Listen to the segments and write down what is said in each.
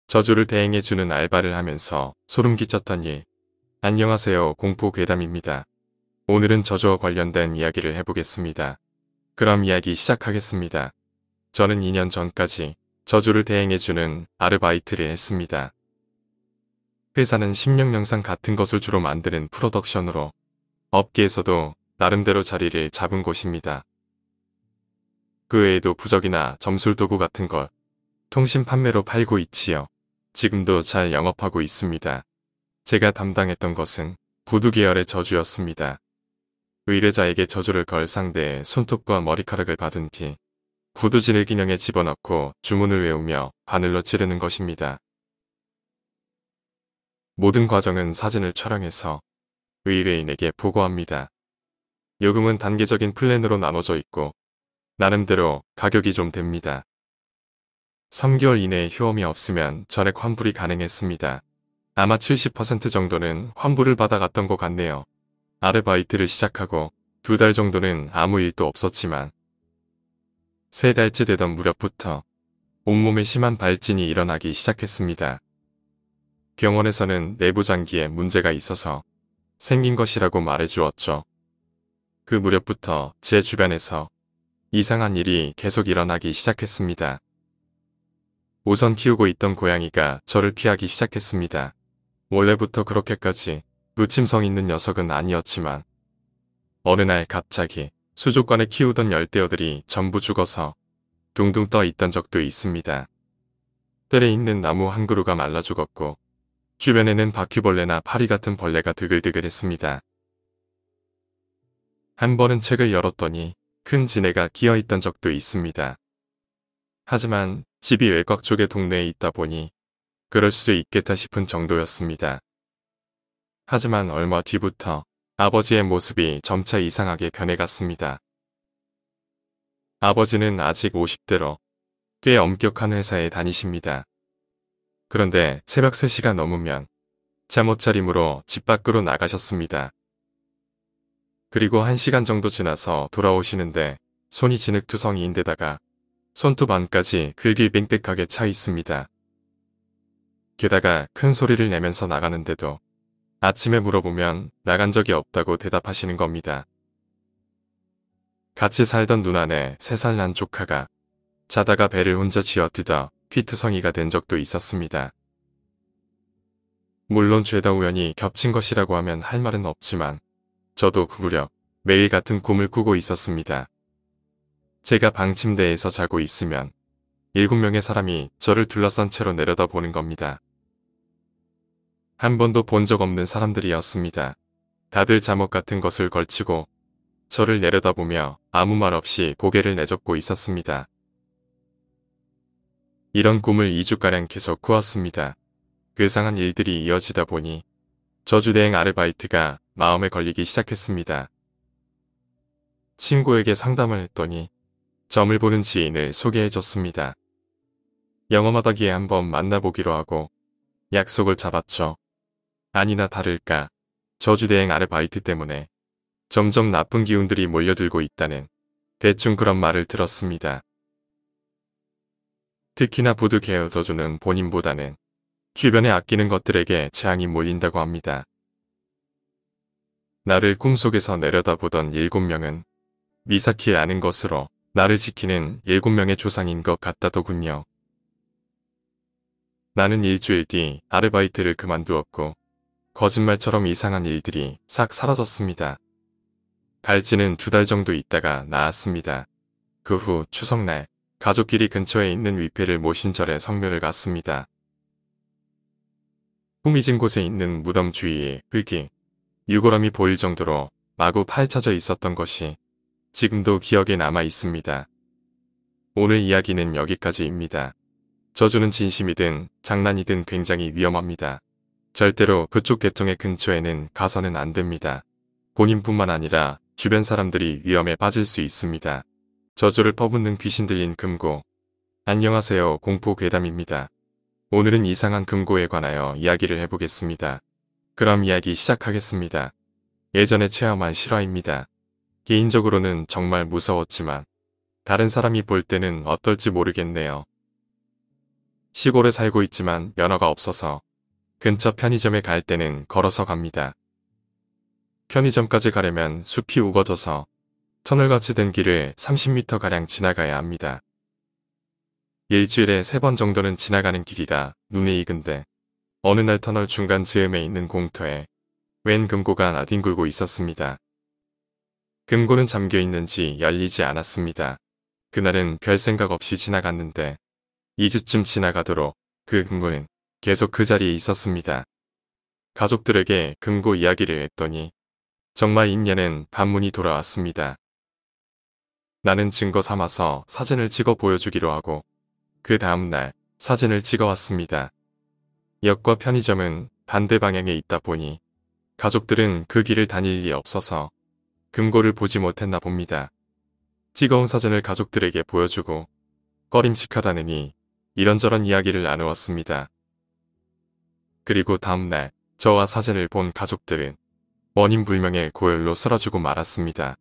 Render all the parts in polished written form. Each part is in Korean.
저주를 대행해주는 알바를 하면서 소름 끼쳤던 일. 안녕하세요. 공포괴담입니다. 오늘은 저주와 관련된 이야기를 해보겠습니다. 그럼 이야기 시작하겠습니다. 저는 2년 전까지 저주를 대행해주는 아르바이트를 했습니다. 회사는 심령 영상 같은 것을 주로 만드는 프로덕션으로 업계에서도 나름대로 자리를 잡은 곳입니다. 그 외에도 부적이나 점술도구 같은 걸 통신 판매로 팔고 있지요. 지금도 잘 영업하고 있습니다. 제가 담당했던 것은 구두 계열의 저주였습니다. 의뢰자에게 저주를 걸 상대의 손톱과 머리카락을 받은 뒤 구두진을 기념에 집어넣고 주문을 외우며 바늘로 찌르는 것입니다. 모든 과정은 사진을 촬영해서 의뢰인에게 보고합니다. 요금은 단계적인 플랜으로 나눠져 있고 나름대로 가격이 좀 됩니다. 3개월 이내에 휴엄이 없으면 전액 환불이 가능했습니다. 아마 70% 정도는 환불을 받아갔던 것 같네요. 아르바이트를 시작하고 2달 정도는 아무 일도 없었지만 3달째 되던 무렵부터 온몸에 심한 발진이 일어나기 시작했습니다. 병원에서는 내부 장기에 문제가 있어서 생긴 것이라고 말해주었죠. 그 무렵부터 제 주변에서 이상한 일이 계속 일어나기 시작했습니다. 우선 키우고 있던 고양이가 저를 피하기 시작했습니다. 원래부터 그렇게까지 무침성 있는 녀석은 아니었지만 어느 날 갑자기 수족관에 키우던 열대어들이 전부 죽어서 둥둥 떠 있던 적도 있습니다. 뜰에 있는 나무 한 그루가 말라 죽었고 주변에는 바퀴벌레나 파리 같은 벌레가 드글드글했습니다. 한 번은 책을 열었더니 큰 지네가 끼어있던 적도 있습니다. 하지만 집이 외곽 쪽의 동네에 있다 보니 그럴 수도 있겠다 싶은 정도였습니다. 하지만 얼마 뒤부터 아버지의 모습이 점차 이상하게 변해갔습니다. 아버지는 아직 50대로 꽤 엄격한 회사에 다니십니다. 그런데 새벽 3시가 넘으면 잠옷차림으로 집 밖으로 나가셨습니다. 그리고 1시간 정도 지나서 돌아오시는데 손이 진흙투성이인데다가 손톱 안까지 흙이 뺑빽하게 차 있습니다. 게다가 큰 소리를 내면서 나가는데도 아침에 물어보면 나간 적이 없다고 대답하시는 겁니다. 같이 살던 누나네 3살 난 조카가 자다가 배를 혼자 쥐어뜯어 피투성이가 된 적도 있었습니다. 물론 죄다 우연히 겹친 것이라고 하면 할 말은 없지만 저도 그 무렵 매일 같은 꿈을 꾸고 있었습니다. 제가 방 침대에서 자고 있으면 7명의 사람이 저를 둘러싼 채로 내려다보는 겁니다. 한 번도 본 적 없는 사람들이었습니다. 다들 잠옷 같은 것을 걸치고 저를 내려다보며 아무 말 없이 고개를 내젓고 있었습니다. 이런 꿈을 2주가량 계속 꾸었습니다. 괴상한 일들이 이어지다 보니 저주대행 아르바이트가 마음에 걸리기 시작했습니다. 친구에게 상담을 했더니 점을 보는 지인을 소개해줬습니다. 영험하다기에 한번 만나보기로 하고 약속을 잡았죠. 아니나 다를까 저주대행 아르바이트 때문에 점점 나쁜 기운들이 몰려들고 있다는 대충 그런 말을 들었습니다. 특히나 부두 계열 저주는 본인보다는 주변에 아끼는 것들에게 재앙이 몰린다고 합니다. 나를 꿈속에서 내려다보던 7명은 미사키 아는 것으로 나를 지키는 7명의 조상인 것 같다더군요. 나는 일주일 뒤 아르바이트를 그만두었고 거짓말처럼 이상한 일들이 싹 사라졌습니다. 발진은 2달 정도 있다가 나았습니다. 그 후 추석날 가족끼리 근처에 있는 위패를 모신 절에 성묘를 갔습니다. 후미진 곳에 있는 무덤 주위에 흙이 유골함이 보일 정도로 마구 파헤쳐져 있었던 것이 지금도 기억에 남아 있습니다. 오늘 이야기는 여기까지입니다. 저주는 진심이든 장난이든 굉장히 위험합니다. 절대로 그쪽 계통의 근처에는 가서는 안 됩니다. 본인뿐만 아니라 주변 사람들이 위험에 빠질 수 있습니다. 저주를 퍼붓는 귀신 들린 금고. 안녕하세요. 공포괴담입니다. 오늘은 이상한 금고에 관하여 이야기를 해보겠습니다. 그럼 이야기 시작하겠습니다. 예전에 체험한 실화입니다. 개인적으로는 정말 무서웠지만 다른 사람이 볼 때는 어떨지 모르겠네요. 시골에 살고 있지만 면허가 없어서 근처 편의점에 갈 때는 걸어서 갑니다. 편의점까지 가려면 숲이 우거져서 터널같이 된 길을 30m가량 지나가야 합니다. 일주일에 3번 정도는 지나가는 길이라 눈에 익은데 어느 날 터널 중간 즈음에 있는 공터에 웬 금고가 나뒹굴고 있었습니다. 금고는 잠겨 있는지 열리지 않았습니다. 그날은 별 생각 없이 지나갔는데 2주쯤 지나가도록 그 금고는 계속 그 자리에 있었습니다. 가족들에게 금고 이야기를 했더니 정말 있냐는 반문이 돌아왔습니다. 나는 증거 삼아서 사진을 찍어 보여주기로 하고 그 다음날 사진을 찍어왔습니다. 역과 편의점은 반대 방향에 있다 보니 가족들은 그 길을 다닐 리 없어서 금고를 보지 못했나 봅니다. 찍어온 사진을 가족들에게 보여주고 꺼림칙하다느니 이런저런 이야기를 나누었습니다. 그리고 다음날 저와 사진을 본 가족들은 원인 불명의 고열로 쓰러지고 말았습니다.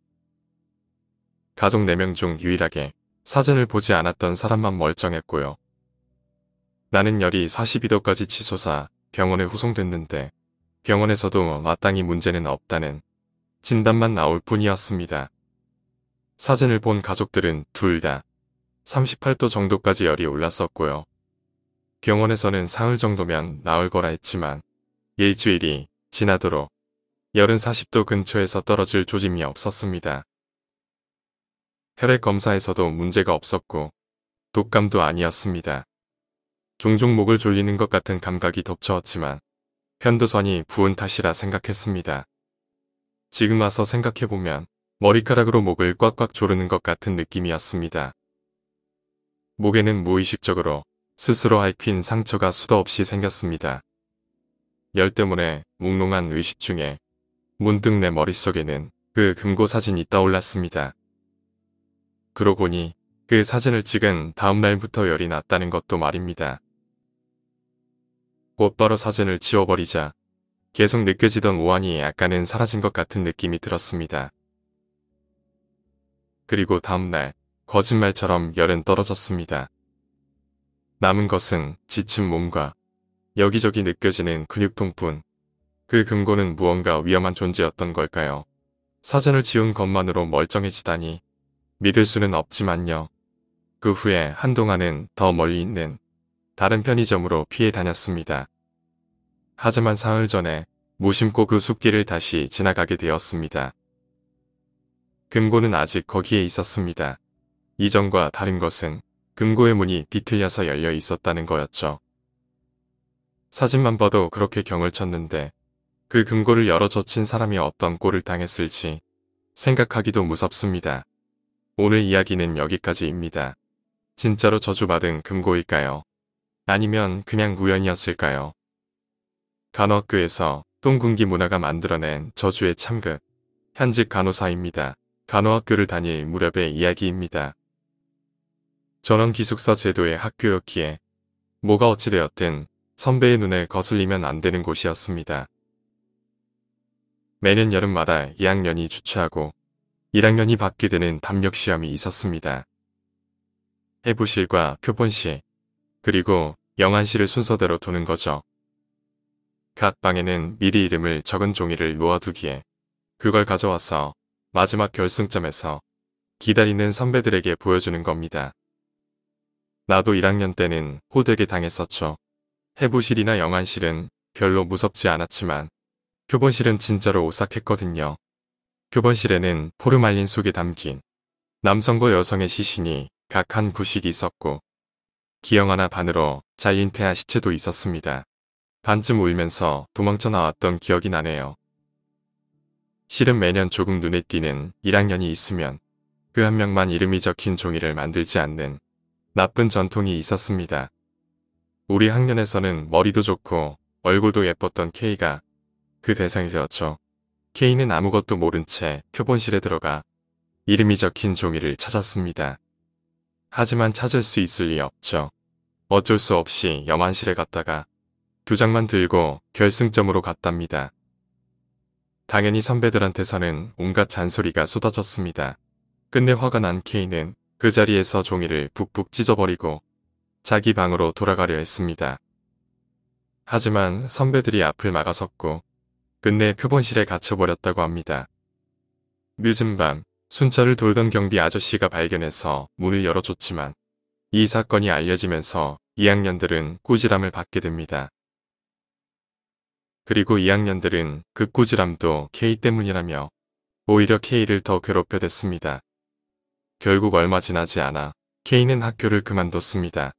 가족 4명 중 유일하게 사진을 보지 않았던 사람만 멀쩡했고요. 나는 열이 42도까지 치솟아 병원에 후송됐는데 병원에서도 마땅히 문제는 없다는 진단만 나올 뿐이었습니다. 사진을 본 가족들은 둘 다 38도 정도까지 열이 올랐었고요. 병원에서는 사흘 정도면 나을 거라 했지만 일주일이 지나도록 열은 40도 근처에서 떨어질 조짐이 없었습니다. 혈액 검사에서도 문제가 없었고 독감도 아니었습니다. 종종 목을 졸리는 것 같은 감각이 덮쳐왔지만 편도선이 부은 탓이라 생각했습니다. 지금 와서 생각해보면 머리카락으로 목을 꽉꽉 조르는 것 같은 느낌이었습니다. 목에는 무의식적으로 스스로 핥힌 상처가 수도 없이 생겼습니다. 열 때문에 몽롱한 의식 중에 문득 내 머릿속에는 그 금고 사진이 떠올랐습니다. 그러고 보니 그 사진을 찍은 다음 날부터 열이 났다는 것도 말입니다. 곧바로 사진을 지워버리자 계속 느껴지던 오한이 약간은 사라진 것 같은 느낌이 들었습니다. 그리고 다음날 거짓말처럼 열은 떨어졌습니다. 남은 것은 지친 몸과 여기저기 느껴지는 근육통뿐. 그 금고는 무언가 위험한 존재였던 걸까요? 사진을 지운 것만으로 멀쩡해지다니 믿을 수는 없지만요. 그 후에 한동안은 더 멀리 있는 다른 편의점으로 피해 다녔습니다. 하지만 사흘 전에 무심코 그 숲길을 다시 지나가게 되었습니다. 금고는 아직 거기에 있었습니다. 이전과 다른 것은 금고의 문이 비틀려서 열려 있었다는 거였죠. 사진만 봐도 그렇게 경을 쳤는데 그 금고를 열어 젖힌 사람이 어떤 꼴을 당했을지 생각하기도 무섭습니다. 오늘 이야기는 여기까지입니다. 진짜로 저주받은 금고일까요? 아니면 그냥 우연이었을까요? 간호학교에서 똥군기 문화가 만들어낸 저주의 참극. 현직 간호사입니다. 간호학교를 다닐 무렵의 이야기입니다. 전원 기숙사 제도의 학교였기에 뭐가 어찌되었든 선배의 눈에 거슬리면 안 되는 곳이었습니다. 매년 여름마다 2학년이 주최하고 1학년이 받게 되는 담력시험이 있었습니다. 해부실과 표본실, 그리고 영안실을 순서대로 두는 거죠. 각 방에는 미리 이름을 적은 종이를 놓아두기에 그걸 가져와서 마지막 결승점에서 기다리는 선배들에게 보여주는 겁니다. 나도 1학년 때는 호되게 당했었죠. 해부실이나 영안실은 별로 무섭지 않았지만 표본실은 진짜로 오싹했거든요. 표본실에는 포르말린 속에 담긴 남성과 여성의 시신이 각 한 구씩이 있었고 기형 하나 반으로 잘린 폐하 시체도 있었습니다. 반쯤 울면서 도망쳐 나왔던 기억이 나네요. 실은 매년 조금 눈에 띄는 1학년이 있으면 그 한 명만 이름이 적힌 종이를 만들지 않는 나쁜 전통이 있었습니다. 우리 학년에서는 머리도 좋고 얼굴도 예뻤던 K가 그 대상이 되었죠. K는 아무것도 모른 채 표본실에 들어가 이름이 적힌 종이를 찾았습니다. 하지만 찾을 수 있을 리 없죠. 어쩔 수 없이 영안실에 갔다가 2장만 들고 결승점으로 갔답니다. 당연히 선배들한테서는 온갖 잔소리가 쏟아졌습니다. 끝내 화가 난 K는 그 자리에서 종이를 북북 찢어버리고 자기 방으로 돌아가려 했습니다. 하지만 선배들이 앞을 막아섰고 끝내 표본실에 갇혀버렸다고 합니다. 늦은 밤 순찰을 돌던 경비 아저씨가 발견해서 문을 열어줬지만 이 사건이 알려지면서 2학년들은 꾸지람을 받게 됩니다. 그리고 2학년들은 그 꾸지람도 K 때문이라며 오히려 K를 더 괴롭혀댔습니다. 결국 얼마 지나지 않아 K는 학교를 그만뒀습니다.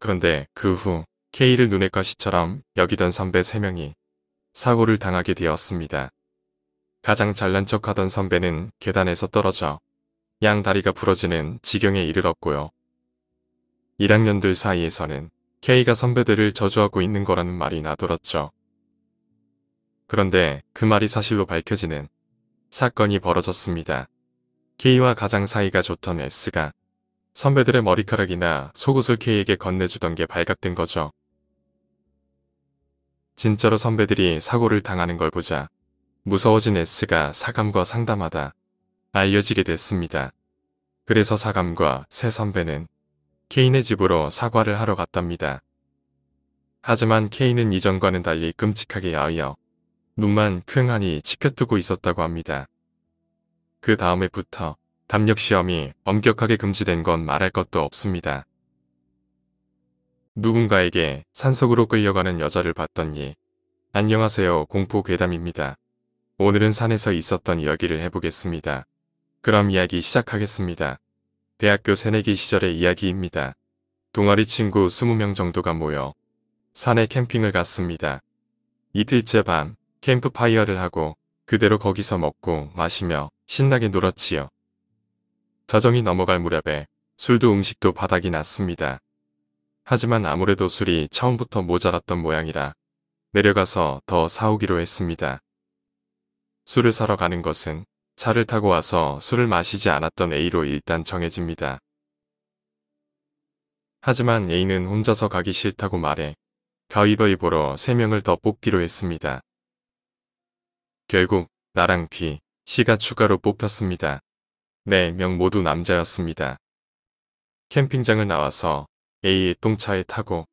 그런데 그 후 K를 눈의 가시처럼 여기던 선배 3명이 사고를 당하게 되었습니다. 가장 잘난 척하던 선배는 계단에서 떨어져 양 다리가 부러지는 지경에 이르렀고요. 1학년들 사이에서는 K가 선배들을 저주하고 있는 거라는 말이 나돌았죠. 그런데 그 말이 사실로 밝혀지는 사건이 벌어졌습니다. K와 가장 사이가 좋던 S가 선배들의 머리카락이나 속옷을 K에게 건네주던 게 발각된 거죠. 진짜로 선배들이 사고를 당하는 걸 보자 무서워진 S가 사감과 상담하다 알려지게 됐습니다. 그래서 사감과 새 선배는 K네 집으로 사과를 하러 갔답니다. 하지만 K는 이전과는 달리 끔찍하게 야위어 눈만 킁하니 치켜뜨고 있었다고 합니다. 그 다음에부터 담력시험이 엄격하게 금지된 건 말할 것도 없습니다. 누군가에게 산속으로 끌려가는 여자를 봤더니 안녕하세요 공포괴담입니다. 오늘은 산에서 있었던 이야기를 해보겠습니다. 그럼 이야기 시작하겠습니다. 대학교 새내기 시절의 이야기입니다. 동아리 친구 20명 정도가 모여 산에 캠핑을 갔습니다. 이틀째 밤 캠프파이어를 하고 그대로 거기서 먹고 마시며 신나게 놀았지요. 자정이 넘어갈 무렵에 술도 음식도 바닥이 났습니다. 하지만 아무래도 술이 처음부터 모자랐던 모양이라 내려가서 더 사오기로 했습니다. 술을 사러 가는 것은 차를 타고 와서 술을 마시지 않았던 A로 일단 정해집니다. 하지만 A는 혼자서 가기 싫다고 말해 가위바위보로 3명을 더 뽑기로 했습니다. 결국 나랑 B, C가 추가로 뽑혔습니다. 4명 모두 남자였습니다. 캠핑장을 나와서 A의 똥차에 타고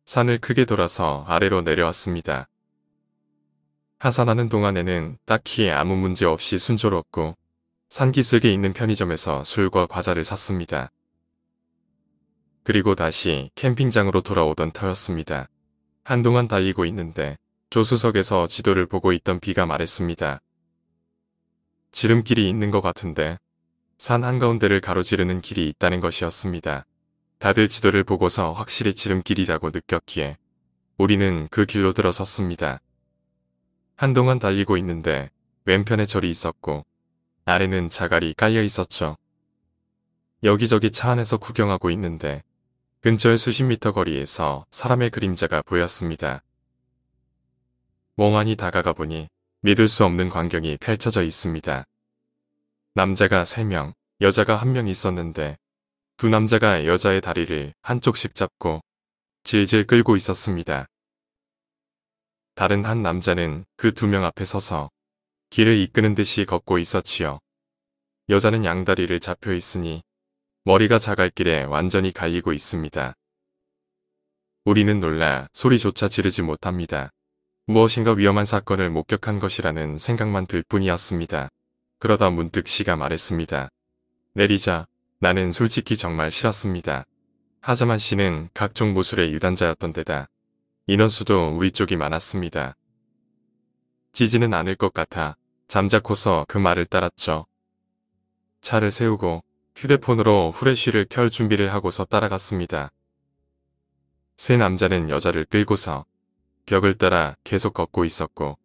산을 크게 돌아서 아래로 내려왔습니다. 하산하는 동안에는 딱히 아무 문제 없이 순조롭고 산기슭에 있는 편의점에서 술과 과자를 샀습니다. 그리고 다시 캠핑장으로 돌아오던 터였습니다. 한동안 달리고 있는데 조수석에서 지도를 보고 있던 B가 말했습니다. 지름길이 있는 것 같은데 산 한가운데를 가로지르는 길이 있다는 것이었습니다. 다들 지도를 보고서 확실히 지름길이라고 느꼈기에 우리는 그 길로 들어섰습니다. 한동안 달리고 있는데 왼편에 절이 있었고 아래는 자갈이 깔려 있었죠. 여기저기 차 안에서 구경하고 있는데 근처에 수십 미터 거리에서 사람의 그림자가 보였습니다. 멍하니 다가가 보니 믿을 수 없는 광경이 펼쳐져 있습니다. 남자가 3명, 여자가 1명 있었는데 두 남자가 여자의 다리를 한쪽씩 잡고 질질 끌고 있었습니다. 다른 한 남자는 그 2명 앞에 서서 길을 이끄는 듯이 걷고 있었지요. 여자는 양다리를 잡혀 있으니 머리가 자갈길에 완전히 갈리고 있습니다. 우리는 놀라 소리조차 지르지 못합니다. 무엇인가 위험한 사건을 목격한 것이라는 생각만 들 뿐이었습니다. 그러다 문득 C가 말했습니다. 내리자. 나는 솔직히 정말 싫었습니다. 하지만 C는 각종 무술의 유단자였던 데다 인원수도 우리 쪽이 많았습니다. 지지는 않을 것 같아 잠자코서 그 말을 따랐죠. 차를 세우고 휴대폰으로 후레쉬를 켤 준비를 하고서 따라갔습니다. 세 남자는 여자를 끌고서 벽을 따라 계속 걷고 있었고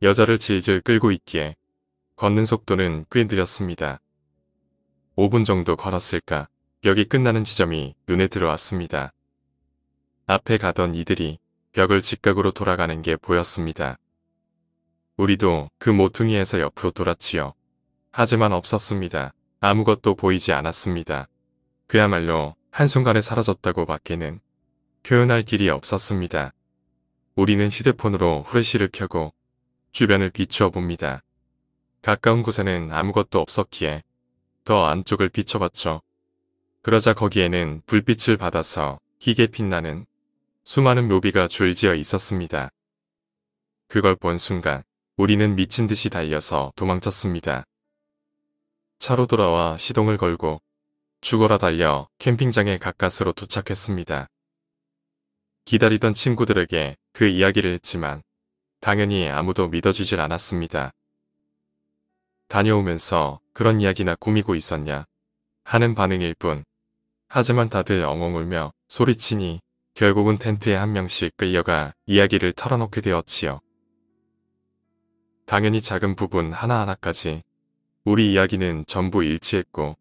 여자를 질질 끌고 있기에 걷는 속도는 꽤 느렸습니다. 5분 정도 걸었을까 벽이 끝나는 지점이 눈에 들어왔습니다. 앞에 가던 이들이 벽을 직각으로 돌아가는 게 보였습니다. 우리도 그 모퉁이에서 옆으로 돌았지요. 하지만 없었습니다. 아무것도 보이지 않았습니다. 그야말로 한순간에 사라졌다고 밖에는 표현할 길이 없었습니다. 우리는 휴대폰으로 후레쉬를 켜고 주변을 비추어 봅니다. 가까운 곳에는 아무것도 없었기에 더 안쪽을 비춰봤죠. 그러자 거기에는 불빛을 받아서 희게 빛나는 수많은 묘비가 줄지어 있었습니다. 그걸 본 순간 우리는 미친 듯이 달려서 도망쳤습니다. 차로 돌아와 시동을 걸고 죽어라 달려 캠핑장에 가까스로 도착했습니다. 기다리던 친구들에게 그 이야기를 했지만 당연히 아무도 믿어주질 않았습니다. 다녀오면서 그런 이야기나 꾸미고 있었냐 하는 반응일 뿐. 하지만 다들 엉엉 울며 소리치니 결국은 텐트에 한 명씩 끌려가 이야기를 털어놓게 되었지요. 당연히 작은 부분 하나하나까지 우리 이야기는 전부 일치했고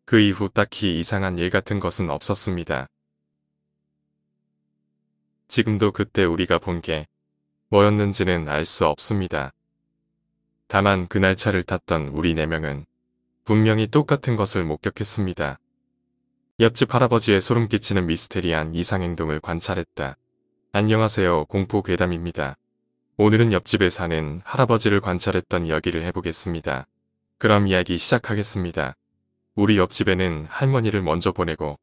그 이후 딱히 이상한 일 같은 것은 없었습니다. 지금도 그때 우리가 본 게 뭐였는지는 알 수 없습니다. 다만 그날 차를 탔던 우리 4명은 분명히 똑같은 것을 목격했습니다. 옆집 할아버지의 소름 끼치는 미스테리한 이상행동을 관찰했다. 안녕하세요, 공포괴담입니다. 오늘은 옆집에 사는 할아버지를 관찰했던 이야기를 해보겠습니다. 그럼 이야기 시작하겠습니다. 우리 옆집에는 할머니를 먼저 보내고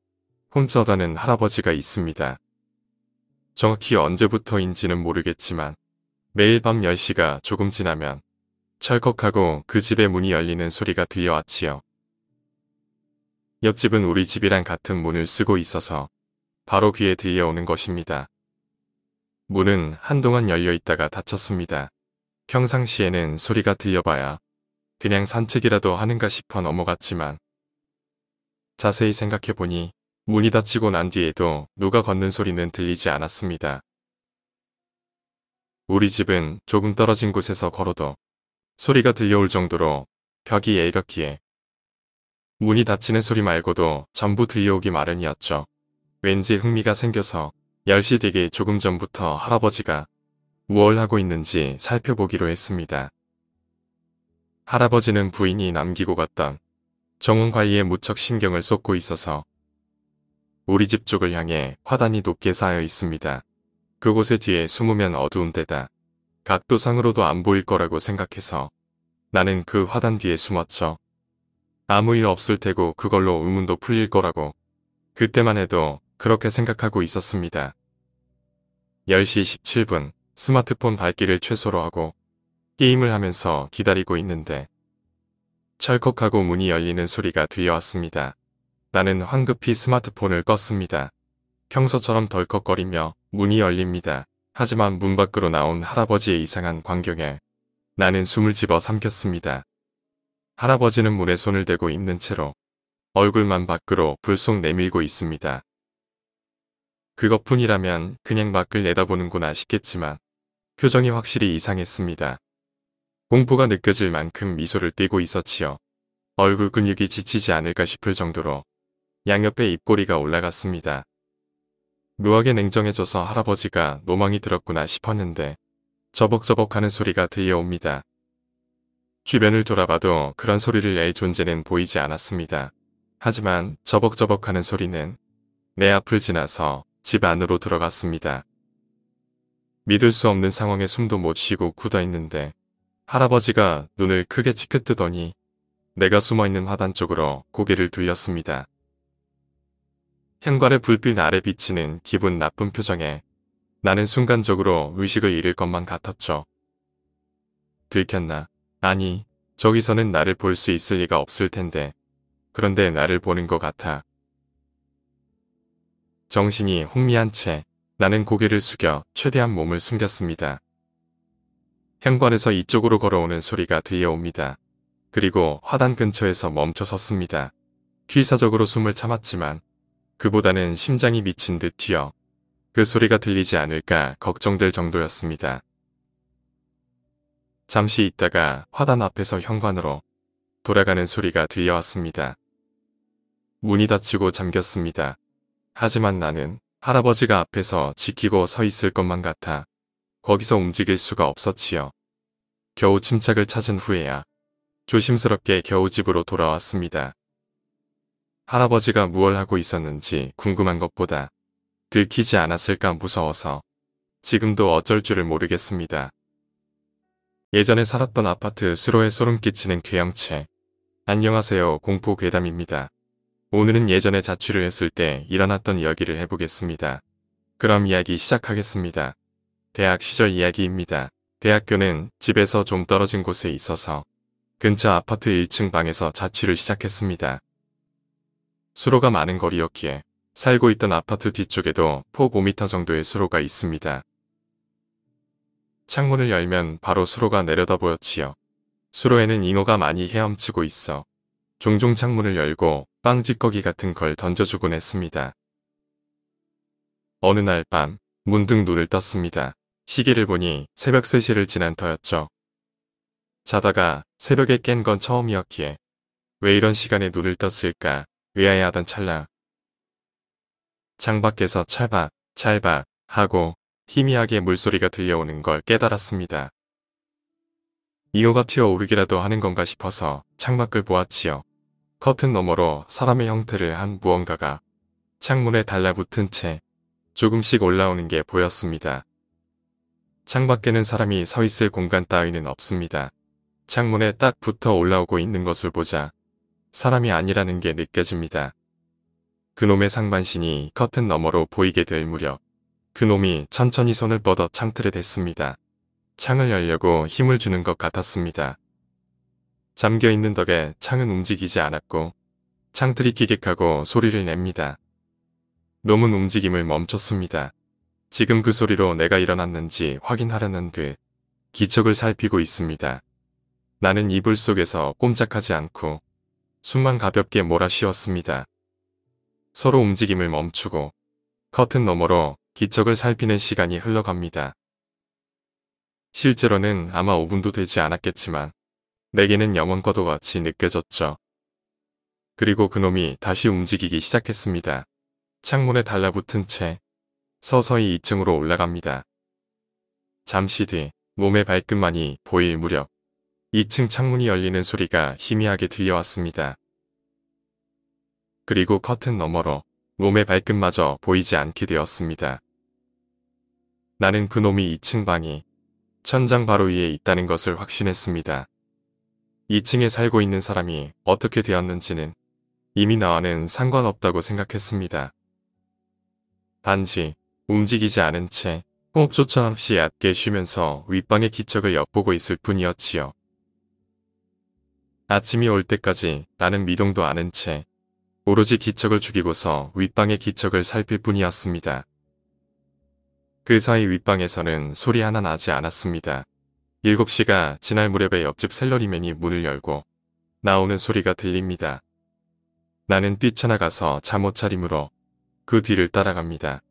혼자 가는 할아버지가 있습니다. 정확히 언제부터인지는 모르겠지만 매일 밤 10시가 조금 지나면 철컥하고 그 집의 문이 열리는 소리가 들려왔지요. 옆집은 우리 집이랑 같은 문을 쓰고 있어서 바로 귀에 들려오는 것입니다. 문은 한동안 열려 있다가 닫혔습니다. 평상시에는 소리가 들려봐야 그냥 산책이라도 하는가 싶어 넘어갔지만 자세히 생각해보니 문이 닫히고 난 뒤에도 누가 걷는 소리는 들리지 않았습니다. 우리 집은 조금 떨어진 곳에서 걸어도 소리가 들려올 정도로 벽이 얇았기에 문이 닫히는 소리 말고도 전부 들려오기 마련이었죠. 왠지 흥미가 생겨서 10시 되기 조금 전부터 할아버지가 무얼 하고 있는지 살펴보기로 했습니다. 할아버지는 부인이 남기고 갔던 정원 관리에 무척 신경을 쏟고 있어서 우리 집 쪽을 향해 화단이 높게 쌓여 있습니다. 그곳의 뒤에 숨으면 어두운 데다 각도상으로도 안 보일 거라고 생각해서 나는 그 화단 뒤에 숨었죠. 아무 일 없을 테고 그걸로 의문도 풀릴 거라고 그때만 해도 그렇게 생각하고 있었습니다. 10시 17분 스마트폰 밝기를 최소로 하고 게임을 하면서 기다리고 있는데 철컥하고 문이 열리는 소리가 들려왔습니다. 나는 황급히 스마트폰을 껐습니다. 평소처럼 덜컥거리며 문이 열립니다. 하지만 문 밖으로 나온 할아버지의 이상한 광경에 나는 숨을 집어 삼켰습니다. 할아버지는 문에 손을 대고 있는 채로 얼굴만 밖으로 불쑥 내밀고 있습니다. 그것뿐이라면 그냥 밖을 내다보는구나 싶겠지만 표정이 확실히 이상했습니다. 공포가 느껴질 만큼 미소를 띠고 있었지요. 얼굴 근육이 지치지 않을까 싶을 정도로 양옆에 입꼬리가 올라갔습니다. 묘하게 냉정해져서 할아버지가 노망이 들었구나 싶었는데 저벅저벅하는 소리가 들려옵니다. 주변을 돌아봐도 그런 소리를 낼 존재는 보이지 않았습니다. 하지만 저벅저벅하는 소리는 내 앞을 지나서 집 안으로 들어갔습니다. 믿을 수 없는 상황에 숨도 못 쉬고 굳어있는데 할아버지가 눈을 크게 치켜뜨더니 내가 숨어있는 화단 쪽으로 고개를 돌렸습니다. 현관의 불빛 아래 비치는 기분 나쁜 표정에 나는 순간적으로 의식을 잃을 것만 같았죠. 들켰나? 아니, 저기서는 나를 볼 수 있을 리가 없을 텐데. 그런데 나를 보는 것 같아. 정신이 혼미한 채 나는 고개를 숙여 최대한 몸을 숨겼습니다. 현관에서 이쪽으로 걸어오는 소리가 들려옵니다. 그리고 화단 근처에서 멈춰 섰습니다. 필사적으로 숨을 참았지만 그보다는 심장이 미친 듯 뛰어 그 소리가 들리지 않을까 걱정될 정도였습니다. 잠시 있다가 화단 앞에서 현관으로 돌아가는 소리가 들려왔습니다. 문이 닫히고 잠겼습니다. 하지만 나는 할아버지가 앞에서 지키고 서 있을 것만 같아 거기서 움직일 수가 없었지요. 겨우 침착을 찾은 후에야 조심스럽게 겨우 집으로 돌아왔습니다. 할아버지가 무얼 하고 있었는지 궁금한 것보다 들키지 않았을까 무서워서 지금도 어쩔 줄을 모르겠습니다. 예전에 살았던 아파트 수로에 소름 끼치는 괴형체. 안녕하세요, 공포괴담입니다. 오늘은 예전에 자취를 했을 때 일어났던 이야기를 해보겠습니다. 그럼 이야기 시작하겠습니다. 대학 시절 이야기입니다. 대학교는 집에서 좀 떨어진 곳에 있어서 근처 아파트 1층 방에서 자취를 시작했습니다. 수로가 많은 거리였기에 살고 있던 아파트 뒤쪽에도 폭 5m 정도의 수로가 있습니다. 창문을 열면 바로 수로가 내려다 보였지요. 수로에는 잉어가 많이 헤엄치고 있어 종종 창문을 열고 빵찌꺼기 같은 걸 던져주곤 했습니다. 어느 날 밤 문득 눈을 떴습니다. 시계를 보니 새벽 3시를 지난 터였죠. 자다가 새벽에 깬 건 처음이었기에 왜 이런 시간에 눈을 떴을까 의아해하던 찰나 창밖에서 찰박 찰박 하고 희미하게 물소리가 들려오는 걸 깨달았습니다. 잉어가 튀어오르기라도 하는 건가 싶어서 창밖을 보았지요. 커튼 너머로 사람의 형태를 한 무언가가 창문에 달라붙은 채 조금씩 올라오는 게 보였습니다. 창밖에는 사람이 서 있을 공간 따위는 없습니다. 창문에 딱 붙어 올라오고 있는 것을 보자 사람이 아니라는 게 느껴집니다. 그놈의 상반신이 커튼 너머로 보이게 될 무렵 그놈이 천천히 손을 뻗어 창틀에 댔습니다. 창을 열려고 힘을 주는 것 같았습니다. 잠겨있는 덕에 창은 움직이지 않았고 창틀이 끼객하고 소리를 냅니다. 놈은 움직임을 멈췄습니다. 지금 그 소리로 내가 일어났는지 확인하려는 듯 기척을 살피고 있습니다. 나는 이불 속에서 꼼짝하지 않고 숨만 가볍게 몰아쉬었습니다. 서로 움직임을 멈추고 커튼 너머로 기척을 살피는 시간이 흘러갑니다. 실제로는 아마 5분도 되지 않았겠지만 내게는 영원과도 같이 느껴졌죠. 그리고 그놈이 다시 움직이기 시작했습니다. 창문에 달라붙은 채 서서히 2층으로 올라갑니다. 잠시 뒤 몸의 발끝만이 보일 무렵 2층 창문이 열리는 소리가 희미하게 들려왔습니다. 그리고 커튼 너머로 몸의 발끝마저 보이지 않게 되었습니다. 나는 그놈이 2층 방이 천장 바로 위에 있다는 것을 확신했습니다. 2층에 살고 있는 사람이 어떻게 되었는지는 이미 나와는 상관없다고 생각했습니다. 단지 움직이지 않은 채 호흡조차 없이 얕게 쉬면서 윗방의 기척을 엿보고 있을 뿐이었지요. 아침이 올 때까지 나는 미동도 않은 채 오로지 기척을 죽이고서 윗방의 기척을 살필 뿐이었습니다. 그 사이 윗방에서는 소리 하나 나지 않았습니다. 7시가 지날 무렵에 옆집 샐러리맨이 문을 열고 나오는 소리가 들립니다. 나는 뛰쳐나가서 잠옷 차림으로 그 뒤를 따라갑니다.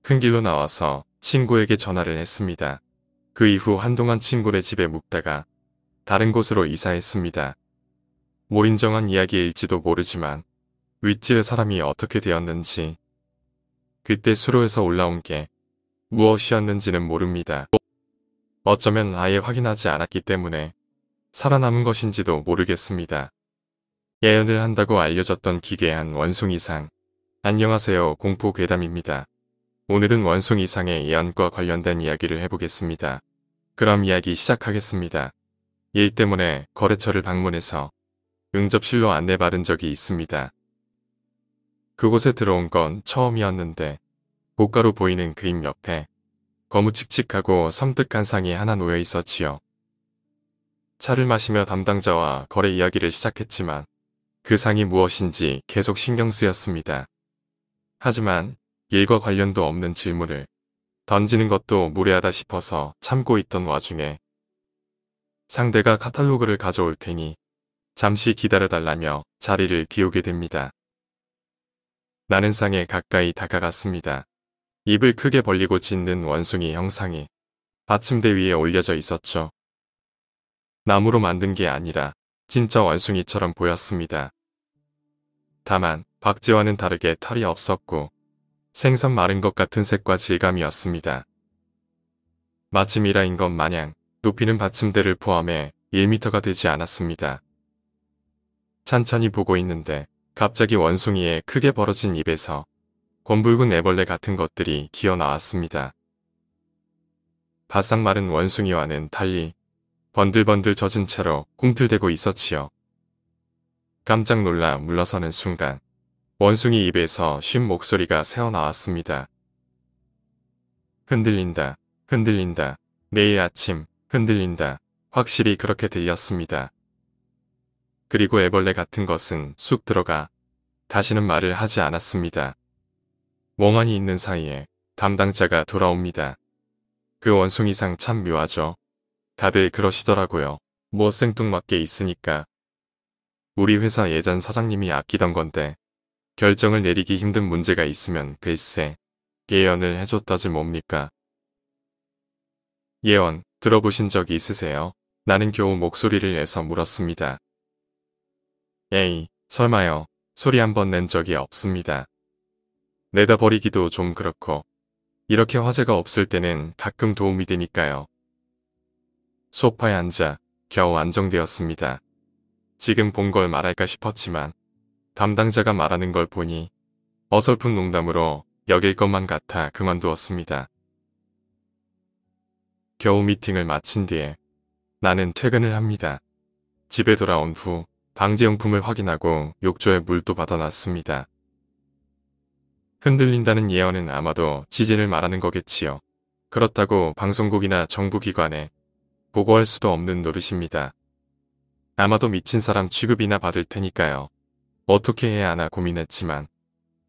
큰 길로 나와서 친구에게 전화를 했습니다. 그 이후 한동안 친구네 집에 묵다가 다른 곳으로 이사했습니다. 몰인정한 이야기일지도 모르지만 윗집에 사람이 어떻게 되었는지 그때 수로에서 올라온 게 무엇이었는지는 모릅니다. 어쩌면 아예 확인하지 않았기 때문에 살아남은 것인지도 모르겠습니다. 예언을 한다고 알려졌던 기괴한 원숭이상. 안녕하세요, 공포괴담입니다. 오늘은 원숭이상의 예언과 관련된 이야기를 해보겠습니다. 그럼 이야기 시작하겠습니다. 일 때문에 거래처를 방문해서 응접실로 안내받은 적이 있습니다. 그곳에 들어온 건 처음이었는데 고가로 보이는 그림 옆에 거무칙칙하고 섬뜩한 상이 하나 놓여 있었지요. 차를 마시며 담당자와 거래 이야기를 시작했지만 그 상이 무엇인지 계속 신경 쓰였습니다. 하지만 일과 관련도 없는 질문을 던지는 것도 무례하다 싶어서 참고 있던 와중에 상대가 카탈로그를 가져올 테니 잠시 기다려달라며 자리를 비우게 됩니다. 나는 상에 가까이 다가갔습니다. 입을 크게 벌리고 짖는 원숭이 형상이 받침대 위에 올려져 있었죠. 나무로 만든 게 아니라 진짜 원숭이처럼 보였습니다. 다만 박쥐와는 다르게 털이 없었고 생선 마른 것 같은 색과 질감이었습니다. 마치 미라인 것 마냥 높이는 받침대를 포함해 1m가 되지 않았습니다. 찬찬히 보고 있는데 갑자기 원숭이의 크게 벌어진 입에서 검붉은 애벌레 같은 것들이 기어 나왔습니다. 바싹 마른 원숭이와는 달리 번들번들 젖은 채로 꿈틀대고 있었지요. 깜짝 놀라 물러서는 순간 원숭이 입에서 쉰 목소리가 새어나왔습니다. 흔들린다. 흔들린다. 내일 아침 흔들린다. 확실히 그렇게 들렸습니다. 그리고 애벌레 같은 것은 쑥 들어가 다시는 말을 하지 않았습니다. 멍하니 있는 사이에 담당자가 돌아옵니다. 그 원숭이상 참 묘하죠. 다들 그러시더라고요. 뭐 생뚱맞게 있으니까. 우리 회사 예전 사장님이 아끼던 건데 결정을 내리기 힘든 문제가 있으면 글쎄 예언을 해줬다지 뭡니까. 예언 들어보신 적 있으세요? 나는 겨우 목소리를 내서 물었습니다. 에이, 설마요. 소리 한 번 낸 적이 없습니다. 내다 버리기도 좀 그렇고 이렇게 화제가 없을 때는 가끔 도움이 되니까요. 소파에 앉아 겨우 안정되었습니다. 지금 본 걸 말할까 싶었지만 담당자가 말하는 걸 보니 어설픈 농담으로 여길 것만 같아 그만두었습니다. 겨우 미팅을 마친 뒤에 나는 퇴근을 합니다. 집에 돌아온 후 방제용품을 확인하고 욕조에 물도 받아놨습니다. 흔들린다는 예언은 아마도 지진을 말하는 거겠지요. 그렇다고 방송국이나 정부기관에 보고할 수도 없는 노릇입니다. 아마도 미친 사람 취급이나 받을 테니까요. 어떻게 해야 하나 고민했지만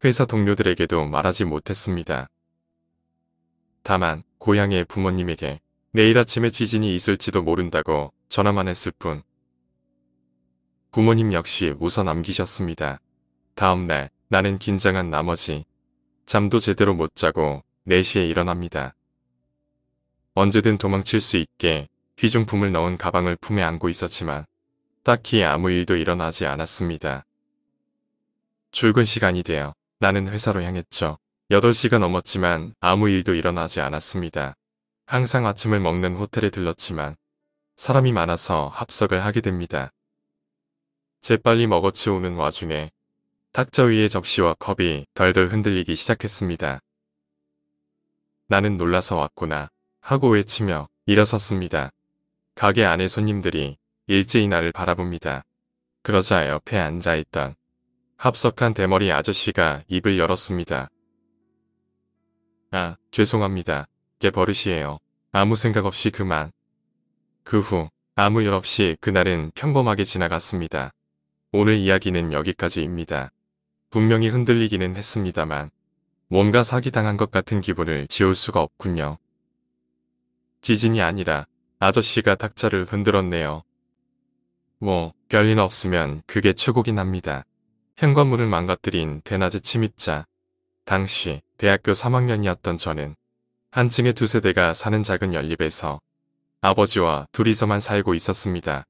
회사 동료들에게도 말하지 못했습니다. 다만 고향의 부모님에게 내일 아침에 지진이 있을지도 모른다고 전화만 했을 뿐. 부모님 역시 웃어 남기셨습니다. 다음날 나는 긴장한 나머지 잠도 제대로 못 자고 4시에 일어납니다. 언제든 도망칠 수 있게 귀중품을 넣은 가방을 품에 안고 있었지만 딱히 아무 일도 일어나지 않았습니다. 출근 시간이 되어 나는 회사로 향했죠. 8시가 넘었지만 아무 일도 일어나지 않았습니다. 항상 아침을 먹는 호텔에 들렀지만 사람이 많아서 합석을 하게 됩니다. 재빨리 먹어치우는 와중에 탁자 위의 접시와 컵이 덜덜 흔들리기 시작했습니다. 나는 놀라서 왔구나 하고 외치며 일어섰습니다. 가게 안의 손님들이 일제히 나를 바라봅니다. 그러자 옆에 앉아있던 합석한 대머리 아저씨가 입을 열었습니다. 아, 죄송합니다. 게 버릇이에요. 아무 생각 없이 그만. 그 후 아무 일 없이 그날은 평범하게 지나갔습니다. 오늘 이야기는 여기까지입니다. 분명히 흔들리기는 했습니다만 뭔가 사기당한 것 같은 기분을 지울 수가 없군요. 지진이 아니라 아저씨가 탁자를 흔들었네요. 뭐 별일 없으면 그게 최고긴 합니다. 현관문을 망가뜨린 대낮의 침입자. 당시 대학교 3학년이었던 저는 한 층에 2세대가 사는 작은 연립에서 아버지와 둘이서만 살고 있었습니다.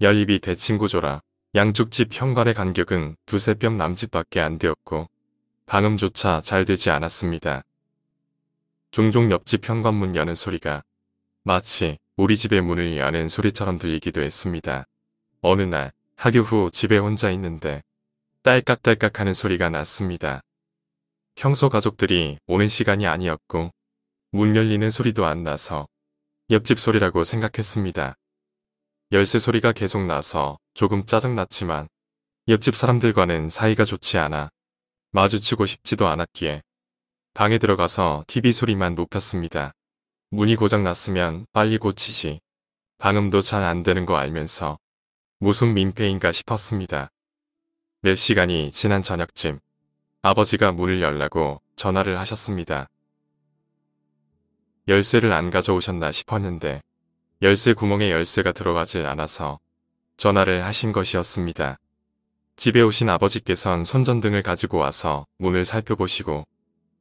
연립이 대칭구조라 양쪽 집 현관의 간격은 2~3뼘 남짓밖에 안 되었고 방음조차 잘 되지 않았습니다. 종종 옆집 현관문 여는 소리가 마치 우리 집의 문을 여는 소리처럼 들리기도 했습니다. 어느 날 학교 후 집에 혼자 있는데 딸깍딸깍 하는 소리가 났습니다. 평소 가족들이 오는 시간이 아니었고 문 열리는 소리도 안 나서 옆집 소리라고 생각했습니다. 열쇠 소리가 계속 나서 조금 짜증났지만 옆집 사람들과는 사이가 좋지 않아 마주치고 싶지도 않았기에 방에 들어가서 TV 소리만 높였습니다. 문이 고장났으면 빨리 고치지. 방음도 잘 안 되는 거 알면서 무슨 민폐인가 싶었습니다. 몇 시간이 지난 저녁쯤 아버지가 문을 열라고 전화를 하셨습니다. 열쇠를 안 가져오셨나 싶었는데 열쇠 구멍에 열쇠가 들어가질 않아서 전화를 하신 것이었습니다. 집에 오신 아버지께선 손전등을 가지고 와서 문을 살펴보시고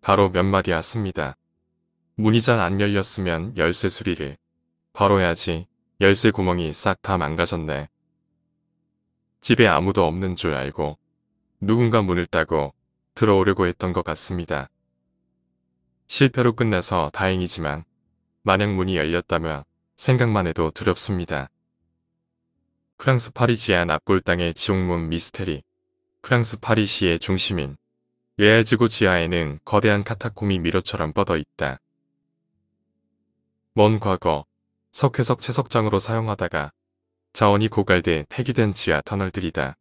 바로 몇 마디 하십니다. 문이 잘 안 열렸으면 열쇠 수리를 바로 해야지. 열쇠 구멍이 싹 다 망가졌네. 집에 아무도 없는 줄 알고 누군가 문을 따고 들어오려고 했던 것 같습니다. 실패로 끝나서 다행이지만 만약 문이 열렸다면 생각만 해도 두렵습니다. 프랑스 파리 지하 납골 땅의 지옥문 미스테리. 프랑스 파리시의 중심인 레알지구 지하에는 거대한 카타콤이 미로처럼 뻗어 있다. 먼 과거 석회석 채석장으로 사용하다가 자원이 고갈돼 폐기된 지하 터널들이다.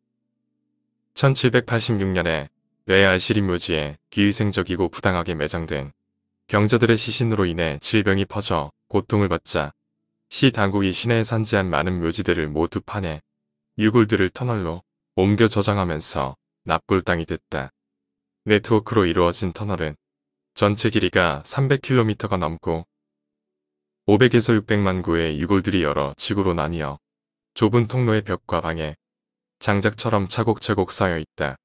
1786년에 레알 시림묘지에 비위생적이고 부당하게 매장된 병자들의 시신으로 인해 질병이 퍼져 고통을 받자 시 당국이 시내에 산지한 많은 묘지들을 모두 파내 유골들을 터널로 옮겨 저장하면서 납골당이 됐다. 네트워크로 이루어진 터널은 전체 길이가 300km가 넘고 500에서 600만 구의 유골들이 여러 지구로 나뉘어 좁은 통로의 벽과 방에 장작처럼 차곡차곡 쌓여 있다.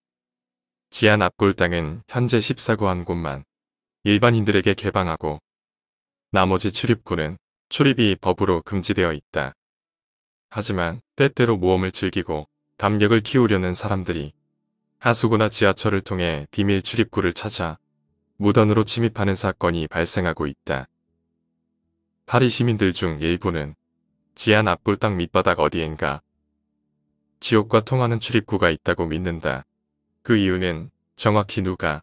지하 납골당은 현재 14구 한 곳만 일반인들에게 개방하고 나머지 출입구는 출입이 법으로 금지되어 있다. 하지만 때때로 모험을 즐기고 담력을 키우려는 사람들이 하수구나 지하철을 통해 비밀 출입구를 찾아 무단으로 침입하는 사건이 발생하고 있다. 파리 시민들 중 일부는 지하 납골당 밑바닥 어디엔가 지옥과 통하는 출입구가 있다고 믿는다. 그 이유는 정확히 누가,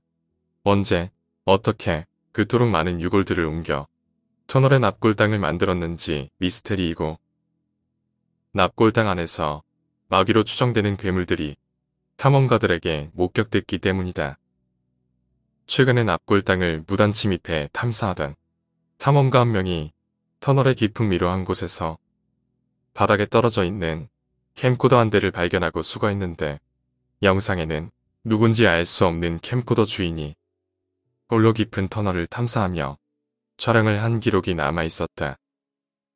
언제, 어떻게 그토록 많은 유골들을 옮겨 터널에 납골당을 만들었는지 미스테리이고 납골당 안에서 마귀로 추정되는 괴물들이 탐험가들에게 목격됐기 때문이다. 최근에 납골당을 무단 침입해 탐사하던 탐험가 한 명이 터널의 깊은 미로 한 곳에서 바닥에 떨어져 있는 캠코더 한 대를 발견하고 수거했는데 영상에는 누군지 알 수 없는 캠코더 주인이 홀로 깊은 터널을 탐사하며 촬영을 한 기록이 남아 있었다.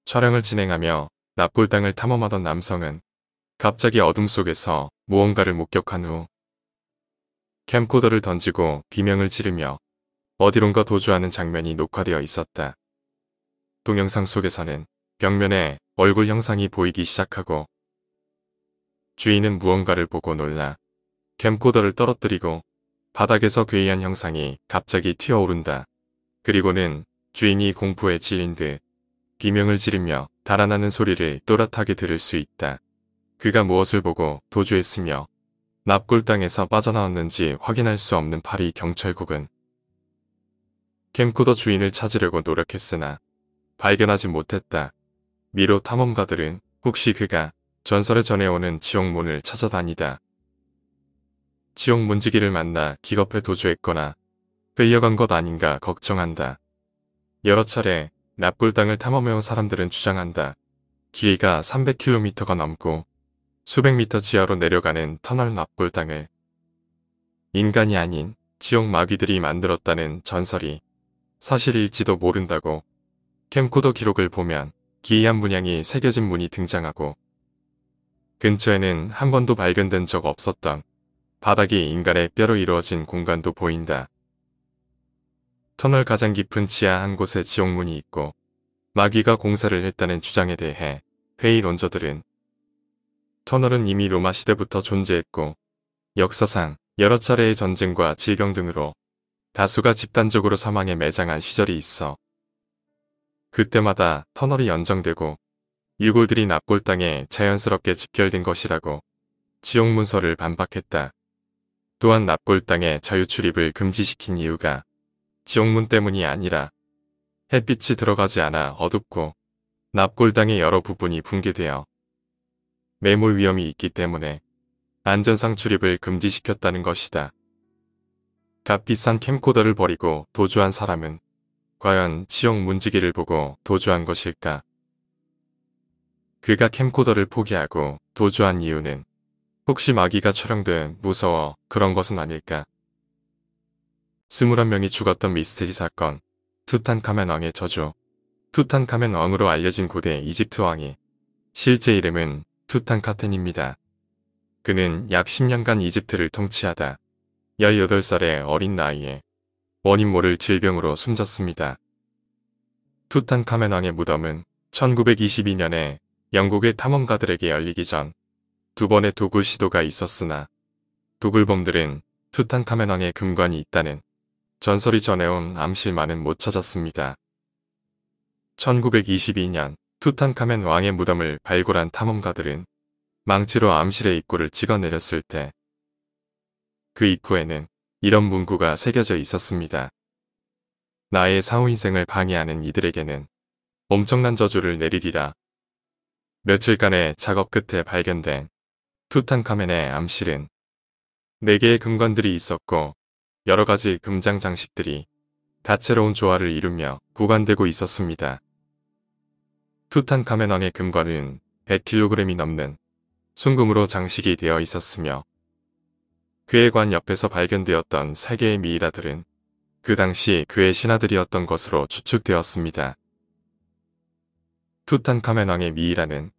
촬영을 진행하며 납골당을 탐험하던 남성은 갑자기 어둠 속에서 무언가를 목격한 후 캠코더를 던지고 비명을 지르며 어디론가 도주하는 장면이 녹화되어 있었다. 동영상 속에서는 벽면에 얼굴 형상이 보이기 시작하고 주인은 무언가를 보고 놀라 캠코더를 떨어뜨리고 바닥에서 괴이한 형상이 갑자기 튀어오른다. 그리고는 주인이 공포에 질린 듯 비명을 지르며 달아나는 소리를 또렷하게 들을 수 있다. 그가 무엇을 보고 도주했으며 납골당에서 빠져나왔는지 확인할 수 없는 파리 경찰국은 캠코더 주인을 찾으려고 노력했으나 발견하지 못했다. 미로 탐험가들은 혹시 그가 전설에 전해오는 지옥문을 찾아다니다 지옥 문지기를 만나 기겁해 도주했거나 끌려간 것 아닌가 걱정한다. 여러 차례 납골당을 탐험해온 사람들은 주장한다. 길이가 300km가 넘고 수백 미터 지하로 내려가는 터널 납골당을 인간이 아닌 지옥 마귀들이 만들었다는 전설이 사실일지도 모른다고. 캠코더 기록을 보면 기이한 문양이 새겨진 문이 등장하고 근처에는 한 번도 발견된 적 없었던 바닥이 인간의 뼈로 이루어진 공간도 보인다. 터널 가장 깊은 지하 한 곳에 지옥문이 있고 마귀가 공사를 했다는 주장에 대해 회의론저들은 터널은 이미 로마 시대부터 존재했고 역사상 여러 차례의 전쟁과 질병 등으로 다수가 집단적으로 사망에 매장한 시절이 있어 그때마다 터널이 연정되고 유골들이 납골당에 자연스럽게 집결된 것이라고 지옥문서를 반박했다. 또한 납골당의 자유출입을 금지시킨 이유가 지옥문 때문이 아니라 햇빛이 들어가지 않아 어둡고 납골당의 여러 부분이 붕괴되어 매몰 위험이 있기 때문에 안전상 출입을 금지시켰다는 것이다. 값비싼 캠코더를 버리고 도주한 사람은 과연 지옥 문지기를 보고 도주한 것일까? 그가 캠코더를 포기하고 도주한 이유는 혹시 마귀가 촬영돼 무서워 그런 것은 아닐까? 21명이 죽었던 미스테리 사건, 투탄카멘 왕의 저주. 투탄카멘 왕으로 알려진 고대 이집트 왕이 실제 이름은 투탄카텐입니다. 그는 약 10년간 이집트를 통치하다 18살의 어린 나이에 원인 모를 질병으로 숨졌습니다. 투탄카멘 왕의 무덤은 1922년에 영국의 탐험가들에게 열리기 전 두 번의 도굴 시도가 있었으나 도굴범들은 투탄카멘 왕의 금관이 있다는 전설이 전해온 암실만은 못 찾았습니다. 1922년 투탄카멘 왕의 무덤을 발굴한 탐험가들은 망치로 암실의 입구를 찍어내렸을 때 그 입구에는 이런 문구가 새겨져 있었습니다. 나의 사후인생을 방해하는 이들에게는 엄청난 저주를 내리리라. 며칠간의 작업 끝에 발견된 투탄카멘의 암실은 4개의 금관들이 있었고 여러 가지 금장 장식들이 다채로운 조화를 이루며 보관되고 있었습니다. 투탄카멘 왕의 금관은 100kg이 넘는 순금으로 장식이 되어 있었으며 그의 관 옆에서 발견되었던 3개의 미이라들은 그 당시 그의 신하들이었던 것으로 추측되었습니다. 투탄카멘 왕의 미이라는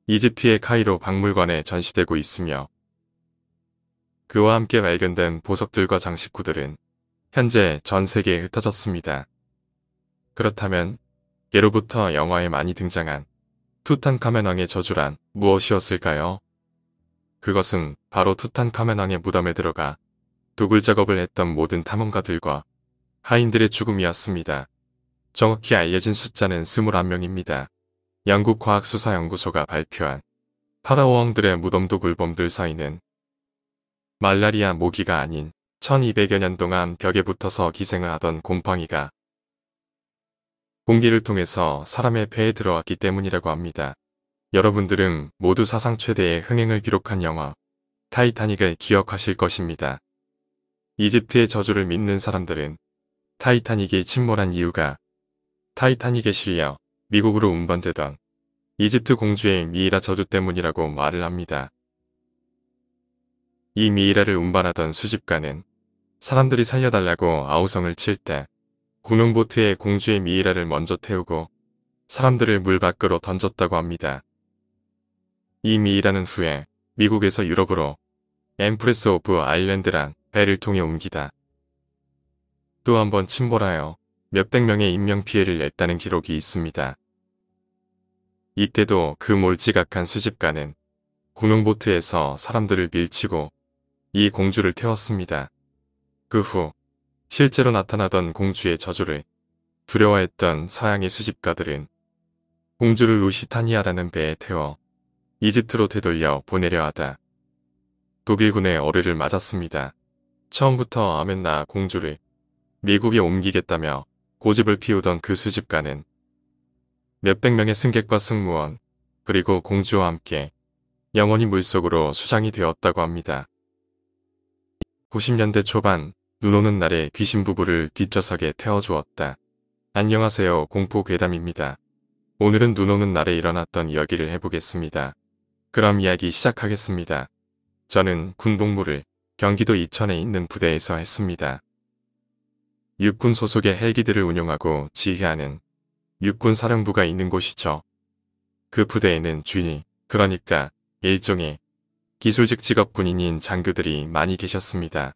이집트의 카이로 박물관에 전시되고 있으며 그와 함께 발견된 보석들과 장식구들은 현재 전 세계에 흩어졌습니다. 그렇다면 예로부터 영화에 많이 등장한 투탄카멘 왕의 저주란 무엇이었을까요? 그것은 바로 투탄카멘 왕의 무덤에 들어가 도굴 작업을 했던 모든 탐험가들과 하인들의 죽음이었습니다. 정확히 알려진 숫자는 21명입니다. 영국 과학수사연구소가 발표한 파라오 왕들의 무덤 도굴범들 사이는 말라리아 모기가 아닌 1200여 년 동안 벽에 붙어서 기생을 하던 곰팡이가 공기를 통해서 사람의 폐에 들어왔기 때문이라고 합니다. 여러분들은 모두 사상 최대의 흥행을 기록한 영화 타이타닉을 기억하실 것입니다. 이집트의 저주를 믿는 사람들은 타이타닉이 침몰한 이유가 타이타닉에 실려 미국으로 운반되던 이집트 공주의 미이라 저주 때문이라고 말을 합니다. 이 미이라를 운반하던 수집가는 사람들이 살려달라고 아우성을 칠 때 구명보트에 공주의 미이라를 먼저 태우고 사람들을 물 밖으로 던졌다고 합니다. 이 미이라는 후에 미국에서 유럽으로 엠프레스 오브 아일랜드란 배를 통해 옮기다 또 한 번 침몰하여 몇백 명의 인명피해를 냈다는 기록이 있습니다. 이때도 그 몰지각한 수집가는 구명보트에서 사람들을 밀치고 이 공주를 태웠습니다. 그 후 실제로 나타나던 공주의 저주를 두려워했던 서양의 수집가들은 공주를 루시타니아라는 배에 태워 이집트로 되돌려 보내려 하다 독일군의 어뢰를 맞았습니다. 처음부터 아멘나 공주를 미국에 옮기겠다며 고집을 피우던 그 수집가는 몇백 명의 승객과 승무원 그리고 공주와 함께 영원히 물속으로 수장이 되었다고 합니다. 90년대 초반 눈 오는 날에 귀신 부부를 뒷좌석에 태워주었다. 안녕하세요, 공포괴담입니다. 오늘은 눈 오는 날에 일어났던 이야기를 해보겠습니다. 그럼 이야기 시작하겠습니다. 저는 군복무를 경기도 이천에 있는 부대에서 했습니다. 육군 소속의 헬기들을 운용하고 지휘하는 육군사령부가 있는 곳이죠. 그 부대에는 준위, 그러니까 일종의 기술직 직업 군인인 장교들이 많이 계셨습니다.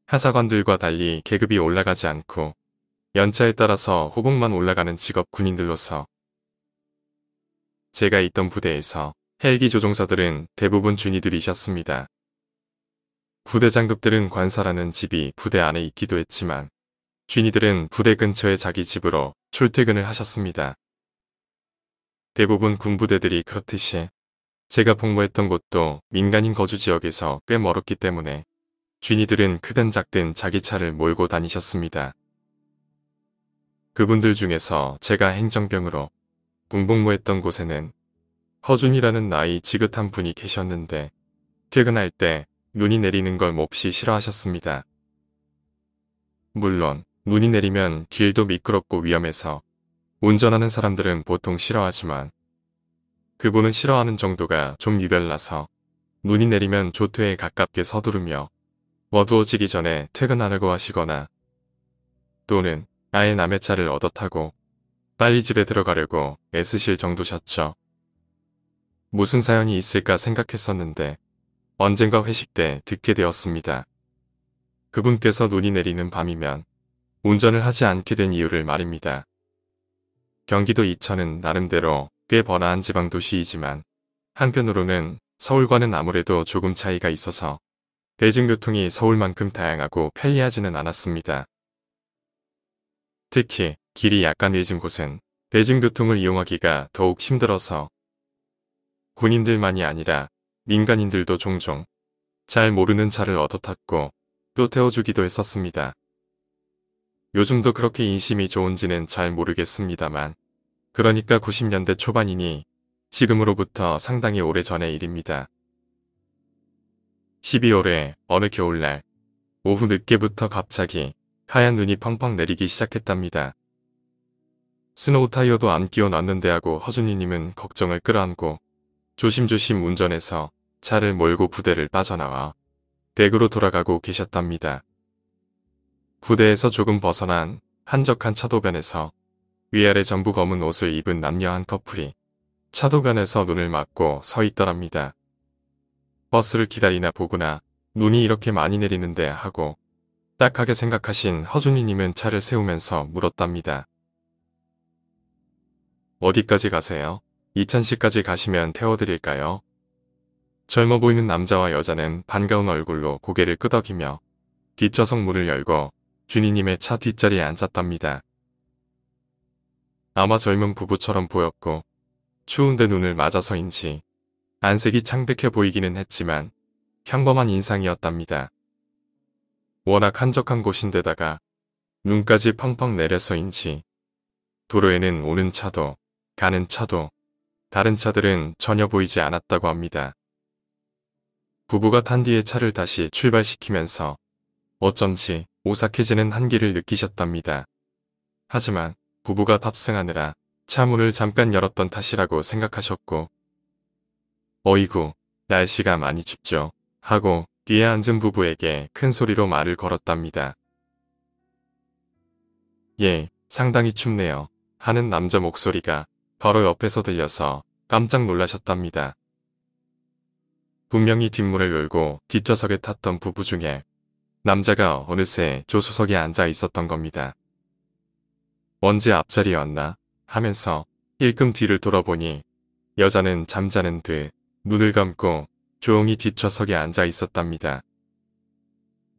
하사관들과 달리 계급이 올라가지 않고 연차에 따라서 호봉만 올라가는 직업 군인들로서 제가 있던 부대에서 헬기 조종사들은 대부분 준이들이셨습니다. 부대장급들은 관사라는 집이 부대 안에 있기도 했지만 준이들은 부대 근처의 자기 집으로 출퇴근을 하셨습니다. 대부분 군부대들이 그렇듯이 제가 복무했던 곳도 민간인 거주 지역에서 꽤 멀었기 때문에 준이들은 크든 작든 자기 차를 몰고 다니셨습니다. 그분들 중에서 제가 행정병으로 군복무했던 곳에는 허준이라는 나이 지긋한 분이 계셨는데 퇴근할 때 눈이 내리는 걸 몹시 싫어하셨습니다. 물론 눈이 내리면 길도 미끄럽고 위험해서 운전하는 사람들은 보통 싫어하지만 그분은 싫어하는 정도가 좀 유별나서 눈이 내리면 조퇴에 가깝게 서두르며 어두워지기 전에 퇴근하려고 하시거나 또는 아예 남의 차를 얻어 타고 빨리 집에 들어가려고 애쓰실 정도셨죠. 무슨 사연이 있을까 생각했었는데 언젠가 회식 때 듣게 되었습니다. 그분께서 눈이 내리는 밤이면 운전을 하지 않게 된 이유를 말입니다. 경기도 이천은 나름대로 꽤 번화한 지방도시이지만 한편으로는 서울과는 아무래도 조금 차이가 있어서 대중교통이 서울만큼 다양하고 편리하지는 않았습니다. 특히 길이 약간 늦은 곳은 대중교통을 이용하기가 더욱 힘들어서 군인들만이 아니라 민간인들도 종종 잘 모르는 차를 얻어 탔고 또 태워주기도 했었습니다. 요즘도 그렇게 인심이 좋은지는 잘 모르겠습니다만 그러니까 90년대 초반이니 지금으로부터 상당히 오래전의 일입니다. 12월에 어느 겨울날 오후 늦게부터 갑자기 하얀 눈이 펑펑 내리기 시작했답니다. 스노우 타이어도 안 끼워놨는데 하고 허준이님은 걱정을 끌어안고 조심조심 운전해서 차를 몰고 부대를 빠져나와 댁으로 돌아가고 계셨답니다. 부대에서 조금 벗어난 한적한 차도변에서 위아래 전부 검은 옷을 입은 남녀 한 커플이 차도변에서 눈을 맞고 서 있더랍니다. 버스를 기다리나 보구나 눈이 이렇게 많이 내리는데 하고 딱하게 생각하신 허준이님은 차를 세우면서 물었답니다. 어디까지 가세요? 이천시까지 가시면 태워드릴까요? 젊어 보이는 남자와 여자는 반가운 얼굴로 고개를 끄덕이며 뒷좌석 문을 열고 준이님의 차 뒷자리에 앉았답니다. 아마 젊은 부부처럼 보였고 추운데 눈을 맞아서인지 안색이 창백해 보이기는 했지만 평범한 인상이었답니다. 워낙 한적한 곳인데다가 눈까지 펑펑 내려서인지 도로에는 오는 차도 가는 차도 다른 차들은 전혀 보이지 않았다고 합니다. 부부가 탄 뒤에 차를 다시 출발시키면서 어쩐지 오싹해지는 한기를 느끼셨답니다. 하지만 부부가 탑승하느라 차 문을 잠깐 열었던 탓이라고 생각하셨고 어이구 날씨가 많이 춥죠 하고 뒤에 앉은 부부에게 큰 소리로 말을 걸었답니다. 예, 상당히 춥네요 하는 남자 목소리가 바로 옆에서 들려서 깜짝 놀라셨답니다. 분명히 뒷문을 열고 뒷좌석에 탔던 부부 중에 남자가 어느새 조수석에 앉아 있었던 겁니다. 언제 앞자리였나 하면서 일끔 뒤를 돌아보니 여자는 잠자는 듯 눈을 감고 조용히 뒷좌석에 앉아 있었답니다.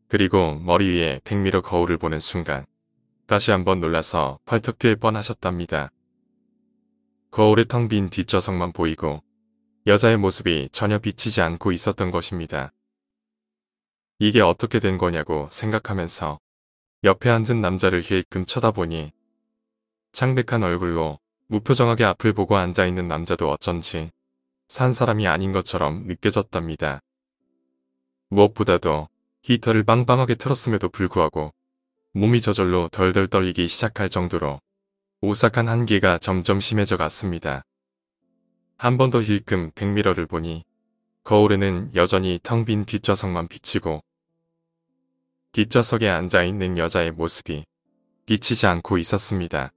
그리고 머리 위에 백미러 거울을 보는 순간 다시 한번 놀라서 펄쩍 뛸 뻔하셨답니다. 거울에 텅 빈 뒷좌석만 보이고 여자의 모습이 전혀 비치지 않고 있었던 것입니다. 이게 어떻게 된 거냐고 생각하면서 옆에 앉은 남자를 힐끔 쳐다보니 창백한 얼굴로 무표정하게 앞을 보고 앉아있는 남자도 어쩐지 산 사람이 아닌 것처럼 느껴졌답니다. 무엇보다도 히터를 빵빵하게 틀었음에도 불구하고 몸이 저절로 덜덜 떨리기 시작할 정도로 오싹한 한기가 점점 심해져 갔습니다. 한 번 더 힐끔 백미러를 보니 거울에는 여전히 텅 빈 뒷좌석만 비치고 뒷좌석에 앉아있는 여자의 모습이 비치지 않고 있었습니다.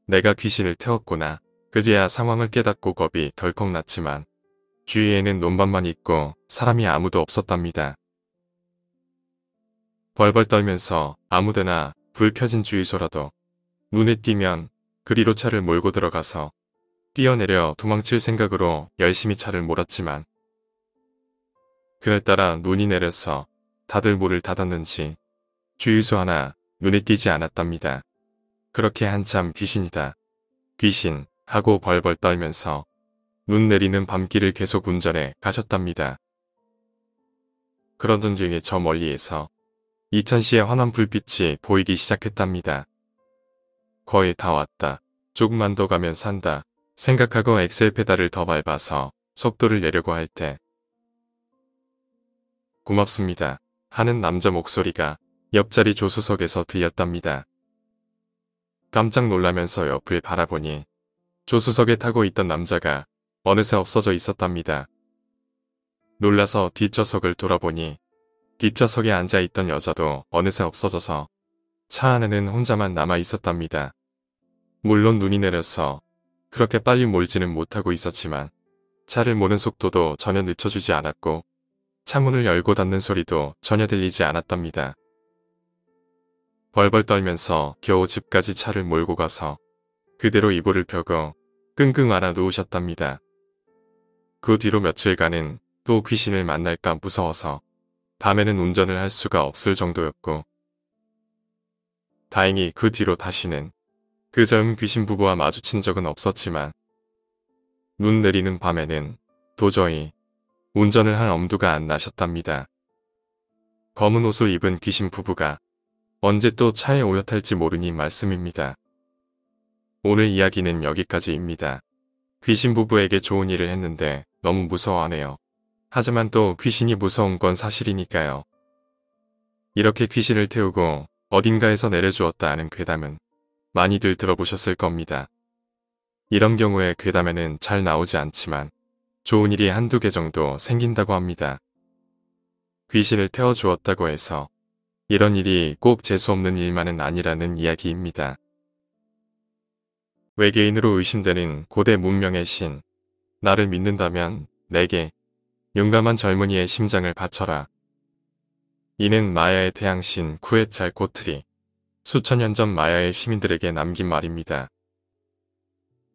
내가 귀신을 태웠구나. 그제야 상황을 깨닫고 겁이 덜컥 났지만 주위에는 논밭만 있고 사람이 아무도 없었답니다. 벌벌 떨면서 아무데나 불 켜진 주유소라도 눈에 띄면 그리로 차를 몰고 들어가서 뛰어내려 도망칠 생각으로 열심히 차를 몰았지만 그날따라 눈이 내려서 다들 문을 닫았는지 주유소 하나 눈에 띄지 않았답니다. 그렇게 한참 귀신이다. 귀신 하고 벌벌 떨면서 눈 내리는 밤길을 계속 운전해 가셨답니다. 그러던 중에 저 멀리에서 이천시의 환한 불빛이 보이기 시작했답니다. 거의 다 왔다. 조금만 더 가면 산다. 생각하고 엑셀 페달을 더 밟아서 속도를 내려고 할 때 고맙습니다 하는 남자 목소리가 옆자리 조수석에서 들렸답니다. 깜짝 놀라면서 옆을 바라보니 조수석에 타고 있던 남자가 어느새 없어져 있었답니다. 놀라서 뒷좌석을 돌아보니 뒷좌석에 앉아있던 여자도 어느새 없어져서 차 안에는 혼자만 남아 있었답니다. 물론 눈이 내려서 그렇게 빨리 몰지는 못하고 있었지만 차를 모는 속도도 전혀 늦춰주지 않았고 차문을 열고 닫는 소리도 전혀 들리지 않았답니다. 벌벌 떨면서 겨우 집까지 차를 몰고 가서 그대로 이불을 펴고 끙끙 앓아 누우셨답니다. 그 뒤로 며칠간은 또 귀신을 만날까 무서워서 밤에는 운전을 할 수가 없을 정도였고 다행히 그 뒤로 다시는 그 젊은 귀신 부부와 마주친 적은 없었지만 눈 내리는 밤에는 도저히 운전을 할 엄두가 안 나셨답니다. 검은 옷을 입은 귀신 부부가 언제 또 차에 올라탈지 모르니 말씀입니다. 오늘 이야기는 여기까지입니다. 귀신 부부에게 좋은 일을 했는데 너무 무서워하네요. 하지만 또 귀신이 무서운 건 사실이니까요. 이렇게 귀신을 태우고 어딘가에서 내려주었다 하는 괴담은 많이들 들어보셨을 겁니다. 이런 경우에 괴담에는 잘 나오지 않지만 좋은 일이 한두 개 정도 생긴다고 합니다. 귀신을 태워주었다고 해서 이런 일이 꼭 재수없는 일만은 아니라는 이야기입니다. 외계인으로 의심되는 고대 문명의 신, 나를 믿는다면 내게 용감한 젊은이의 심장을 바쳐라. 이는 마야의 태양신 쿠에찰코틀이 수천 년 전 마야의 시민들에게 남긴 말입니다.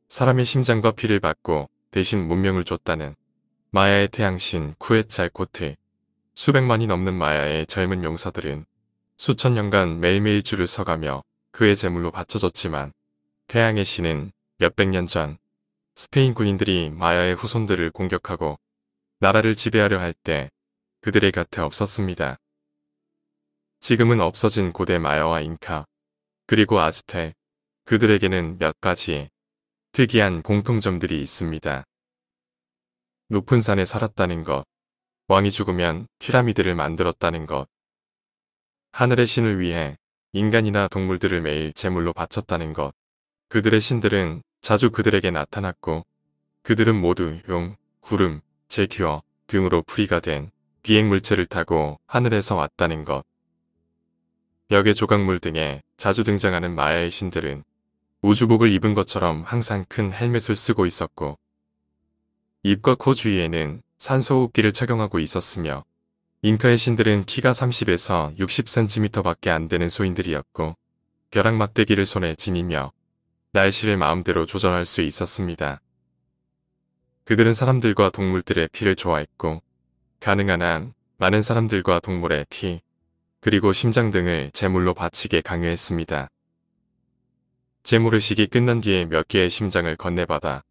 사람의 심장과 피를 받고 대신 문명을 줬다는 마야의 태양신 쿠에찰코틀. 수백만이 넘는 마야의 젊은 용사들은 수천 년간 매일매일 줄을 서가며 그의 제물로 바쳐졌지만 태양의 신은 몇백 년 전 스페인 군인들이 마야의 후손들을 공격하고 나라를 지배하려 할 때 그들의 곁에 없었습니다. 지금은 없어진 고대 마야와 잉카, 그리고 아즈텍, 그들에게는 몇 가지 특이한 공통점들이 있습니다. 높은 산에 살았다는 것, 왕이 죽으면 피라미드를 만들었다는 것, 하늘의 신을 위해 인간이나 동물들을 매일 제물로 바쳤다는 것, 그들의 신들은 자주 그들에게 나타났고 그들은 모두 용, 구름, 제규어 등으로 풀이가 된 비행물체를 타고 하늘에서 왔다는 것. 벽의 조각물 등에 자주 등장하는 마야의 신들은 우주복을 입은 것처럼 항상 큰 헬멧을 쓰고 있었고 입과 코 주위에는 산소호흡기를 착용하고 있었으며 잉카의 신들은 키가 30에서 60cm밖에 안 되는 소인들이었고 벼락 막대기를 손에 지니며 날씨를 마음대로 조절할 수 있었습니다. 그들은 사람들과 동물들의 피를 좋아했고 가능한 한 많은 사람들과 동물의 피, 그리고 심장 등을 제물로 바치게 강요했습니다. 제물의식이 끝난 뒤에 몇 개의 심장을 건네받아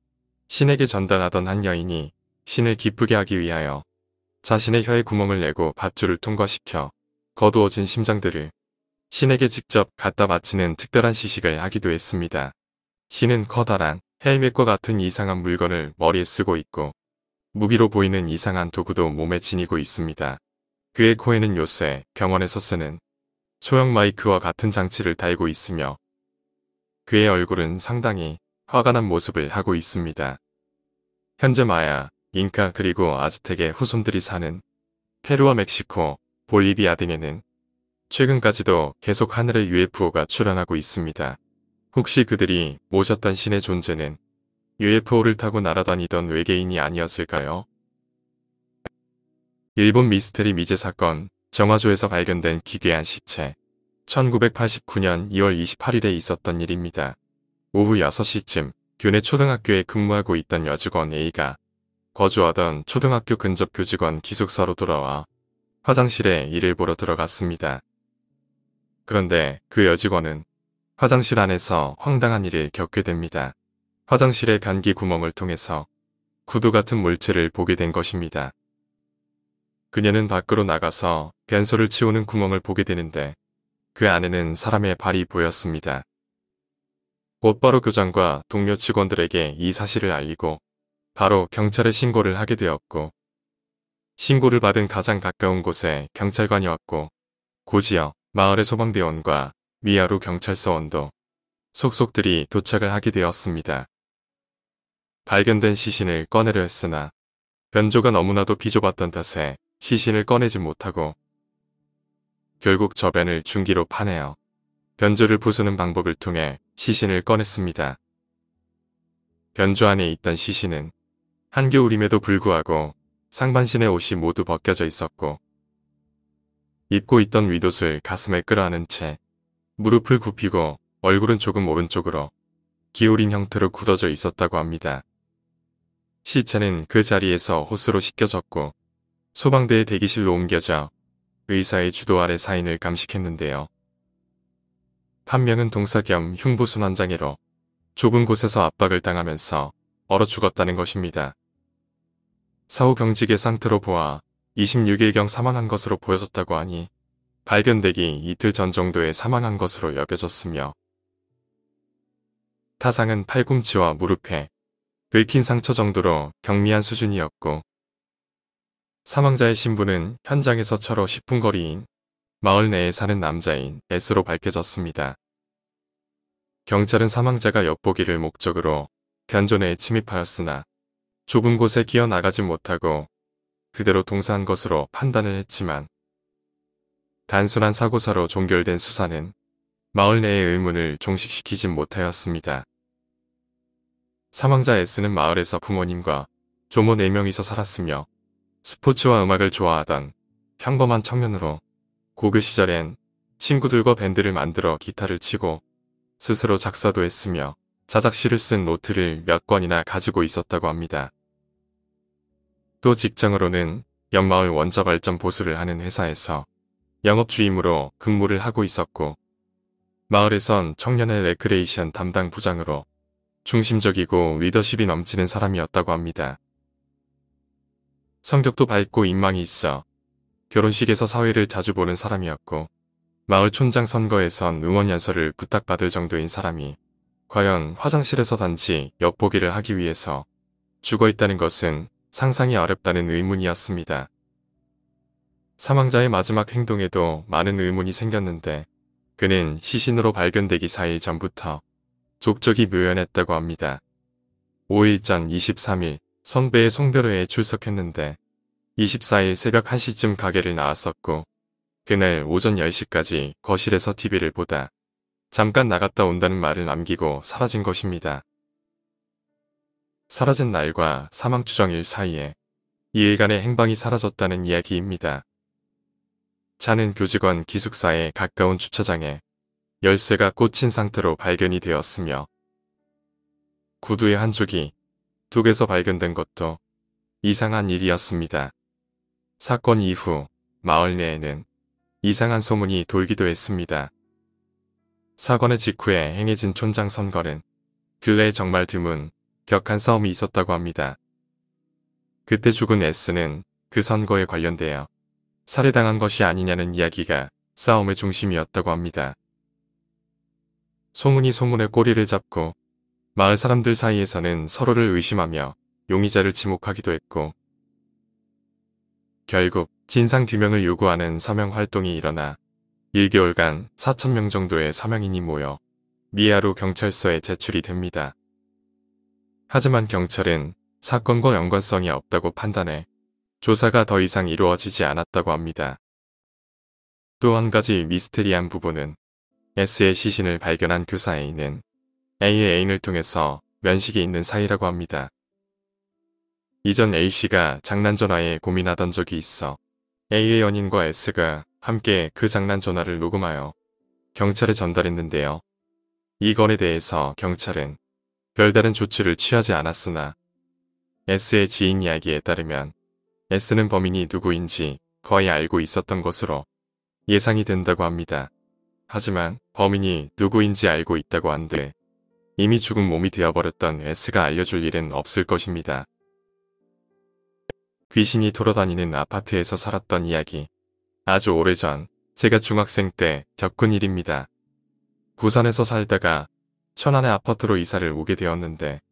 신에게 전달하던 한 여인이 신을 기쁘게 하기 위하여 자신의 혀에 구멍을 내고 밧줄을 통과시켜 거두어진 심장들을 신에게 직접 갖다 바치는 특별한 시식을 하기도 했습니다. 신은 커다란 헬멧과 같은 이상한 물건을 머리에 쓰고 있고 무기로 보이는 이상한 도구도 몸에 지니고 있습니다. 그의 코에는 요새 병원에서 쓰는 소형 마이크와 같은 장치를 달고 있으며 그의 얼굴은 상당히 화가 난 모습을 하고 있습니다. 현재 마야, 잉카 그리고 아즈텍의 후손들이 사는 페루와 멕시코, 볼리비아 등에는 최근까지도 계속 하늘의 UFO가 출현하고 있습니다. 혹시 그들이 모셨던 신의 존재는 UFO를 타고 날아다니던 외계인이 아니었을까요? 일본 미스테리 미제 사건, 정화조에서 발견된 기괴한 시체. 1989년 2월 28일에 있었던 일입니다. 오후 6시쯤 교내 초등학교에 근무하고 있던 여직원 A가 거주하던 초등학교 근접 교직원 기숙사로 돌아와 화장실에 일을 보러 들어갔습니다. 그런데 그 여직원은 화장실 안에서 황당한 일을 겪게 됩니다. 화장실의 변기 구멍을 통해서 구두 같은 물체를 보게 된 것입니다. 그녀는 밖으로 나가서 변소를 치우는 구멍을 보게 되는데 그 안에는 사람의 발이 보였습니다. 곧바로 교장과 동료 직원들에게 이 사실을 알리고 바로 경찰에 신고를 하게 되었고 신고를 받은 가장 가까운 곳에 경찰관이 왔고 고지역 마을의 소방대원과 미아루 경찰서원도 속속들이 도착을 하게 되었습니다. 발견된 시신을 꺼내려 했으나 변조가 너무나도 비좁았던 탓에 시신을 꺼내지 못하고 결국 저변을 중기로 파내어 변조를 부수는 방법을 통해 시신을 꺼냈습니다. 변조 안에 있던 시신은 한겨울임에도 불구하고 상반신의 옷이 모두 벗겨져 있었고 입고 있던 윗옷을 가슴에 끌어안은 채 무릎을 굽히고 얼굴은 조금 오른쪽으로 기울인 형태로 굳어져 있었다고 합니다. 시체는 그 자리에서 호스로 씻겨졌고 소방대의 대기실로 옮겨져 의사의 주도 아래 사인을 감식했는데요. 판명은 동사 겸 흉부순환장애로 좁은 곳에서 압박을 당하면서 얼어 죽었다는 것입니다. 사후 병직의 상태로 보아 26일경 사망한 것으로 보여졌다고 하니 발견되기 이틀 전 정도에 사망한 것으로 여겨졌으며 타상은 팔꿈치와 무릎에 긁힌 상처 정도로 경미한 수준이었고 사망자의 신분은 현장에서 차로 10분 거리인 마을 내에 사는 남자인 S로 밝혀졌습니다. 경찰은 사망자가 엿보기를 목적으로 변조 내에 침입하였으나 좁은 곳에 기어 나가지 못하고 그대로 동사한 것으로 판단을 했지만 단순한 사고사로 종결된 수사는 마을 내의 의문을 종식시키진 못하였습니다. 사망자 S는 마을에서 부모님과 조모 4명이서 살았으며 스포츠와 음악을 좋아하던 평범한 청년으로 고교 시절엔 친구들과 밴드를 만들어 기타를 치고 스스로 작사도 했으며 자작시를 쓴 노트를 몇 권이나 가지고 있었다고 합니다. 또 직장으로는 옆마을 원자발전 보수를 하는 회사에서 영업주임으로 근무를 하고 있었고 마을에선 청년의 레크레이션 담당 부장으로 중심적이고 리더십이 넘치는 사람이었다고 합니다. 성격도 밝고 인망이 있어 결혼식에서 사회를 자주 보는 사람이었고 마을 촌장 선거에선 응원 연설을 부탁받을 정도인 사람이 과연 화장실에서 단지 엿보기를 하기 위해서 죽어있다는 것은 상상이 어렵다는 의문이었습니다. 사망자의 마지막 행동에도 많은 의문이 생겼는데 그는 시신으로 발견되기 4일 전부터 족적이 묘연했다고 합니다. 5일 전 23일 선배의 송별회에 출석했는데 24일 새벽 1시쯤 가게를 나왔었고 그날 오전 10시까지 거실에서 TV를 보다 잠깐 나갔다 온다는 말을 남기고 사라진 것입니다. 사라진 날과 사망 추정일 사이에 2일간의 행방이 사라졌다는 이야기입니다. 차는 교직원 기숙사에 가까운 주차장에 열쇠가 꽂힌 상태로 발견이 되었으며 구두의 한쪽이 둑에서 발견된 것도 이상한 일이었습니다. 사건 이후 마을 내에는 이상한 소문이 돌기도 했습니다. 사건의 직후에 행해진 촌장 선거는 근래에 정말 드문 격한 싸움이 있었다고 합니다. 그때 죽은 S는 그 선거에 관련되어 살해당한 것이 아니냐는 이야기가 싸움의 중심이었다고 합니다. 소문이 소문의 꼬리를 잡고 마을 사람들 사이에서는 서로를 의심하며 용의자를 지목하기도 했고 결국 진상규명을 요구하는 서명 활동이 일어나 1개월간 4,000명 정도의 서명인이 모여 미야루 경찰서에 제출이 됩니다. 하지만 경찰은 사건과 연관성이 없다고 판단해 조사가 더 이상 이루어지지 않았다고 합니다. 또 한 가지 미스테리한 부분은 S의 시신을 발견한 교사 A는 A의 애인을 통해서 면식이 있는 사이라고 합니다. 이전 A씨가 장난전화에 고민하던 적이 있어 A의 연인과 S가 함께 그 장난전화를 녹음하여 경찰에 전달했는데요. 이 건에 대해서 경찰은 별다른 조치를 취하지 않았으나 S의 지인 이야기에 따르면 S는 범인이 누구인지 거의 알고 있었던 것으로 예상이 된다고 합니다. 하지만 범인이 누구인지 알고 있다고 한들 이미 죽은 몸이 되어버렸던 S가 알려줄 일은 없을 것입니다. 귀신이 돌아다니는 아파트에서 살았던 이야기. 아주 오래전 제가 중학생 때 겪은 일입니다. 부산에서 살다가 천안의 아파트로 이사를 오게 되었는데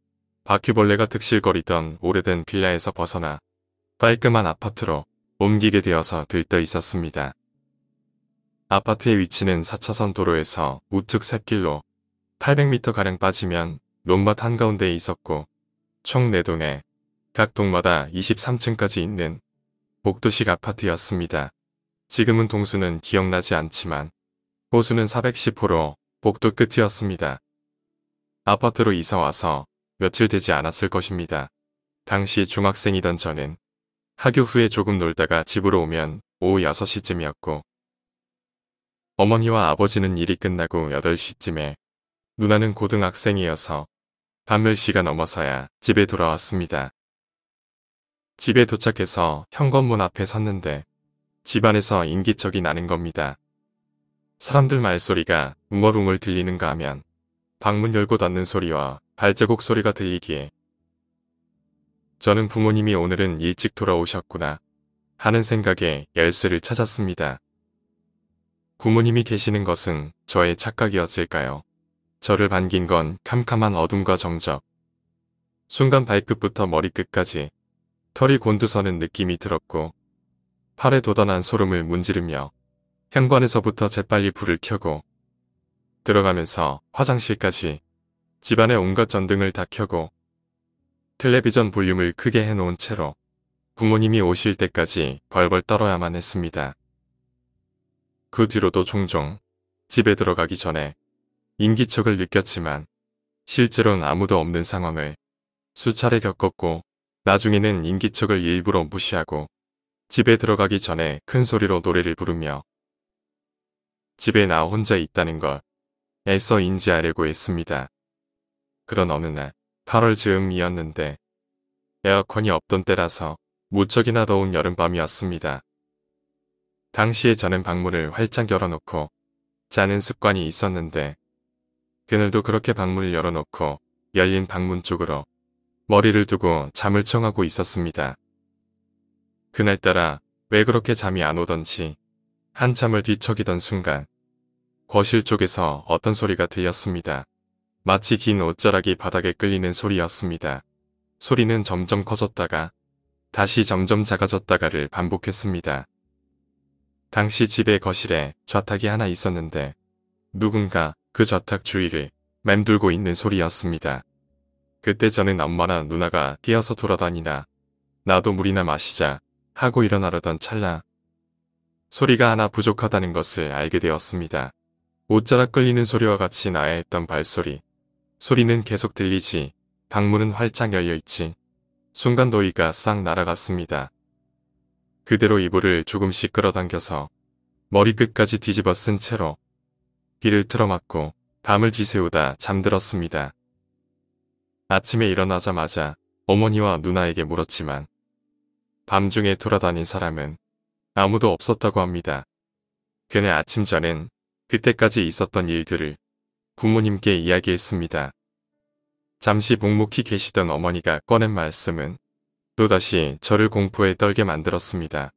바퀴벌레가 득실거리던 오래된 빌라에서 벗어나 깔끔한 아파트로 옮기게 되어서 들떠 있었습니다. 아파트의 위치는 4차선 도로에서 우측 샛길로 800m가량 빠지면 논밭 한가운데에 있었고 총 4동에 각 동마다 23층까지 있는 복도식 아파트였습니다. 지금은 동수는 기억나지 않지만 호수는 410호로 복도 끝이었습니다. 아파트로 이사와서 며칠 되지 않았을 것입니다. 당시 중학생이던 저는 학교 후에 조금 놀다가 집으로 오면 오후 6시쯤이었고 어머니와 아버지는 일이 끝나고 8시쯤에 누나는 고등학생이어서 밤 10시가 넘어서야 집에 돌아왔습니다. 집에 도착해서 현관문 앞에 섰는데 집안에서 인기척이 나는 겁니다. 사람들 말소리가 웅얼웅얼 들리는가 하면 방문 열고 닫는 소리와 발자국 소리가 들리기에 저는 부모님이 오늘은 일찍 돌아오셨구나 하는 생각에 열쇠를 찾았습니다. 부모님이 계시는 것은 저의 착각이었을까요? 저를 반긴 건 캄캄한 어둠과 정적. 순간 발끝부터 머리끝까지 털이 곤두서는 느낌이 들었고 팔에 돋아난 소름을 문지르며 현관에서부터 재빨리 불을 켜고 들어가면서 화장실까지 집안의 온갖 전등을 다 켜고 텔레비전 볼륨을 크게 해놓은 채로 부모님이 오실 때까지 벌벌 떨어야만 했습니다. 그 뒤로도 종종 집에 들어가기 전에 인기척을 느꼈지만 실제로는 아무도 없는 상황을 수차례 겪었고 나중에는 인기척을 일부러 무시하고 집에 들어가기 전에 큰 소리로 노래를 부르며 집에 나 혼자 있다는 걸 애써 인지하려고 했습니다. 그런 어느 날 8월 즈음이었는데 에어컨이 없던 때라서 무척이나 더운 여름밤이었습니다. 당시에 저는 방문을 활짝 열어놓고 자는 습관이 있었는데 그날도 그렇게 방문을 열어놓고 열린 방문 쪽으로 머리를 두고 잠을 청하고 있었습니다. 그날따라 왜 그렇게 잠이 안 오던지 한참을 뒤척이던 순간 거실 쪽에서 어떤 소리가 들렸습니다. 마치 긴 옷자락이 바닥에 끌리는 소리였습니다. 소리는 점점 커졌다가 다시 점점 작아졌다가를 반복했습니다. 당시 집의 거실에 좌탁이 하나 있었는데 누군가 그 좌탁 주위를 맴돌고 있는 소리였습니다. 그때 저는 엄마나 누나가 뛰어서 돌아다니나 나도 물이나 마시자 하고 일어나려던 찰나 소리가 하나 부족하다는 것을 알게 되었습니다. 옷자락 끌리는 소리와 같이 나야 했던 발소리. 소리는 계속 들리지 방문은 활짝 열려있지. 순간 너희가 싹 날아갔습니다. 그대로 이불을 조금씩 끌어당겨서 머리끝까지 뒤집어 쓴 채로 귀를 틀어막고 밤을 지새우다 잠들었습니다. 아침에 일어나자마자 어머니와 누나에게 물었지만 밤중에 돌아다닌 사람은 아무도 없었다고 합니다. 그날 아침 저는 그때까지 있었던 일들을 부모님께 이야기했습니다. 잠시 묵묵히 계시던 어머니가 꺼낸 말씀은 또다시 저를 공포에 떨게 만들었습니다.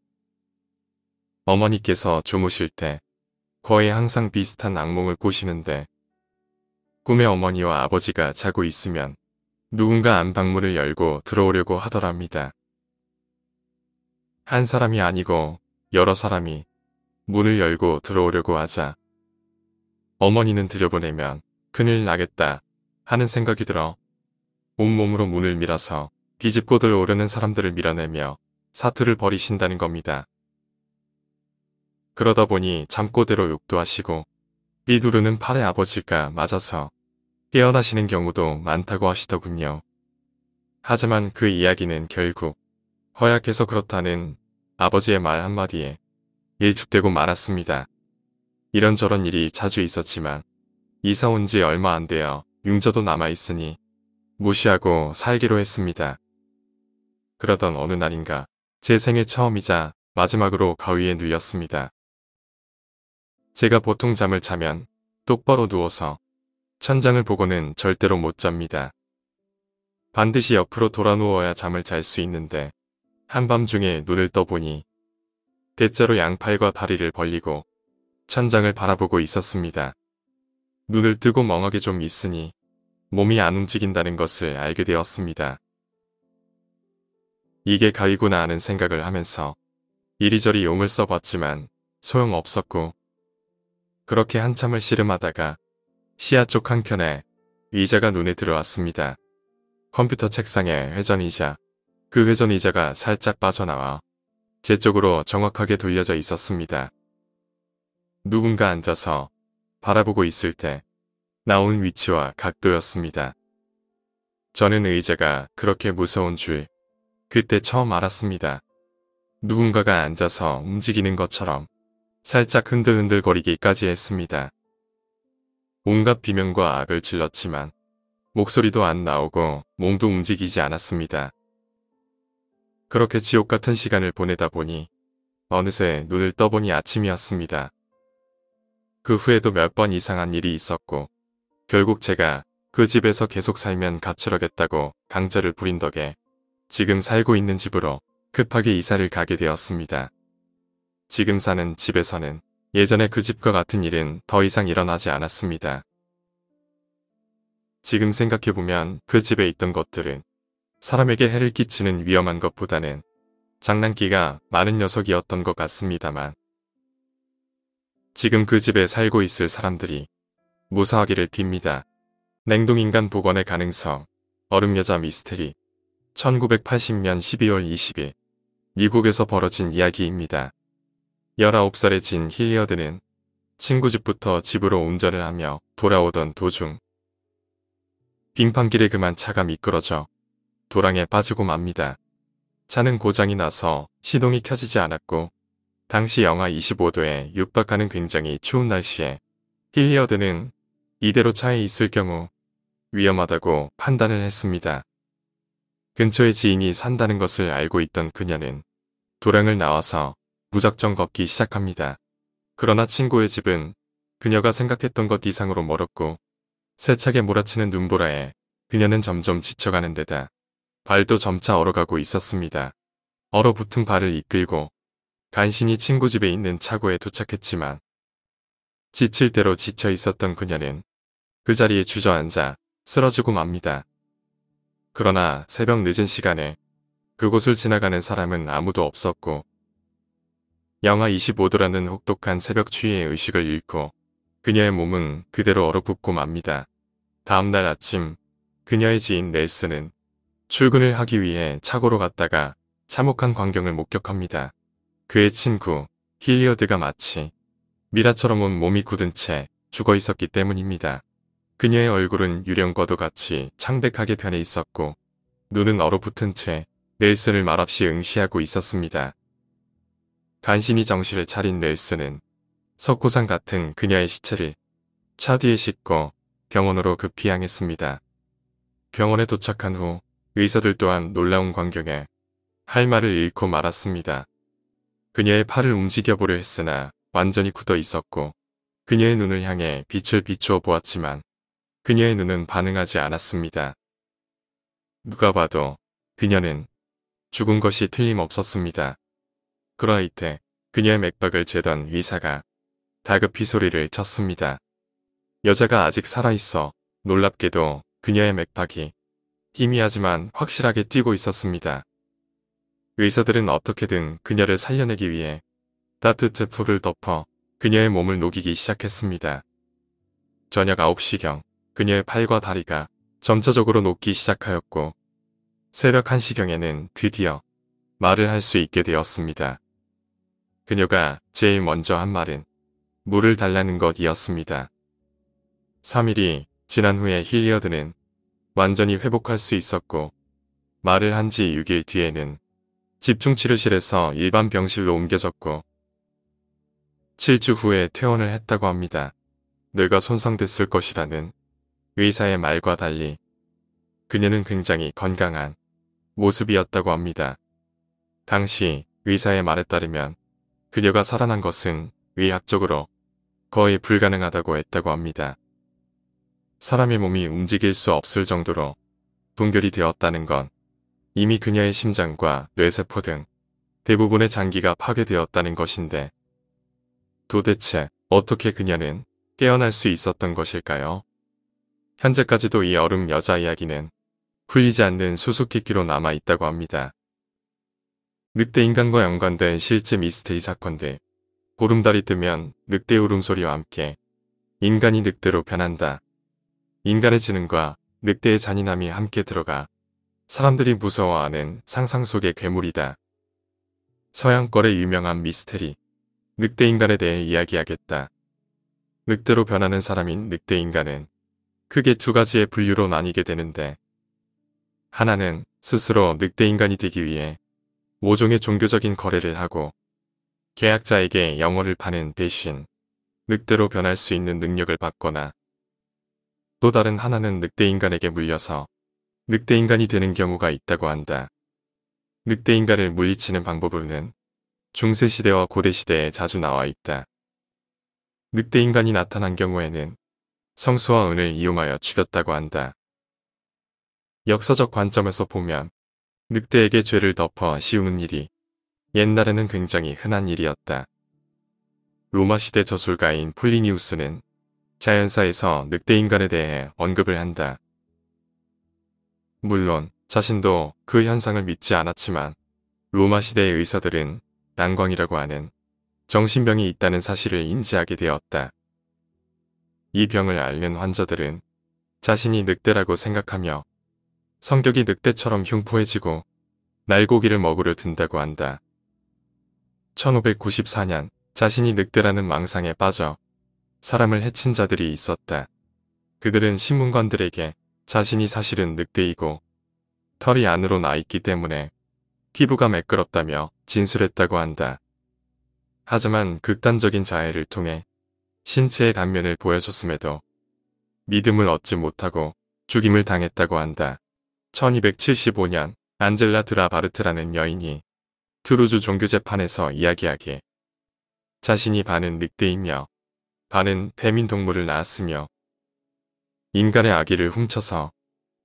어머니께서 주무실 때 거의 항상 비슷한 악몽을 꾸시는데 꿈에 어머니와 아버지가 자고 있으면 누군가 안방문을 열고 들어오려고 하더랍니다. 한 사람이 아니고 여러 사람이 문을 열고 들어오려고 하자 어머니는 들여보내면 큰일 나겠다 하는 생각이 들어 온몸으로 문을 밀어서 뒤집고 들어오려는 사람들을 밀어내며 사투를 벌이신다는 겁니다. 그러다 보니 잠꼬대로 욕도 하시고 삐두르는 팔에 아버지가 맞아서 깨어나시는 경우도 많다고 하시더군요. 하지만 그 이야기는 결국 허약해서 그렇다는 아버지의 말 한마디에 일축되고 말았습니다. 이런저런 일이 자주 있었지만 이사 온 지 얼마 안 되어 융자도 남아있으니 무시하고 살기로 했습니다. 그러던 어느 날인가 제 생애 처음이자 마지막으로 가위에 눌렸습니다. 제가 보통 잠을 자면 똑바로 누워서 천장을 보고는 절대로 못 잡니다. 반드시 옆으로 돌아 누워야 잠을 잘 수 있는데 한밤중에 눈을 떠보니 대자로 양팔과 다리를 벌리고 천장을 바라보고 있었습니다. 눈을 뜨고 멍하게 좀 있으니 몸이 안 움직인다는 것을 알게 되었습니다. 이게 가위구나 하는 생각을 하면서 이리저리 용을 써봤지만 소용없었고 그렇게 한참을 씨름하다가 시야 쪽 한켠에 의자가 눈에 들어왔습니다. 컴퓨터 책상에 회전의자, 그 회전의자가 살짝 빠져나와 제 쪽으로 정확하게 돌려져 있었습니다. 누군가 앉아서 바라보고 있을 때 나온 위치와 각도였습니다. 저는 의자가 그렇게 무서운 줄 그때 처음 알았습니다. 누군가가 앉아서 움직이는 것처럼 살짝 흔들흔들거리기까지 했습니다. 온갖 비명과 악을 질렀지만 목소리도 안 나오고 몸도 움직이지 않았습니다. 그렇게 지옥 같은 시간을 보내다 보니 어느새 눈을 떠보니 아침이었습니다. 그 후에도 몇 번 이상한 일이 있었고 결국 제가 그 집에서 계속 살면 가출하겠다고 강제를 부린 덕에 지금 살고 있는 집으로 급하게 이사를 가게 되었습니다. 지금 사는 집에서는 예전에 그 집과 같은 일은 더 이상 일어나지 않았습니다. 지금 생각해보면 그 집에 있던 것들은 사람에게 해를 끼치는 위험한 것보다는 장난기가 많은 녀석이었던 것 같습니다만 지금 그 집에 살고 있을 사람들이 무사하기를 빕니다. 냉동인간 복원의 가능성, 얼음여자 미스테리 1980년 12월 20일 미국에서 벌어진 이야기입니다. 19살의 진 힐리어드는 친구 집부터 집으로 운전을 하며 돌아오던 도중 빙판길에 그만 차가 미끄러져 도랑에 빠지고 맙니다. 차는 고장이 나서 시동이 켜지지 않았고 당시 영하 25도에 육박하는 굉장히 추운 날씨에 힐리어드는 이대로 차에 있을 경우 위험하다고 판단을 했습니다. 근처에 지인이 산다는 것을 알고 있던 그녀는 도랑을 나와서 무작정 걷기 시작합니다. 그러나 친구의 집은 그녀가 생각했던 것 이상으로 멀었고 세차게 몰아치는 눈보라에 그녀는 점점 지쳐가는 데다 발도 점차 얼어가고 있었습니다. 얼어붙은 발을 이끌고 간신히 친구 집에 있는 차고에 도착했지만 지칠 대로 지쳐 있었던 그녀는 그 자리에 주저앉아 쓰러지고 맙니다. 그러나 새벽 늦은 시간에 그곳을 지나가는 사람은 아무도 없었고 영하 25도라는 혹독한 새벽 추위에 의식을 잃고 그녀의 몸은 그대로 얼어붙고 맙니다. 다음날 아침 그녀의 지인 넬슨은 출근을 하기 위해 차고로 갔다가 참혹한 광경을 목격합니다. 그의 친구 힐리어드가 마치 미라처럼 온 몸이 굳은 채 죽어 있었기 때문입니다. 그녀의 얼굴은 유령과도 같이 창백하게 변해 있었고 눈은 얼어붙은 채 넬슨을 말없이 응시하고 있었습니다. 간신히 정신을 차린 넬슨은 석고상 같은 그녀의 시체를 차 뒤에 싣고 병원으로 급히 향했습니다. 병원에 도착한 후 의사들 또한 놀라운 광경에 할 말을 잃고 말았습니다. 그녀의 팔을 움직여보려 했으나 완전히 굳어 있었고 그녀의 눈을 향해 빛을 비추어 보았지만 그녀의 눈은 반응하지 않았습니다. 누가 봐도 그녀는 죽은 것이 틀림없었습니다. 그러나 이때 그녀의 맥박을 재던 의사가 다급히 소리를 쳤습니다. 여자가 아직 살아있어 놀랍게도 그녀의 맥박이 희미하지만 확실하게 뛰고 있었습니다. 의사들은 어떻게든 그녀를 살려내기 위해 따뜻한 풀을 덮어 그녀의 몸을 녹이기 시작했습니다. 저녁 9시경 그녀의 팔과 다리가 점차적으로 녹기 시작하였고 새벽 1시경에는 드디어 말을 할 수 있게 되었습니다. 그녀가 제일 먼저 한 말은 물을 달라는 것이었습니다. 3일이 지난 후에 힐리어드는 완전히 회복할 수 있었고 말을 한 지 6일 뒤에는 집중치료실에서 일반 병실로 옮겨졌고 7주 후에 퇴원을 했다고 합니다. 뇌가 손상됐을 것이라는 의사의 말과 달리 그녀는 굉장히 건강한 모습이었다고 합니다. 당시 의사의 말에 따르면 그녀가 살아난 것은 의학적으로 거의 불가능하다고 했다고 합니다. 사람의 몸이 움직일 수 없을 정도로 동결이 되었다는 건 이미 그녀의 심장과 뇌세포 등 대부분의 장기가 파괴되었다는 것인데 도대체 어떻게 그녀는 깨어날 수 있었던 것일까요? 현재까지도 이 얼음 여자 이야기는 풀리지 않는 수수께끼로 남아있다고 합니다. 늑대 인간과 연관된 실제 미스테리 사건들. 보름달이 뜨면 늑대 울음소리와 함께 인간이 늑대로 변한다. 인간의 지능과 늑대의 잔인함이 함께 들어가 사람들이 무서워하는 상상 속의 괴물이다. 서양권의 유명한 미스테리. 늑대 인간에 대해 이야기하겠다. 늑대로 변하는 사람인 늑대 인간은 크게 두 가지의 분류로 나뉘게 되는데 하나는 스스로 늑대 인간이 되기 위해 모종의 종교적인 거래를 하고 계약자에게 영혼을 파는 대신 늑대로 변할 수 있는 능력을 받거나 또 다른 하나는 늑대 인간에게 물려서 늑대 인간이 되는 경우가 있다고 한다. 늑대 인간을 물리치는 방법으로는 중세시대와 고대시대에 자주 나와 있다. 늑대 인간이 나타난 경우에는 성수와 은을 이용하여 죽였다고 한다. 역사적 관점에서 보면 늑대에게 죄를 덮어 씌우는 일이 옛날에는 굉장히 흔한 일이었다. 로마 시대 저술가인 폴리니우스는 자연사에서 늑대 인간에 대해 언급을 한다. 물론 자신도 그 현상을 믿지 않았지만 로마 시대의 의사들은 난광이라고 하는 정신병이 있다는 사실을 인지하게 되었다. 이 병을 앓는 환자들은 자신이 늑대라고 생각하며 성격이 늑대처럼 흉포해지고 날고기를 먹으려 든다고 한다. 1594년 자신이 늑대라는 망상에 빠져 사람을 해친 자들이 있었다. 그들은 신문관들에게 자신이 사실은 늑대이고 털이 안으로 나 있기 때문에 피부가 매끄럽다며 진술했다고 한다. 하지만 극단적인 자해를 통해 신체의 단면을 보여줬음에도 믿음을 얻지 못하고 죽임을 당했다고 한다. 1275년 안젤라 드라 바르트라는 여인이 트루즈 종교재판에서 이야기하기에 자신이 반은 늑대이며 반은 뱀인 동물을 낳았으며 인간의 아기를 훔쳐서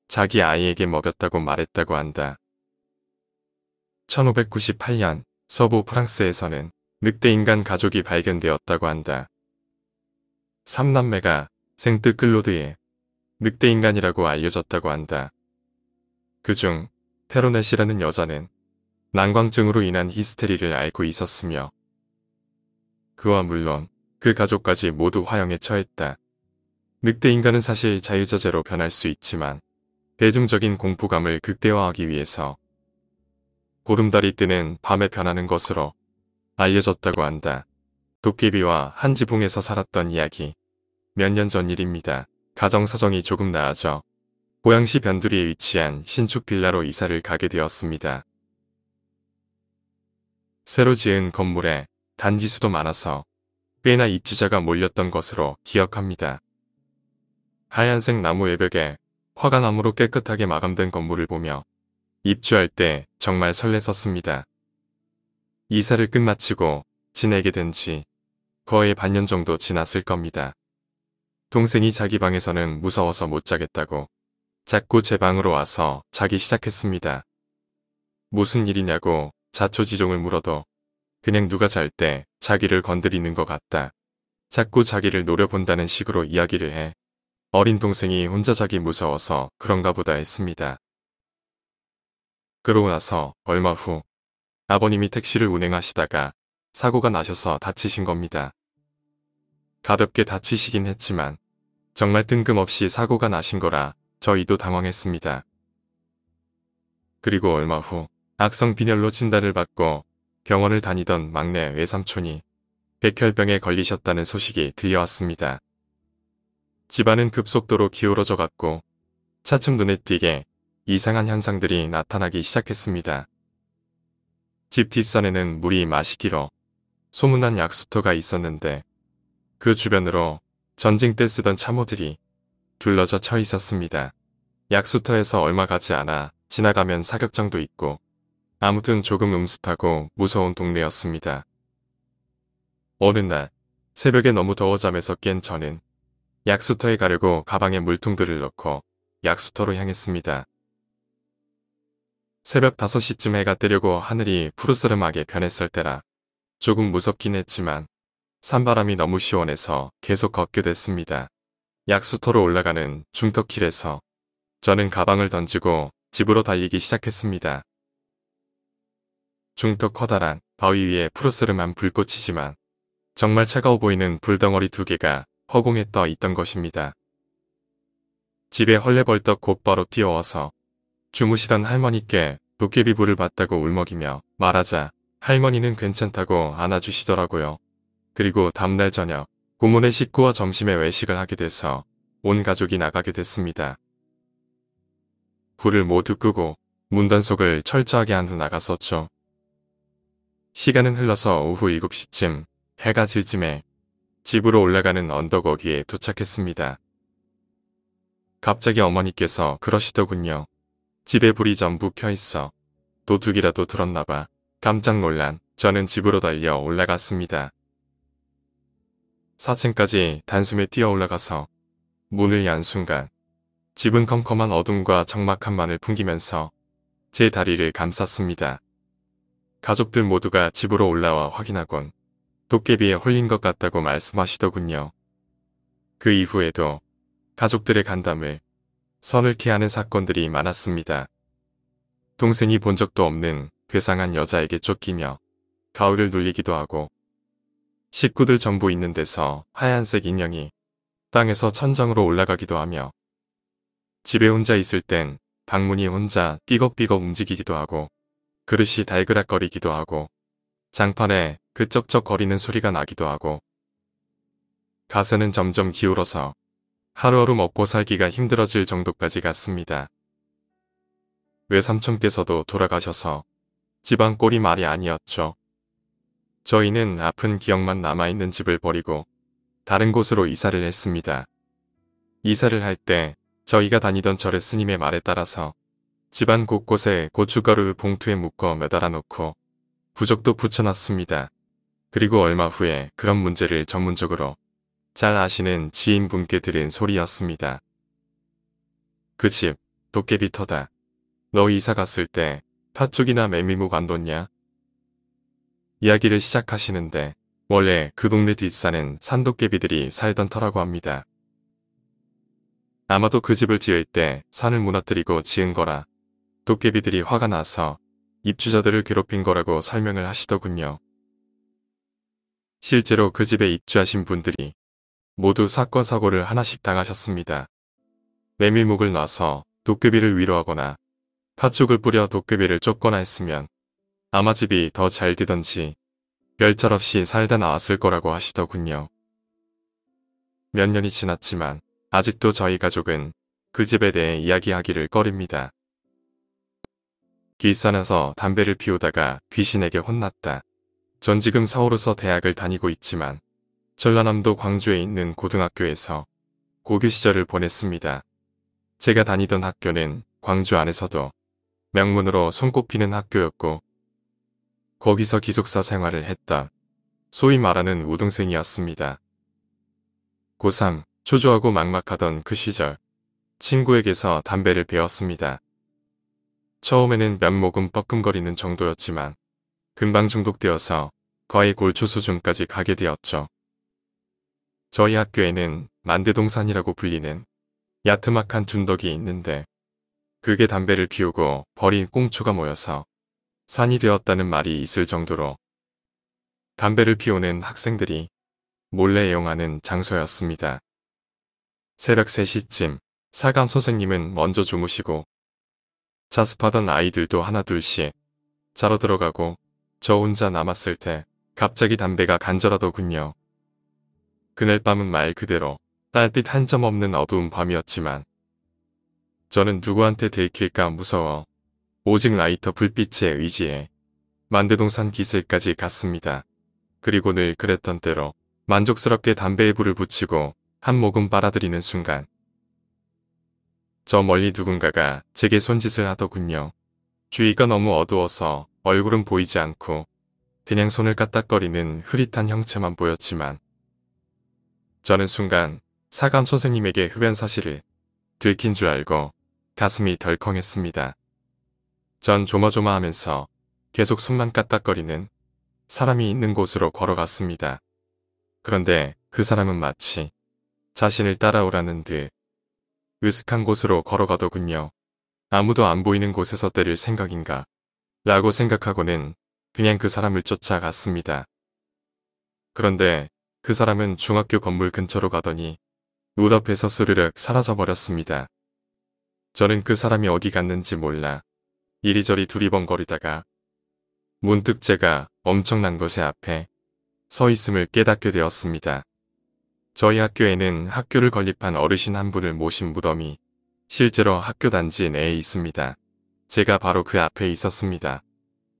자기 아이에게 먹였다고 말했다고 한다. 1598년 서부 프랑스에서는 늑대인간 가족이 발견되었다고 한다. 3남매가 생뜨 클로드에 늑대인간이라고 알려졌다고 한다. 그중 페로넷이라는 여자는 난광증으로 인한 히스테리를 앓고 있었으며 그와 물론 그 가족까지 모두 화형에 처했다. 늑대인간은 사실 자유자재로 변할 수 있지만 대중적인 공포감을 극대화하기 위해서 보름달이 뜨는 밤에 변하는 것으로 알려졌다고 한다. 도깨비와 한 지붕에서 살았던 이야기. 몇 년 전 일입니다. 가정사정이 조금 나아져 고양시 변두리에 위치한 신축 빌라로 이사를 가게 되었습니다. 새로 지은 건물에 단지수도 많아서 꽤나 입주자가 몰렸던 것으로 기억합니다. 하얀색 나무 외벽에 화관암으로 깨끗하게 마감된 건물을 보며 입주할 때 정말 설렜었습니다. 이사를 끝마치고 지내게 된 지 거의 반년 정도 지났을 겁니다. 동생이 자기 방에서는 무서워서 못 자겠다고 자꾸 제 방으로 와서 자기 시작했습니다. 무슨 일이냐고 자초지종을 물어도 그냥 누가 잘 때 자기를 건드리는 것 같다. 자꾸 자기를 노려본다는 식으로 이야기를 해 어린 동생이 혼자 자기 무서워서 그런가 보다 했습니다. 그러고 나서 얼마 후 아버님이 택시를 운행하시다가 사고가 나셔서 다치신 겁니다. 가볍게 다치시긴 했지만 정말 뜬금없이 사고가 나신 거라 저희도 당황했습니다. 그리고 얼마 후 악성 빈혈로 진단을 받고 병원을 다니던 막내 외삼촌이 백혈병에 걸리셨다는 소식이 들려왔습니다. 집안은 급속도로 기울어져 갔고 차츰 눈에 띄게 이상한 현상들이 나타나기 시작했습니다. 집 뒷산에는 물이 마시기로 소문난 약수터가 있었는데 그 주변으로 전쟁 때 쓰던 참호들이 둘러져 처 있었습니다. 약수터에서 얼마 가지 않아 지나가면 사격장도 있고 아무튼 조금 음습하고 무서운 동네였습니다. 어느 날 새벽에 너무 더워 잠에서 깬 저는 약수터에 가려고 가방에 물통들을 넣고 약수터로 향했습니다. 새벽 5시쯤 해가 뜨려고 하늘이 푸르스름하게 변했을 때라 조금 무섭긴 했지만 산바람이 너무 시원해서 계속 걷게 됐습니다. 약수터로 올라가는 중턱길에서 저는 가방을 던지고 집으로 달리기 시작했습니다. 중턱 커다란 바위 위에 푸르스름한 불꽃이지만 정말 차가워 보이는 불덩어리 2개가 허공에 떠 있던 것입니다. 집에 헐레벌떡 곧바로 뛰어와서 주무시던 할머니께 도깨비 불을 봤다고 울먹이며 말하자 할머니는 괜찮다고 안아주시더라고요. 그리고 다음날 저녁 고모네 식구와 점심에 외식을 하게 돼서 온 가족이 나가게 됐습니다. 불을 모두 끄고 문단속을 철저하게 한 후 나갔었죠. 시간은 흘러서 오후 7시쯤 해가 질 쯤에 집으로 올라가는 언덕 어귀에 도착했습니다. 갑자기 어머니께서 그러시더군요. 집에 불이 전부 켜있어. 도둑이라도 들었나봐. 깜짝 놀란 저는 집으로 달려 올라갔습니다. 4층까지 단숨에 뛰어 올라가서 문을 연 순간 집은 컴컴한 어둠과 적막함만을 풍기면서 제 다리를 감쌌습니다. 가족들 모두가 집으로 올라와 확인하곤 도깨비에 홀린 것 같다고 말씀하시더군요. 그 이후에도 가족들의 간담을 서늘케 하는 사건들이 많았습니다. 동생이 본 적도 없는 괴상한 여자에게 쫓기며 가위를 눌리기도 하고 식구들 전부 있는 데서 하얀색 인형이 땅에서 천장으로 올라가기도 하며 집에 혼자 있을 땐 방문이 혼자 삐걱삐걱 움직이기도 하고 그릇이 달그락거리기도 하고 장판에 그쩍쩍거리는 소리가 나기도 하고 가세는 점점 기울어서 하루하루 먹고 살기가 힘들어질 정도까지 갔습니다. 외삼촌께서도 돌아가셔서 집안 꼴이 말이 아니었죠. 저희는 아픈 기억만 남아있는 집을 버리고 다른 곳으로 이사를 했습니다. 이사를 할 때 저희가 다니던 절의 스님의 말에 따라서 집안 곳곳에 고춧가루 봉투에 묶어 매달아 놓고 부적도 붙여놨습니다. 그리고 얼마 후에 그런 문제를 전문적으로 잘 아시는 지인분께 들은 소리였습니다. 그 집 도깨비터다. 너 이사 갔을 때 팥죽이나 메밀묵 안 뒀냐? 이야기를 시작하시는데 원래 그 동네 뒷산은 산도깨비들이 살던 터라고 합니다. 아마도 그 집을 지을 때 산을 무너뜨리고 지은 거라 도깨비들이 화가 나서 입주자들을 괴롭힌 거라고 설명을 하시더군요. 실제로 그 집에 입주하신 분들이 모두 사건 사고를 하나씩 당하셨습니다. 메밀묵을 놔서 도깨비를 위로하거나 팥죽을 뿌려 도깨비를 쫓거나 했으면 아마 집이 더 잘 되던지 별탈 없이 살다 나왔을 거라고 하시더군요. 몇 년이 지났지만 아직도 저희 가족은 그 집에 대해 이야기하기를 꺼립니다. 뒷산에서 담배를 피우다가 귀신에게 혼났다. 전 지금 서울에서 대학을 다니고 있지만 전라남도 광주에 있는 고등학교에서 고교 시절을 보냈습니다. 제가 다니던 학교는 광주 안에서도 명문으로 손꼽히는 학교였고 거기서 기숙사 생활을 했다. 소위 말하는 우등생이었습니다. 고3 초조하고 막막하던 그 시절 친구에게서 담배를 배웠습니다. 처음에는 몇 모금 뻐끔거리는 정도였지만 금방 중독되어서 거의 골초 수준까지 가게 되었죠. 저희 학교에는 만대동산이라고 불리는 야트막한 둔덕이 있는데 그게 담배를 피우고 버린 꽁초가 모여서 산이 되었다는 말이 있을 정도로 담배를 피우는 학생들이 몰래 애용하는 장소였습니다. 새벽 3시쯤 사감 선생님은 먼저 주무시고 자습하던 아이들도 하나둘씩 자러 들어가고 저 혼자 남았을 때 갑자기 담배가 간절하더군요. 그날 밤은 말 그대로 딸빛 한 점 없는 어두운 밤이었지만 저는 누구한테 들킬까 무서워 오직 라이터 불빛에 의지해 만대동산 기슭까지 갔습니다. 그리고 늘 그랬던 대로 만족스럽게 담배에 불을 붙이고 한 모금 빨아들이는 순간 저 멀리 누군가가 제게 손짓을 하더군요. 주위가 너무 어두워서 얼굴은 보이지 않고 그냥 손을 까딱거리는 흐릿한 형체만 보였지만 저는 순간 사감 선생님에게 흡연 사실을 들킨 줄 알고 가슴이 덜컹했습니다. 전 조마조마하면서 계속 손만 까딱거리는 사람이 있는 곳으로 걸어갔습니다. 그런데 그 사람은 마치 자신을 따라오라는 듯 으슥한 곳으로 걸어가더군요. 아무도 안 보이는 곳에서 때릴 생각인가 라고 생각하고는 그냥 그 사람을 쫓아갔습니다. 그런데 그 사람은 중학교 건물 근처로 가더니 눈 앞에서 스르륵 사라져버렸습니다. 저는 그 사람이 어디 갔는지 몰라 이리저리 두리번거리다가 문득 제가 엄청난 것의 앞에 서 있음을 깨닫게 되었습니다. 저희 학교에는 학교를 건립한 어르신 한 분을 모신 무덤이 실제로 학교 단지 내에 있습니다. 제가 바로 그 앞에 있었습니다.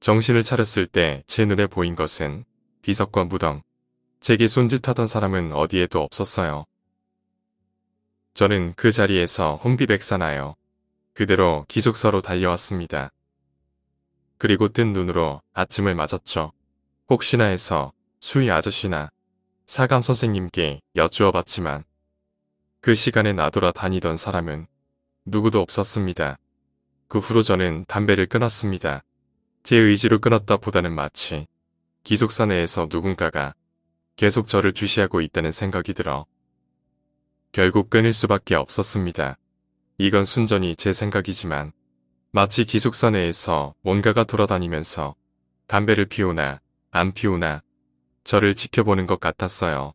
정신을 차렸을 때 제 눈에 보인 것은 비석과 무덤, 제게 손짓하던 사람은 어디에도 없었어요. 저는 그 자리에서 혼비백산하여 그대로 기숙사로 달려왔습니다. 그리고 뜬 눈으로 아침을 맞았죠. 혹시나 해서 수희 아저씨나 사감 선생님께 여쭈어봤지만 그 시간에 나돌아 다니던 사람은 누구도 없었습니다. 그 후로 저는 담배를 끊었습니다. 제 의지로 끊었다 보다는 마치 기숙사 내에서 누군가가 계속 저를 주시하고 있다는 생각이 들어 결국 끊을 수밖에 없었습니다. 이건 순전히 제 생각이지만 마치 기숙사 내에서 뭔가가 돌아다니면서 담배를 피우나 안 피우나 저를 지켜보는 것 같았어요.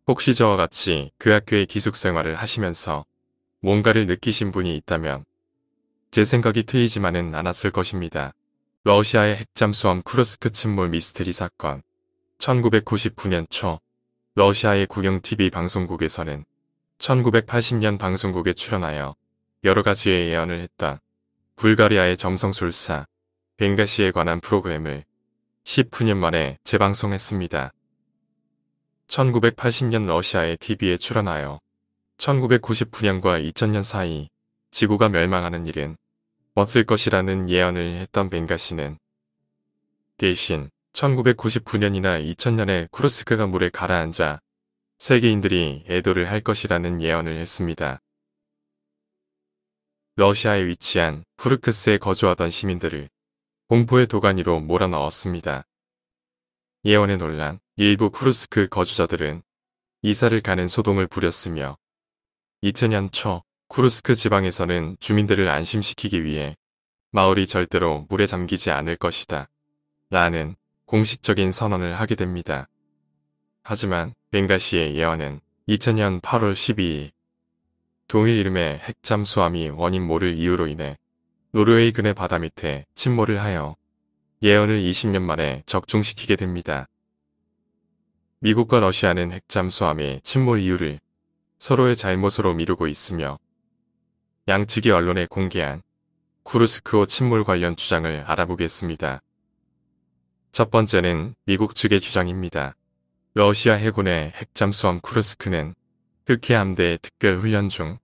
혹시 저와 같이 그 학교의 기숙생활을 하시면서 뭔가를 느끼신 분이 있다면 제 생각이 틀리지만은 않았을 것입니다. 러시아의 핵잠수함 쿠르스크 침몰 미스테리 사건. 1999년 초 러시아의 국영 TV 방송국에서는 1980년 방송국에 출연하여 여러 가지의 예언을 했던 불가리아의 점성술사 벵가시에 관한 프로그램을 19년 만에 재방송했습니다. 1980년 러시아의 TV에 출연하여 1999년과 2000년 사이 지구가 멸망하는 일은 없을 것이라는 예언을 했던 벵가시는 대신 1999년이나 2000년에 쿠르스크가 물에 가라앉아 세계인들이 애도를 할 것이라는 예언을 했습니다. 러시아에 위치한 쿠르크스에 거주하던 시민들을 공포의 도가니로 몰아넣었습니다. 예언에 놀란 일부 쿠르스크 거주자들은 이사를 가는 소동을 부렸으며 2000년 초 쿠르스크 지방에서는 주민들을 안심시키기 위해 마을이 절대로 물에 잠기지 않을 것이다 라는 공식적인 선언을 하게 됩니다. 하지만 벵가시의 예언은 2000년 8월 12일 동일 이름의 핵잠수함이 원인 모를 이유로 인해 노르웨이 근해 바다 밑에 침몰을 하여 예언을 20년 만에 적중시키게 됩니다. 미국과 러시아는 핵잠수함의 침몰 이유를 서로의 잘못으로 미루고 있으며 양측이 언론에 공개한 쿠르스크호 침몰 관련 주장을 알아보겠습니다. 첫 번째는 미국 측의 주장입니다. 러시아 해군의 핵잠수함 쿠르스크는 흑해 함대의 특별훈련 중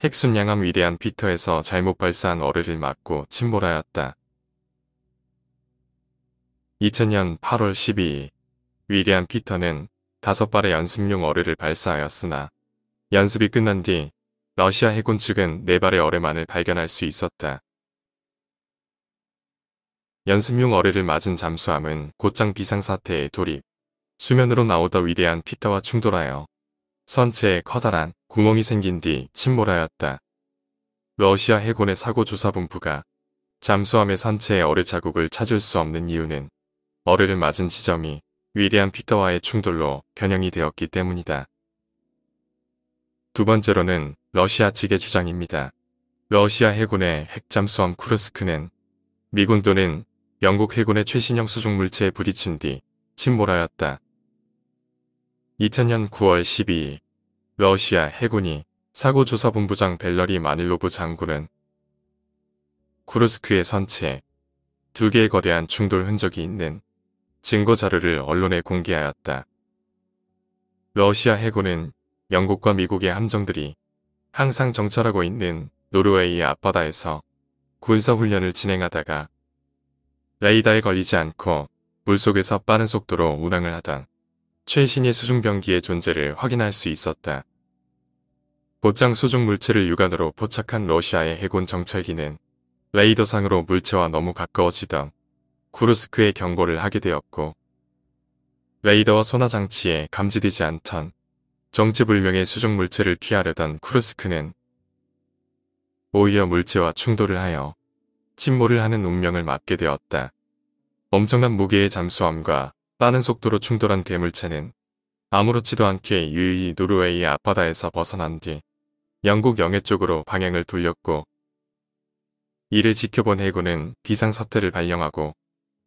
핵순양함 위대한 피터에서 잘못 발사한 어뢰를 맞고 침몰하였다. 2000년 8월 12일 위대한 피터는 5발의 연습용 어뢰를 발사하였으나 연습이 끝난 뒤 러시아 해군 측은 4발의 어뢰만을 발견할 수 있었다. 연습용 어뢰를 맞은 잠수함은 곧장 비상사태에 돌입, 수면으로 나오다 위대한 피터와 충돌하여 선체에 커다란 구멍이 생긴 뒤 침몰하였다. 러시아 해군의 사고조사본부가 잠수함의 선체의 어뢰 자국을 찾을 수 없는 이유는 어뢰를 맞은 지점이 위대한 피터와의 충돌로 변형이 되었기 때문이다. 두 번째로는 러시아 측의 주장입니다. 러시아 해군의 핵잠수함 쿠르스크는 미군 또는 영국 해군의 최신형 수중 물체에 부딪힌 뒤 침몰하였다. 2000년 9월 12일 러시아 해군이 사고조사본부장 벨러리 마닐로브 장군은 쿠르스크의 선체에 2개의 거대한 충돌 흔적이 있는 증거 자료를 언론에 공개하였다. 러시아 해군은 영국과 미국의 함정들이 항상 정찰하고 있는 노르웨이 앞바다에서 군사훈련을 진행하다가 레이더에 걸리지 않고 물속에서 빠른 속도로 운항을 하던 최신의 수중병기의 존재를 확인할 수 있었다. 곧장 수중 물체를 육안으로 포착한 러시아의 해군 정찰기는 레이더상으로 물체와 너무 가까워지던 쿠르스크에 경고를 하게 되었고 레이더와 소나 장치에 감지되지 않던 정체불명의 수중 물체를 피하려던 쿠르스크는 오히려 물체와 충돌을 하여 침몰을 하는 운명을 맞게 되었다. 엄청난 무게의 잠수함과 빠른 속도로 충돌한 괴물체는 아무렇지도 않게 유유히 노르웨이 앞바다에서 벗어난 뒤 영국 영해 쪽으로 방향을 돌렸고 이를 지켜본 해군은 비상사태를 발령하고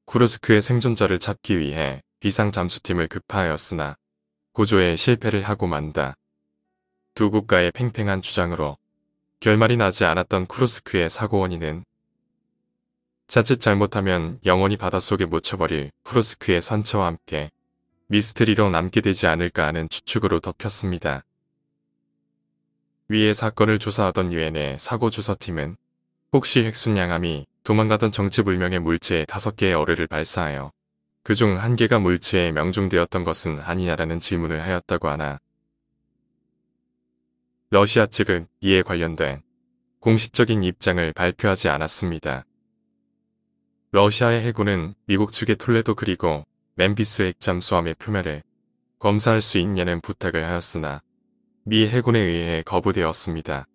쿠르스크의 생존자를 찾기 위해 비상잠수팀을 급파하였으나 구조에 실패를 하고 만다. 두 국가의 팽팽한 주장으로 결말이 나지 않았던 쿠르스크의 사고 원인은 자칫 잘못하면 영원히 바닷속에 묻혀버릴 쿠르스크의 선체와 함께 미스테리로 남게 되지 않을까 하는 추측으로 덮였습니다. 위의 사건을 조사하던 유엔의 사고조사팀은 혹시 핵순양함이 도망가던 정체불명의 물체에 5개의 어뢰를 발사하여 그중 1개가 물체에 명중되었던 것은 아니냐라는 질문을 하였다고 하나 러시아 측은 이에 관련된 공식적인 입장을 발표하지 않았습니다. 러시아의 해군은 미국 측의 톨레도 그리고 멤피스 핵잠수함의 표면을 검사할 수 있냐는 부탁을 하였으나 미 해군에 의해 거부되었습니다.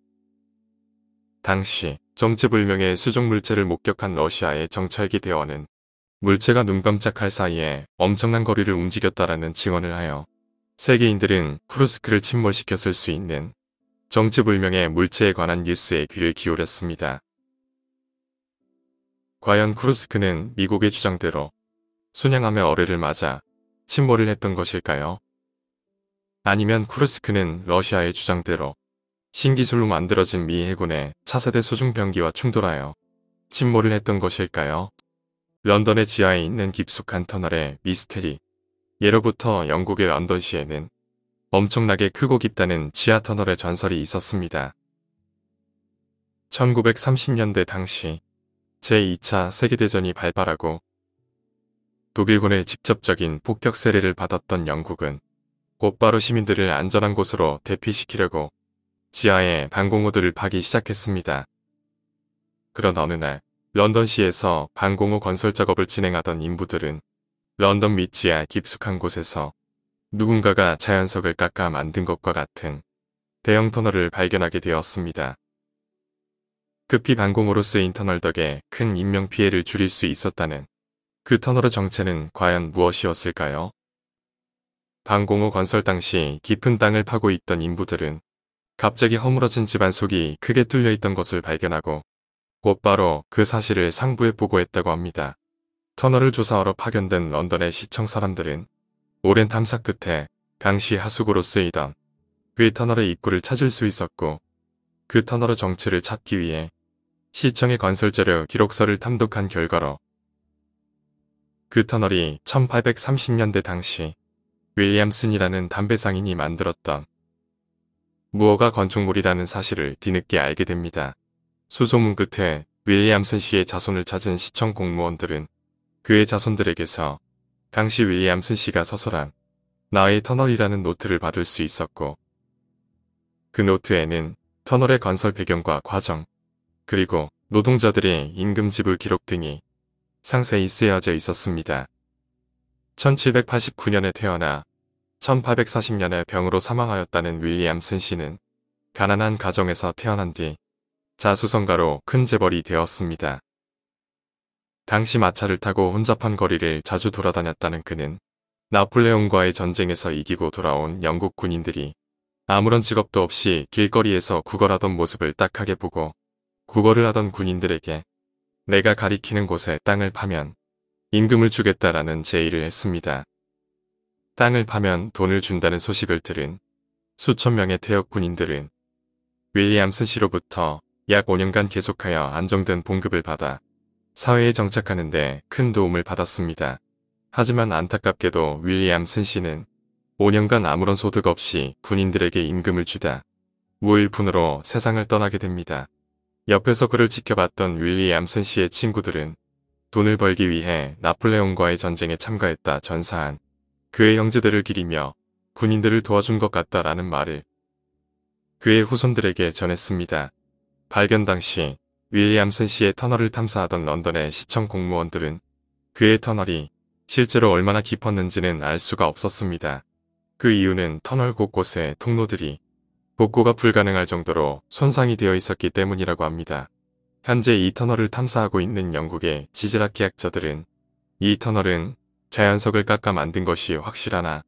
당시 정체불명의 수중 물체를 목격한 러시아의 정찰기 대원은 물체가 눈 깜짝할 사이에 엄청난 거리를 움직였다라는 증언을 하여 세계인들은 쿠르스크를 침몰시켰을 수 있는 정체불명의 물체에 관한 뉴스에 귀를 기울였습니다. 과연 쿠르스크는 미국의 주장대로 순양함의 어뢰를 맞아 침몰을 했던 것일까요? 아니면 쿠르스크는 러시아의 주장대로 신기술로 만들어진 미 해군의 차세대 수중병기와 충돌하여 침몰을 했던 것일까요? 런던의 지하에 있는 깊숙한 터널의 미스테리. 예로부터 영국의 런던시에는 엄청나게 크고 깊다는 지하 터널의 전설이 있었습니다. 1930년대 당시 제2차 세계대전이 발발하고 독일군의 직접적인 폭격 세례를 받았던 영국은 곧바로 시민들을 안전한 곳으로 대피시키려고 지하에 방공호들을 파기 시작했습니다. 그런 어느 날 런던시에서 방공호 건설 작업을 진행하던 인부들은 런던 밑지하 깊숙한 곳에서 누군가가 자연석을 깎아 만든 것과 같은 대형 터널을 발견하게 되었습니다. 급히 방공호로 쓰인 터널 덕에 큰 인명피해를 줄일 수 있었다는 그 터널의 정체는 과연 무엇이었을까요? 방공호 건설 당시 깊은 땅을 파고 있던 인부들은 갑자기 허물어진 집안 속이 크게 뚫려 있던 것을 발견하고 곧바로 그 사실을 상부에 보고했다고 합니다. 터널을 조사하러 파견된 런던의 시청 사람들은 오랜 탐사 끝에 당시 하수구로 쓰이던 그 터널의 입구를 찾을 수 있었고 그 터널의 정체를 찾기 위해 시청의 건설자료 기록서를 탐독한 결과로 그 터널이 1830년대 당시 윌리엄슨이라는 담배 상인이 만들었던 무허가 건축물이라는 사실을 뒤늦게 알게 됩니다. 수소문 끝에 윌리엄슨 씨의 자손을 찾은 시청 공무원들은 그의 자손들에게서 당시 윌리엄슨 씨가 서술한 나의 터널이라는 노트를 받을 수 있었고 그 노트에는 터널의 건설 배경과 과정 그리고 노동자들의 임금 지불 기록 등이 상세히 쓰여져 있었습니다. 1789년에 태어나 1840년에 병으로 사망하였다는 윌리엄슨 씨는 가난한 가정에서 태어난 뒤 자수성가로 큰 재벌이 되었습니다. 당시 마차를 타고 혼잡한 거리를 자주 돌아다녔다는 그는 나폴레옹과의 전쟁에서 이기고 돌아온 영국 군인들이 아무런 직업도 없이 길거리에서 구걸하던 모습을 딱하게 보고 구걸을 하던 군인들에게 내가 가리키는 곳에 땅을 파면 임금을 주겠다라는 제의를 했습니다. 땅을 파면 돈을 준다는 소식을 들은 수천 명의 퇴역 군인들은 윌리엄슨 씨로부터 약 5년간 계속하여 안정된 봉급을 받아 사회에 정착하는 데 큰 도움을 받았습니다. 하지만 안타깝게도 윌리엄슨 씨는 5년간 아무런 소득 없이 군인들에게 임금을 주다 무일푼으로 세상을 떠나게 됩니다. 옆에서 그를 지켜봤던 윌리엄슨 씨의 친구들은 돈을 벌기 위해 나폴레옹과의 전쟁에 참가했다 전사한 그의 형제들을 기리며 군인들을 도와준 것 같다라는 말을 그의 후손들에게 전했습니다. 발견 당시 윌리엄슨 씨의 터널을 탐사하던 런던의 시청 공무원들은 그의 터널이 실제로 얼마나 깊었는지는 알 수가 없었습니다. 그 이유는 터널 곳곳에 통로들이 복구가 불가능할 정도로 손상이 되어 있었기 때문이라고 합니다. 현재 이 터널을 탐사하고 있는 영국의 지질학계학자들은 이 터널은 자연석을 깎아 만든 것이 확실하나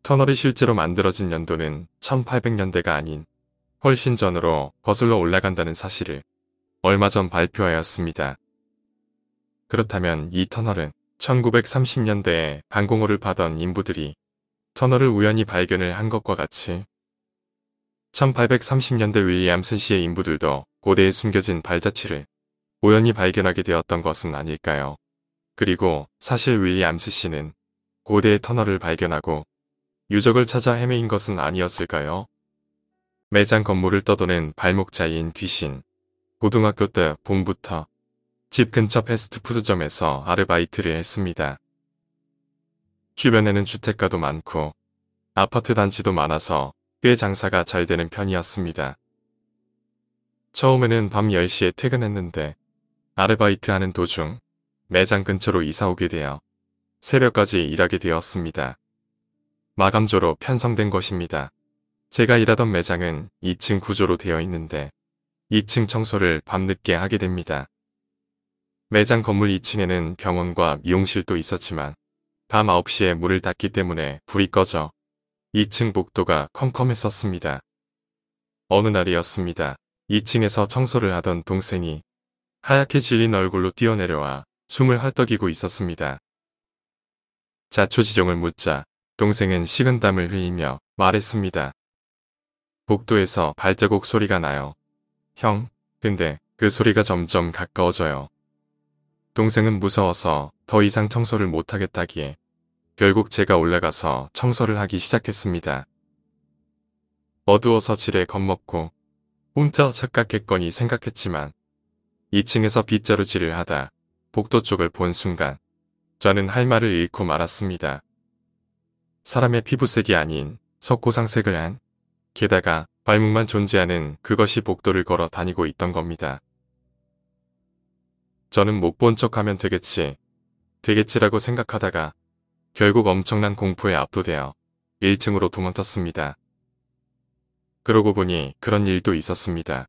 터널이 실제로 만들어진 연도는 1800년대가 아닌 훨씬 전으로 거슬러 올라간다는 사실을 얼마 전 발표하였습니다. 그렇다면 이 터널은 1930년대에 방공호를 파던 인부들이 터널을 우연히 발견을 한 것과 같이 1830년대 윌리엄슨 씨의 인부들도 고대에 숨겨진 발자취를 우연히 발견하게 되었던 것은 아닐까요? 그리고 사실 윌리엄슨 씨는 고대의 터널을 발견하고 유적을 찾아 헤매인 것은 아니었을까요? 매장 건물을 떠도는 발목자인 귀신. 고등학교 때 봄부터 집 근처 패스트푸드점에서 아르바이트를 했습니다. 주변에는 주택가도 많고 아파트 단지도 많아서 꽤 장사가 잘 되는 편이었습니다. 처음에는 밤 10시에 퇴근했는데 아르바이트하는 도중 매장 근처로 이사오게 되어 새벽까지 일하게 되었습니다. 마감조로 편성된 것입니다. 제가 일하던 매장은 2층 구조로 되어 있는데 2층 청소를 밤늦게 하게 됩니다. 매장 건물 2층에는 병원과 미용실도 있었지만 밤 9시에 문을 닫기 때문에 불이 꺼져 2층 복도가 컴컴했었습니다. 어느 날이었습니다. 2층에서 청소를 하던 동생이 하얗게 질린 얼굴로 뛰어내려와 숨을 헐떡이고 있었습니다. 자초지종을 묻자 동생은 식은땀을 흘리며 말했습니다. 복도에서 발자국 소리가 나요. 형, 근데 그 소리가 점점 가까워져요. 동생은 무서워서 더 이상 청소를 못하겠다기에 결국 제가 올라가서 청소를 하기 시작했습니다. 어두워서 지레 겁먹고 혼자 착각했거니 생각했지만 2층에서 빗자루질을 하다 복도 쪽을 본 순간 저는 할 말을 잃고 말았습니다. 사람의 피부색이 아닌 석고상색을 한, 게다가 발목만 존재하는 그것이 복도를 걸어 다니고 있던 겁니다. 저는 못 본 척하면 되겠지라고 생각하다가 결국 엄청난 공포에 압도되어 1층으로 도망쳤습니다. 그러고 보니 그런 일도 있었습니다.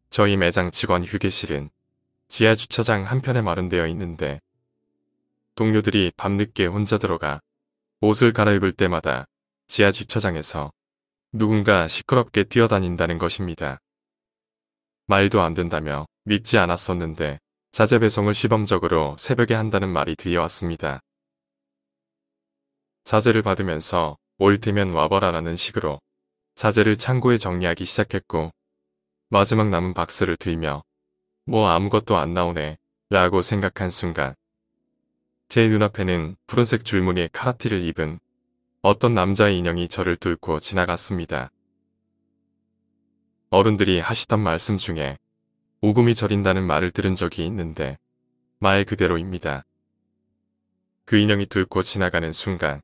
저희 매장 직원 휴게실은 지하 주차장 한편에 마련되어 있는데 동료들이 밤늦게 혼자 들어가 옷을 갈아입을 때마다 지하 주차장에서 누군가 시끄럽게 뛰어다닌다는 것입니다. 말도 안 된다며 믿지 않았었는데 자재 배송을 시범적으로 새벽에 한다는 말이 들려왔습니다. 자재를 받으면서 올 테면 와봐라라는 식으로 자재를 창고에 정리하기 시작했고 마지막 남은 박스를 들며 뭐 아무것도 안 나오네 라고 생각한 순간 제 눈앞에는 푸른색 줄무늬의 카라티를 입은 어떤 남자의 인형이 저를 뚫고 지나갔습니다. 어른들이 하시던 말씀 중에 오금이 저린다는 말을 들은 적이 있는데 말 그대로입니다. 그 인형이 뚫고 지나가는 순간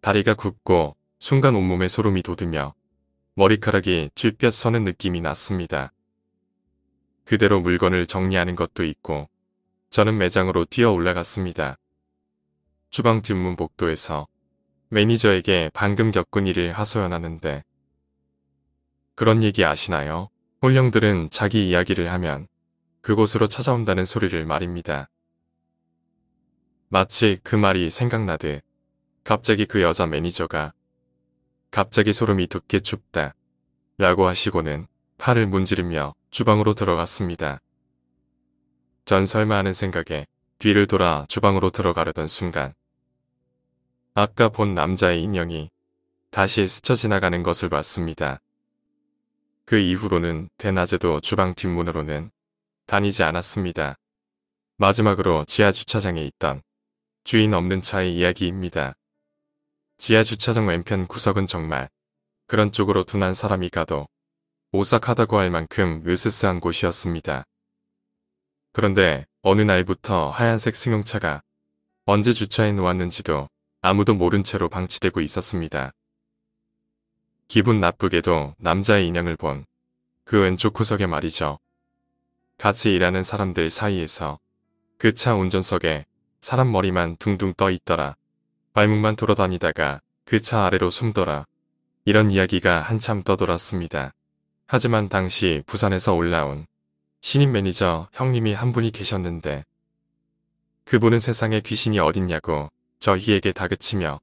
다리가 굽고 순간 온몸에 소름이 돋으며 머리카락이 쥐뼛 서는 느낌이 났습니다. 그대로 물건을 정리하는 것도 있고 저는 매장으로 뛰어 올라갔습니다. 주방 뒷문 복도에서 매니저에게 방금 겪은 일을 하소연하는데 그런 얘기 아시나요? 홀령들은 자기 이야기를 하면 그곳으로 찾아온다는 소리를 말입니다. 마치 그 말이 생각나듯 갑자기 그 여자 매니저가 갑자기 소름이 돋게 춥다 라고 하시고는 팔을 문지르며 주방으로 들어갔습니다. 전 설마 하는 생각에 뒤를 돌아 주방으로 들어가려던 순간 아까 본 남자의 인형이 다시 스쳐 지나가는 것을 봤습니다. 그 이후로는 대낮에도 주방 뒷문으로는 다니지 않았습니다. 마지막으로 지하 주차장에 있던 주인 없는 차의 이야기입니다. 지하 주차장 왼편 구석은 정말 그런 쪽으로 둔한 사람이 가도 오싹하다고 할 만큼 으스스한 곳이었습니다. 그런데 어느 날부터 하얀색 승용차가 언제 주차해 놓았는지도 아무도 모른 채로 방치되고 있었습니다. 기분 나쁘게도 남자의 인형을 본 그 왼쪽 구석에 말이죠. 같이 일하는 사람들 사이에서 그 차 운전석에 사람 머리만 둥둥 떠 있더라. 발목만 돌아다니다가 그 차 아래로 숨더라. 이런 이야기가 한참 떠돌았습니다. 하지만 당시 부산에서 올라온 신임 매니저 형님이 한 분이 계셨는데 그분은 세상에 귀신이 어딨냐고 저희에게 다그치며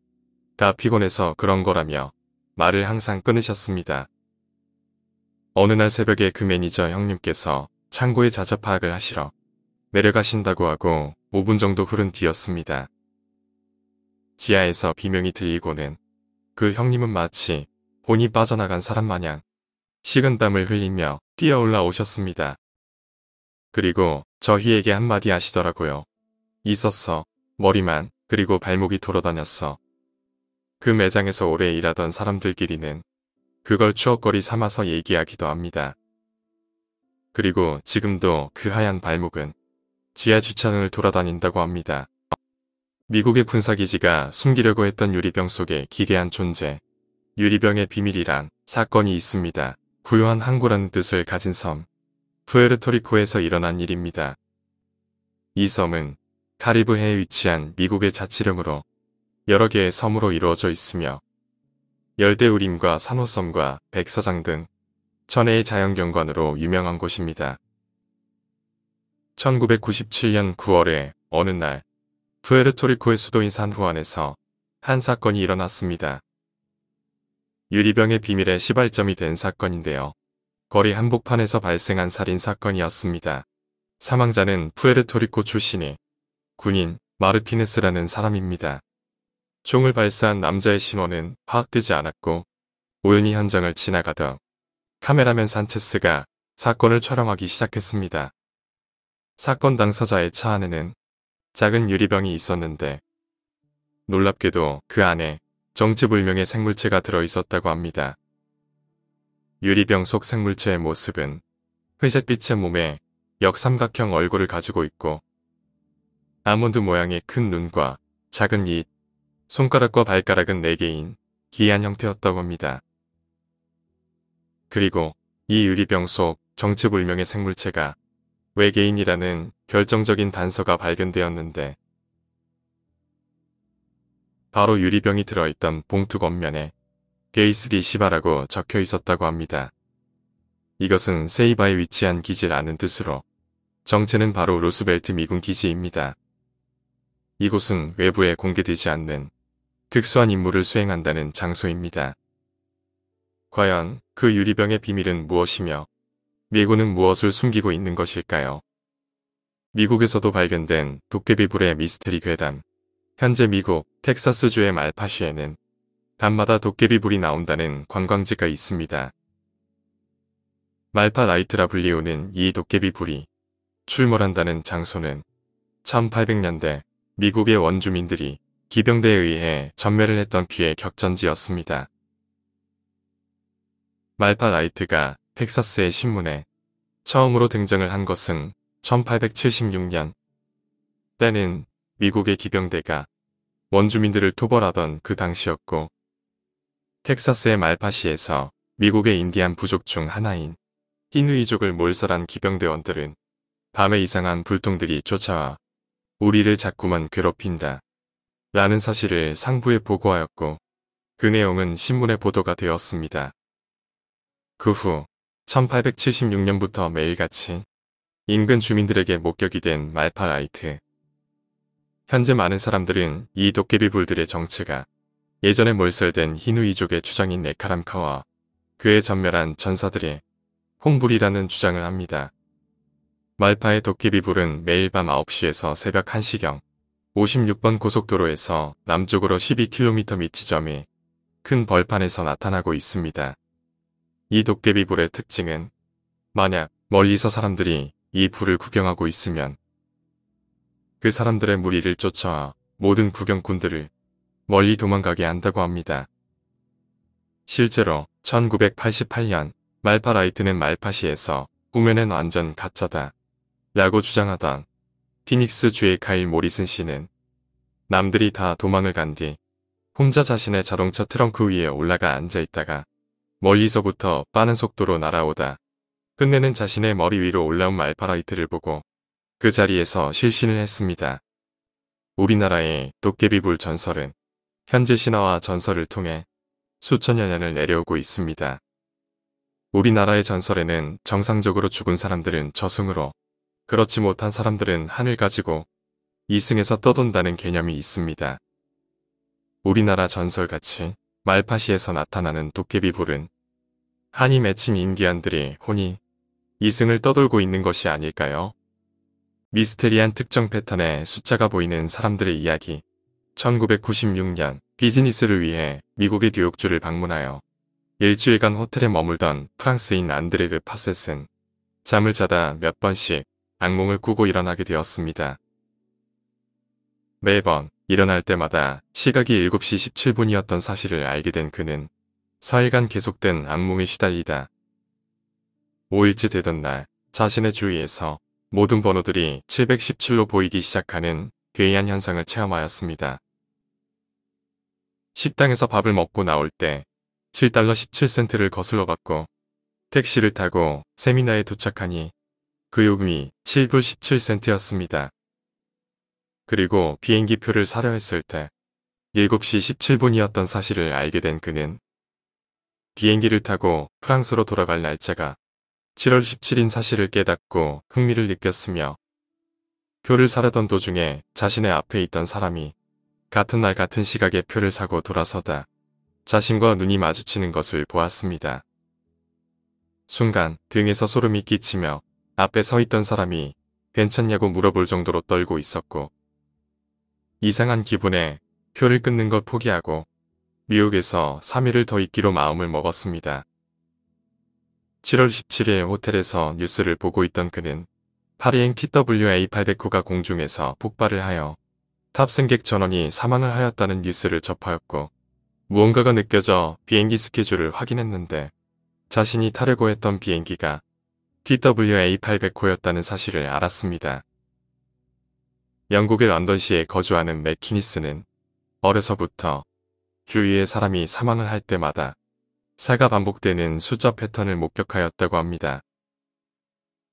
다 피곤해서 그런 거라며 말을 항상 끊으셨습니다. 어느 날 새벽에 그 매니저 형님께서 창고에 자자 파악을 하시러 내려가신다고 하고 5분 정도 흐른 뒤였습니다. 지하에서 비명이 들리고는 그 형님은 마치 혼이 빠져나간 사람 마냥 식은땀을 흘리며 뛰어올라 오셨습니다. 그리고 저희에게 한마디 하시더라고요. 있었어. 머리만 그리고 발목이 돌아다녔어. 그 매장에서 오래 일하던 사람들끼리는 그걸 추억거리 삼아서 얘기하기도 합니다. 그리고 지금도 그 하얀 발목은 지하 주차장을 돌아다닌다고 합니다. 미국의 군사기지가 숨기려고 했던 유리병 속에 기괴한 존재, 유리병의 비밀이란 사건이 있습니다. 부유한 항구라는 뜻을 가진 섬, 푸에르토리코에서 일어난 일입니다. 이 섬은 카리브해에 위치한 미국의 자치령으로 여러 개의 섬으로 이루어져 있으며 열대우림과 산호섬과 백사장 등 천혜의 자연경관으로 유명한 곳입니다. 1997년 9월에 어느 날 푸에르토리코의 수도인 산후안에서 한 사건이 일어났습니다. 유리병의 비밀의 시발점이 된 사건인데요. 거리 한복판에서 발생한 살인 사건이었습니다. 사망자는 푸에르토리코 출신의 군인 마르티네스라는 사람입니다. 총을 발사한 남자의 신원은 파악되지 않았고 우연히 현장을 지나가던 카메라맨 산체스가 사건을 촬영하기 시작했습니다. 사건 당사자의 차 안에는 작은 유리병이 있었는데 놀랍게도 그 안에 정체불명의 생물체가 들어있었다고 합니다. 유리병 속 생물체의 모습은 회색빛의 몸에 역삼각형 얼굴을 가지고 있고 아몬드 모양의 큰 눈과 작은 입, 손가락과 발가락은 4개인 기이한 형태였다고 합니다. 그리고 이 유리병 속 정체불명의 생물체가 외계인이라는 결정적인 단서가 발견되었는데 바로 유리병이 들어있던 봉투 겉면에 게이스리 시바라고 적혀 있었다고 합니다. 이것은 세이바에 위치한 기지라는 뜻으로 정체는 바로 루스벨트 미군 기지입니다. 이곳은 외부에 공개되지 않는 특수한 임무를 수행한다는 장소입니다. 과연 그 유리병의 비밀은 무엇이며 미군은 무엇을 숨기고 있는 것일까요? 미국에서도 발견된 도깨비불의 미스테리 괴담. 현재 미국 텍사스주의 말파시에는 밤마다 도깨비불이 나온다는 관광지가 있습니다. 말파 라이트라 불리우는 이 도깨비불이 출몰한다는 장소는 1800년대 미국의 원주민들이 기병대에 의해 전멸을 했던 피해 격전지였습니다. 말파 라이트가 텍사스의 신문에 처음으로 등장을 한 것은 1876년. 때는 미국의 기병대가 원주민들을 토벌하던 그 당시였고 텍사스의 말파시에서 미국의 인디안 부족 중 하나인 히누이족을 몰살한 기병대원들은 밤에 이상한 불통들이 쫓아와 우리를 자꾸만 괴롭힌다 라는 사실을 상부에 보고하였고 그 내용은 신문에 보도가 되었습니다. 그 후 1876년부터 매일같이 인근 주민들에게 목격이 된 말파 라이트. 현재 많은 사람들은 이 도깨비 불들의 정체가 예전에 몰살된 히누이족의 주장인 네카람카와 그의 전멸한 전사들의 홍불이라는 주장을 합니다. 말파의 도깨비 불은 매일 밤 9시에서 새벽 1시경 56번 고속도로에서 남쪽으로 12km 밑 지점에 큰 벌판에서 나타나고 있습니다. 이 도깨비 불의 특징은 만약 멀리서 사람들이 이 불을 구경하고 있으면 그 사람들의 무리를 쫓아와 모든 구경꾼들을 멀리 도망가게 한다고 합니다. 실제로 1988년 말파 라이트는 말파시에서 꿈에는 완전 가짜다 라고 주장하던 피닉스 주의 카일 모리슨 씨는 남들이 다 도망을 간 뒤 혼자 자신의 자동차 트렁크 위에 올라가 앉아있다가 멀리서부터 빠른 속도로 날아오다 끝내는 자신의 머리 위로 올라온 말파 라이트를 보고 그 자리에서 실신을 했습니다. 우리나라의 도깨비불 전설은 현재 신화와 전설을 통해 수천여 년을 내려오고 있습니다. 우리나라의 전설에는 정상적으로 죽은 사람들은 저승으로, 그렇지 못한 사람들은 하늘 가지고 이승에서 떠돈다는 개념이 있습니다. 우리나라 전설같이 말파시에서 나타나는 도깨비불은 한이 맺힌 인디안들이 혼이 이승을 떠돌고 있는 것이 아닐까요? 미스테리한 특정 패턴의 숫자가 보이는 사람들의 이야기. 1996년 비즈니스를 위해 미국의 뉴욕주를 방문하여 일주일간 호텔에 머물던 프랑스인 안드레르 파셋은 잠을 자다 몇 번씩 악몽을 꾸고 일어나게 되었습니다. 매번 일어날 때마다 시각이 7시 17분이었던 사실을 알게 된 그는 4일간 계속된 악몽에 시달리다 5일째 되던 날 자신의 주위에서 모든 번호들이 717로 보이기 시작하는 괴이한 현상을 체험하였습니다. 식당에서 밥을 먹고 나올 때 7달러 17센트를 거슬러 받고 택시를 타고 세미나에 도착하니 그 요금이 7불 17센트였습니다. 그리고 비행기표를 사려 했을 때 7시 17분이었던 사실을 알게 된 그는 비행기를 타고 프랑스로 돌아갈 날짜가 7월 17인 사실을 깨닫고 흥미를 느꼈으며 표를 사려던 도중에 자신의 앞에 있던 사람이 같은 날 같은 시각에 표를 사고 돌아서다 자신과 눈이 마주치는 것을 보았습니다. 순간 등에서 소름이 끼치며 앞에 서 있던 사람이 괜찮냐고 물어볼 정도로 떨고 있었고 이상한 기분에 표를 끊는 걸 포기하고 미국에서 3일을 더 있기로 마음을 먹었습니다. 7월 17일 호텔에서 뉴스를 보고 있던 그는 파리행 TWA809가 공중에서 폭발을 하여 탑승객 전원이 사망을 하였다는 뉴스를 접하였고 무언가가 느껴져 비행기 스케줄을 확인했는데 자신이 타려고 했던 비행기가 TWA809였다는 사실을 알았습니다. 영국의 런던시에 거주하는 맥키니스는 어려서부터 주위의 사람이 사망을 할 때마다 사가 반복되는 숫자 패턴을 목격하였다고 합니다.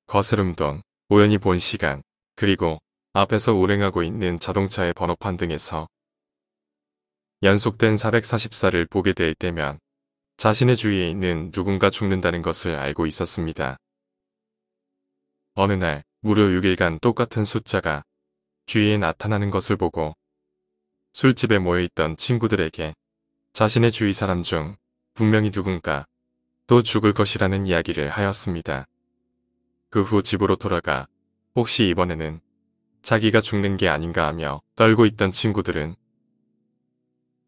거스름돈, 우연히 본 시간, 그리고 앞에서 운행하고 있는 자동차의 번호판 등에서 연속된 444를 보게 될 때면 자신의 주위에 있는 누군가 죽는다는 것을 알고 있었습니다. 어느 날 무려 6일간 똑같은 숫자가 주위에 나타나는 것을 보고 술집에 모여있던 친구들에게 자신의 주위 사람 중 분명히 누군가 또 죽을 것이라는 이야기를 하였습니다. 그 후 집으로 돌아가 혹시 이번에는 자기가 죽는 게 아닌가 하며 떨고 있던 친구들은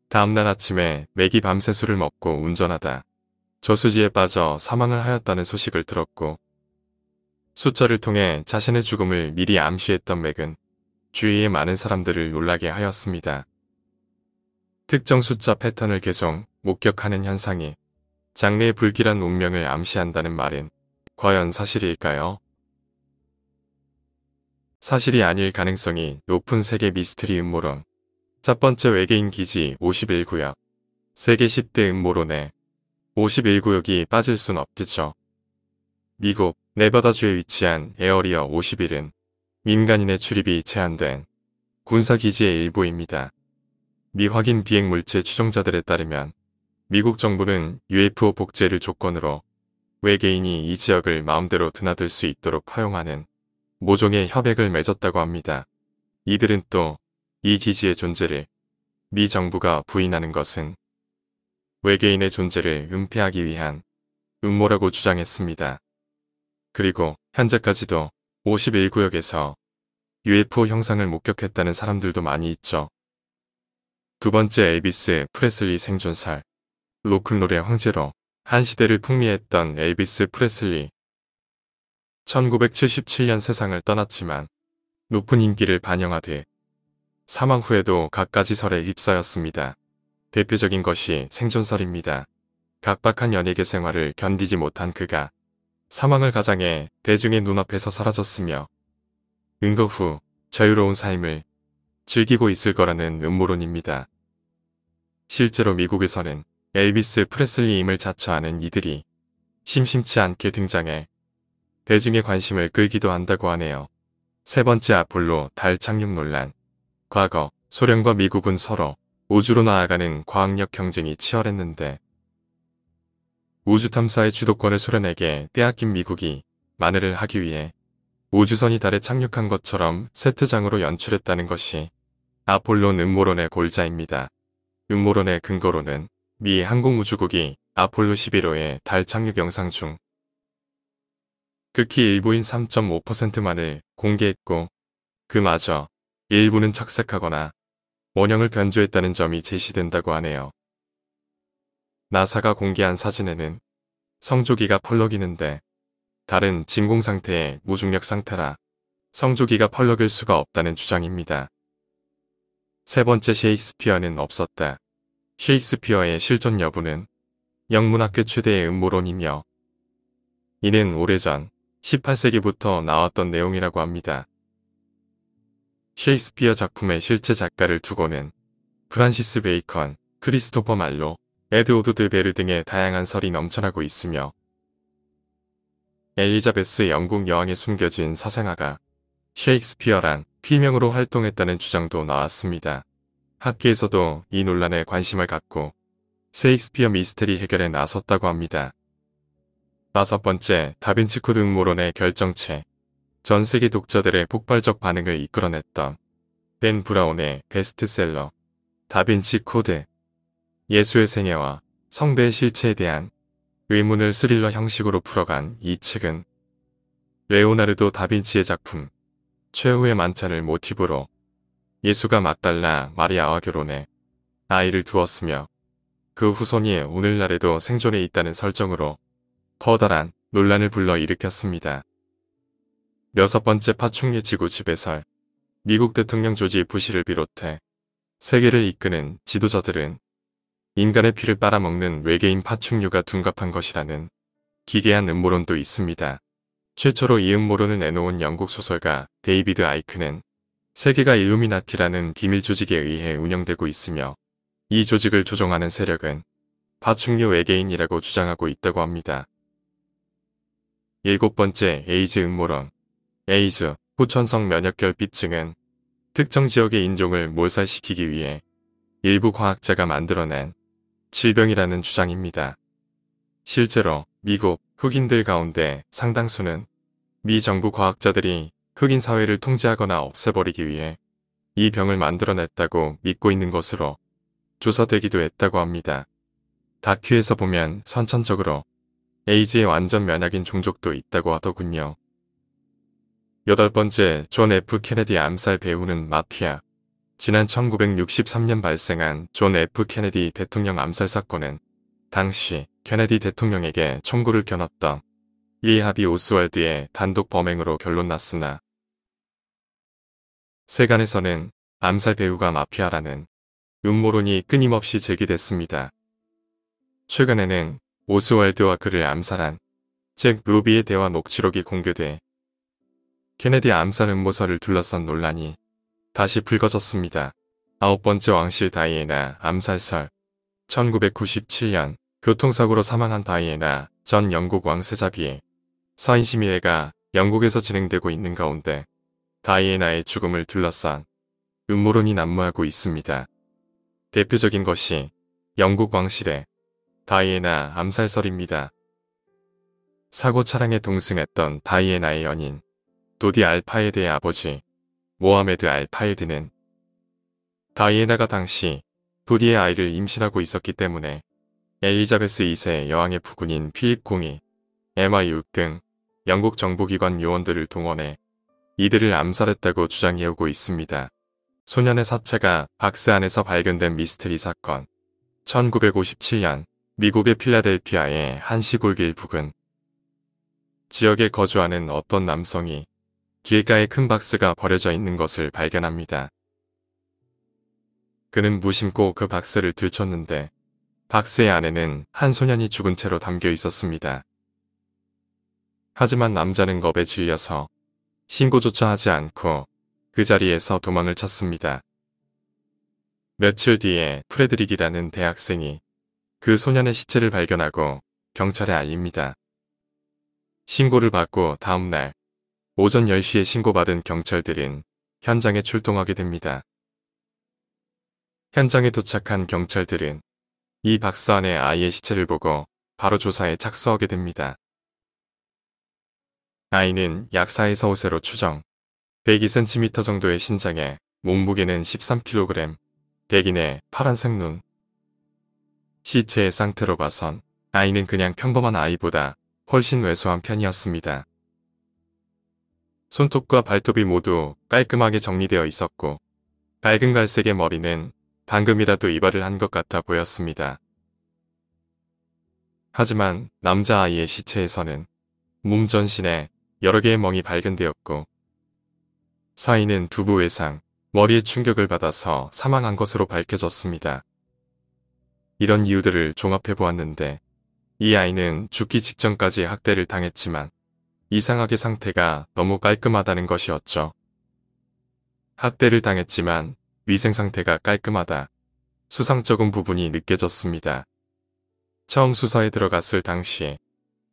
다음날 아침에 맥이 밤새 술을 먹고 운전하다 저수지에 빠져 사망을 하였다는 소식을 들었고 숫자를 통해 자신의 죽음을 미리 암시했던 맥은 주위의 많은 사람들을 놀라게 하였습니다. 특정 숫자 패턴을 계속 목격하는 현상이 장래의 불길한 운명을 암시한다는 말은 과연 사실일까요? 사실이 아닐 가능성이 높은 세계 미스터리 음모론. 첫 번째 외계인 기지 51구역. 세계 10대 음모론에 51구역이 빠질 순 없겠죠. 미국 네바다주에 위치한 에어리어 51은 민간인의 출입이 제한된 군사기지의 일부입니다. 미확인 비행 물체 추정자들에 따르면 미국 정부는 UFO 복제를 조건으로 외계인이 이 지역을 마음대로 드나들 수 있도록 허용하는 모종의 협약을 맺었다고 합니다. 이들은 또 이 기지의 존재를 미 정부가 부인하는 것은 외계인의 존재를 은폐하기 위한 음모라고 주장했습니다. 그리고 현재까지도 51구역에서 UFO 형상을 목격했다는 사람들도 많이 있죠. 두 번째 엘비스 프레슬리 생존설. 로큰롤의 황제로 한 시대를 풍미했던 엘비스 프레슬리. 1977년 세상을 떠났지만 높은 인기를 반영하듯 사망 후에도 갖가지 설에 휩싸였습니다. 대표적인 것이 생존설입니다. 각박한 연예계 생활을 견디지 못한 그가 사망을 가장해 대중의 눈앞에서 사라졌으며 은거 후 자유로운 삶을 즐기고 있을 거라는 음모론입니다. 실제로 미국에서는 엘비스 프레슬리임을 자처하는 이들이 심심치 않게 등장해 대중의 관심을 끌기도 한다고 하네요. 세 번째 아폴로 달 착륙 논란. 과거 소련과 미국은 서로 우주로 나아가는 과학력 경쟁이 치열했는데 우주 탐사의 주도권을 소련에게 빼앗긴 미국이 만회를 하기 위해 우주선이 달에 착륙한 것처럼 세트장으로 연출했다는 것이 아폴론 음모론의 골자입니다. 음모론의 근거로는 미 항공우주국이 아폴로 11호의 달 착륙 영상 중 극히 일부인 3.5%만을 공개했고 그마저 일부는 착색하거나 원형을 변조했다는 점이 제시된다고 하네요. 나사가 공개한 사진에는 성조기가 펄럭이는데 달은 진공 상태의 무중력 상태라 성조기가 펄럭일 수가 없다는 주장입니다. 세 번째 셰익스피어는 없었다. 셰익스피어의 실존 여부는 영문학계 최대의 음모론이며 이는 오래전 18세기부터 나왔던 내용이라고 합니다. 셰익스피어 작품의 실제 작가를 두고는 프란시스 베이컨, 크리스토퍼 말로, 에드워드 드 베르 등의 다양한 설이 넘쳐나고 있으며 엘리자베스 영국 여왕에 숨겨진 사생아가 셰익스피어란 필명으로 활동했다는 주장도 나왔습니다. 학계에서도 이 논란에 관심을 갖고 셰익스피어 미스테리 해결에 나섰다고 합니다. 5번째, 다빈치 코드 음모론의 결정체. 전 세계 독자들의 폭발적 반응을 이끌어냈던 댄 브라운의 베스트셀러 다빈치 코드. 예수의 생애와 성배의 실체에 대한 의문을 스릴러 형식으로 풀어간 이 책은 레오나르도 다빈치의 작품 최후의 만찬을 모티브로 예수가 막달라 마리아와 결혼해 아이를 두었으며 그 후손이 오늘날에도 생존해 있다는 설정으로 커다란 논란을 불러일으켰습니다. 6번째, 파충류 지구 지배설. 미국 대통령 조지 부시를 비롯해 세계를 이끄는 지도자들은 인간의 피를 빨아먹는 외계인 파충류가 둔갑한 것이라는 기괴한 음모론도 있습니다. 최초로 이 음모론을 내놓은 영국 소설가 데이비드 아이크는 세계가 일루미나티라는 비밀 조직에 의해 운영되고 있으며 이 조직을 조종하는 세력은 파충류 외계인이라고 주장하고 있다고 합니다. 7번째, 에이즈 음모론. 에이즈, 후천성 면역결핍증은 특정 지역의 인종을 몰살시키기 위해 일부 과학자가 만들어낸 질병이라는 주장입니다. 실제로 미국 흑인들 가운데 상당수는 미 정부 과학자들이 흑인 사회를 통제하거나 없애버리기 위해 이 병을 만들어냈다고 믿고 있는 것으로 조사되기도 했다고 합니다. 다큐에서 보면 선천적으로 에이즈의 완전 면역인 종족도 있다고 하더군요. 8번째, 존 F. 케네디 암살 배후는 마피아. 지난 1963년 발생한 존 F. 케네디 대통령 암살 사건은 당시 케네디 대통령에게 총구를 겨눴던 리 하비 오스왈드의 단독 범행으로 결론났으나 세간에서는 암살 배후가 마피아라는 음모론이 끊임없이 제기됐습니다. 최근에는 오스왈드와 그를 암살한 잭 루비의 대화 녹취록이 공개돼 케네디 암살 음모설을 둘러싼 논란이 다시 불거졌습니다. 9번째, 왕실 다이애나 암살설. 1997년 교통사고로 사망한 다이애나 전 영국 왕세자비의 서인심의회가 영국에서 진행되고 있는 가운데 다이애나의 죽음을 둘러싼 음모론이 난무하고 있습니다. 대표적인 것이 영국 왕실의 다이애나 암살설입니다. 사고 차량에 동승했던 다이애나의 연인 도디 알파헤드의 아버지 모하메드 알파헤드는 다이애나가 당시 도디의 아이를 임신하고 있었기 때문에 엘리자베스 2세 여왕의 부군인 필립 공이 MI6 등 영국 정보기관 요원들을 동원해 이들을 암살했다고 주장해오고 있습니다. 소년의 사체가 박스 안에서 발견된 미스테리 사건. 1957년 미국의 필라델피아의 한 시골길 부근 지역에 거주하는 어떤 남성이 길가에 큰 박스가 버려져 있는 것을 발견합니다. 그는 무심코 그 박스를 들췄는데 박스의 안에는 한 소년이 죽은 채로 담겨 있었습니다. 하지만 남자는 겁에 질려서 신고조차 하지 않고 그 자리에서 도망을 쳤습니다. 며칠 뒤에 프레드릭이라는 대학생이 그 소년의 시체를 발견하고 경찰에 알립니다. 신고를 받고 다음날 오전 10시에 신고받은 경찰들은 현장에 출동하게 됩니다. 현장에 도착한 경찰들은 이 박스 안에 아이의 시체를 보고 바로 조사에 착수하게 됩니다. 아이는 약 4에서 5세로 추정, 102cm 정도의 신장에 몸무게는 13kg, 백인의 파란색 눈. 시체의 상태로 봐선 아이는 그냥 평범한 아이보다 훨씬 왜소한 편이었습니다. 손톱과 발톱이 모두 깔끔하게 정리되어 있었고 밝은 갈색의 머리는 방금이라도 이발을 한 것 같아 보였습니다. 하지만 남자아이의 시체에서는 몸 전신에 여러 개의 멍이 발견되었고 사인은 두부 외상, 머리에 충격을 받아서 사망한 것으로 밝혀졌습니다. 이런 이유들을 종합해 보았는데 이 아이는 죽기 직전까지 학대를 당했지만 이상하게 상태가 너무 깔끔하다는 것이었죠. 학대를 당했지만 위생 상태가 깔끔하다. 수상쩍은 부분이 느껴졌습니다. 처음 수사에 들어갔을 당시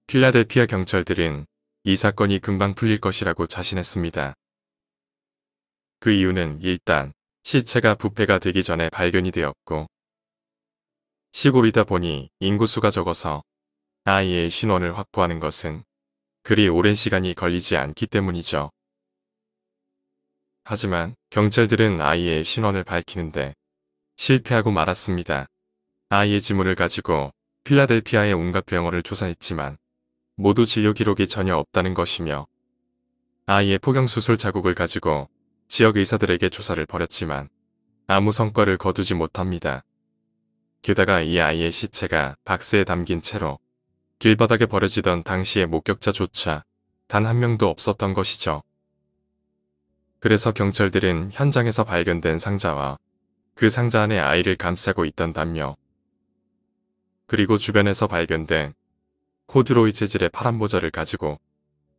필라델피아 경찰들은 이 사건이 금방 풀릴 것이라고 자신했습니다. 그 이유는 일단 시체가 부패가 되기 전에 발견이 되었고 시골이다 보니 인구수가 적어서 아이의 신원을 확보하는 것은 그리 오랜 시간이 걸리지 않기 때문이죠. 하지만 경찰들은 아이의 신원을 밝히는데 실패하고 말았습니다. 아이의 지문을 가지고 필라델피아의 온갖 병원을 조사했지만 모두 진료 기록이 전혀 없다는 것이며 아이의 포경수술 자국을 가지고 지역 의사들에게 조사를 벌였지만 아무 성과를 거두지 못합니다. 게다가 이 아이의 시체가 박스에 담긴 채로 길바닥에 버려지던 당시의 목격자조차 단 한 명도 없었던 것이죠. 그래서 경찰들은 현장에서 발견된 상자와 그 상자 안에 아이를 감싸고 있던 담요, 그리고 주변에서 발견된 코드로이 재질의 파란 모자를 가지고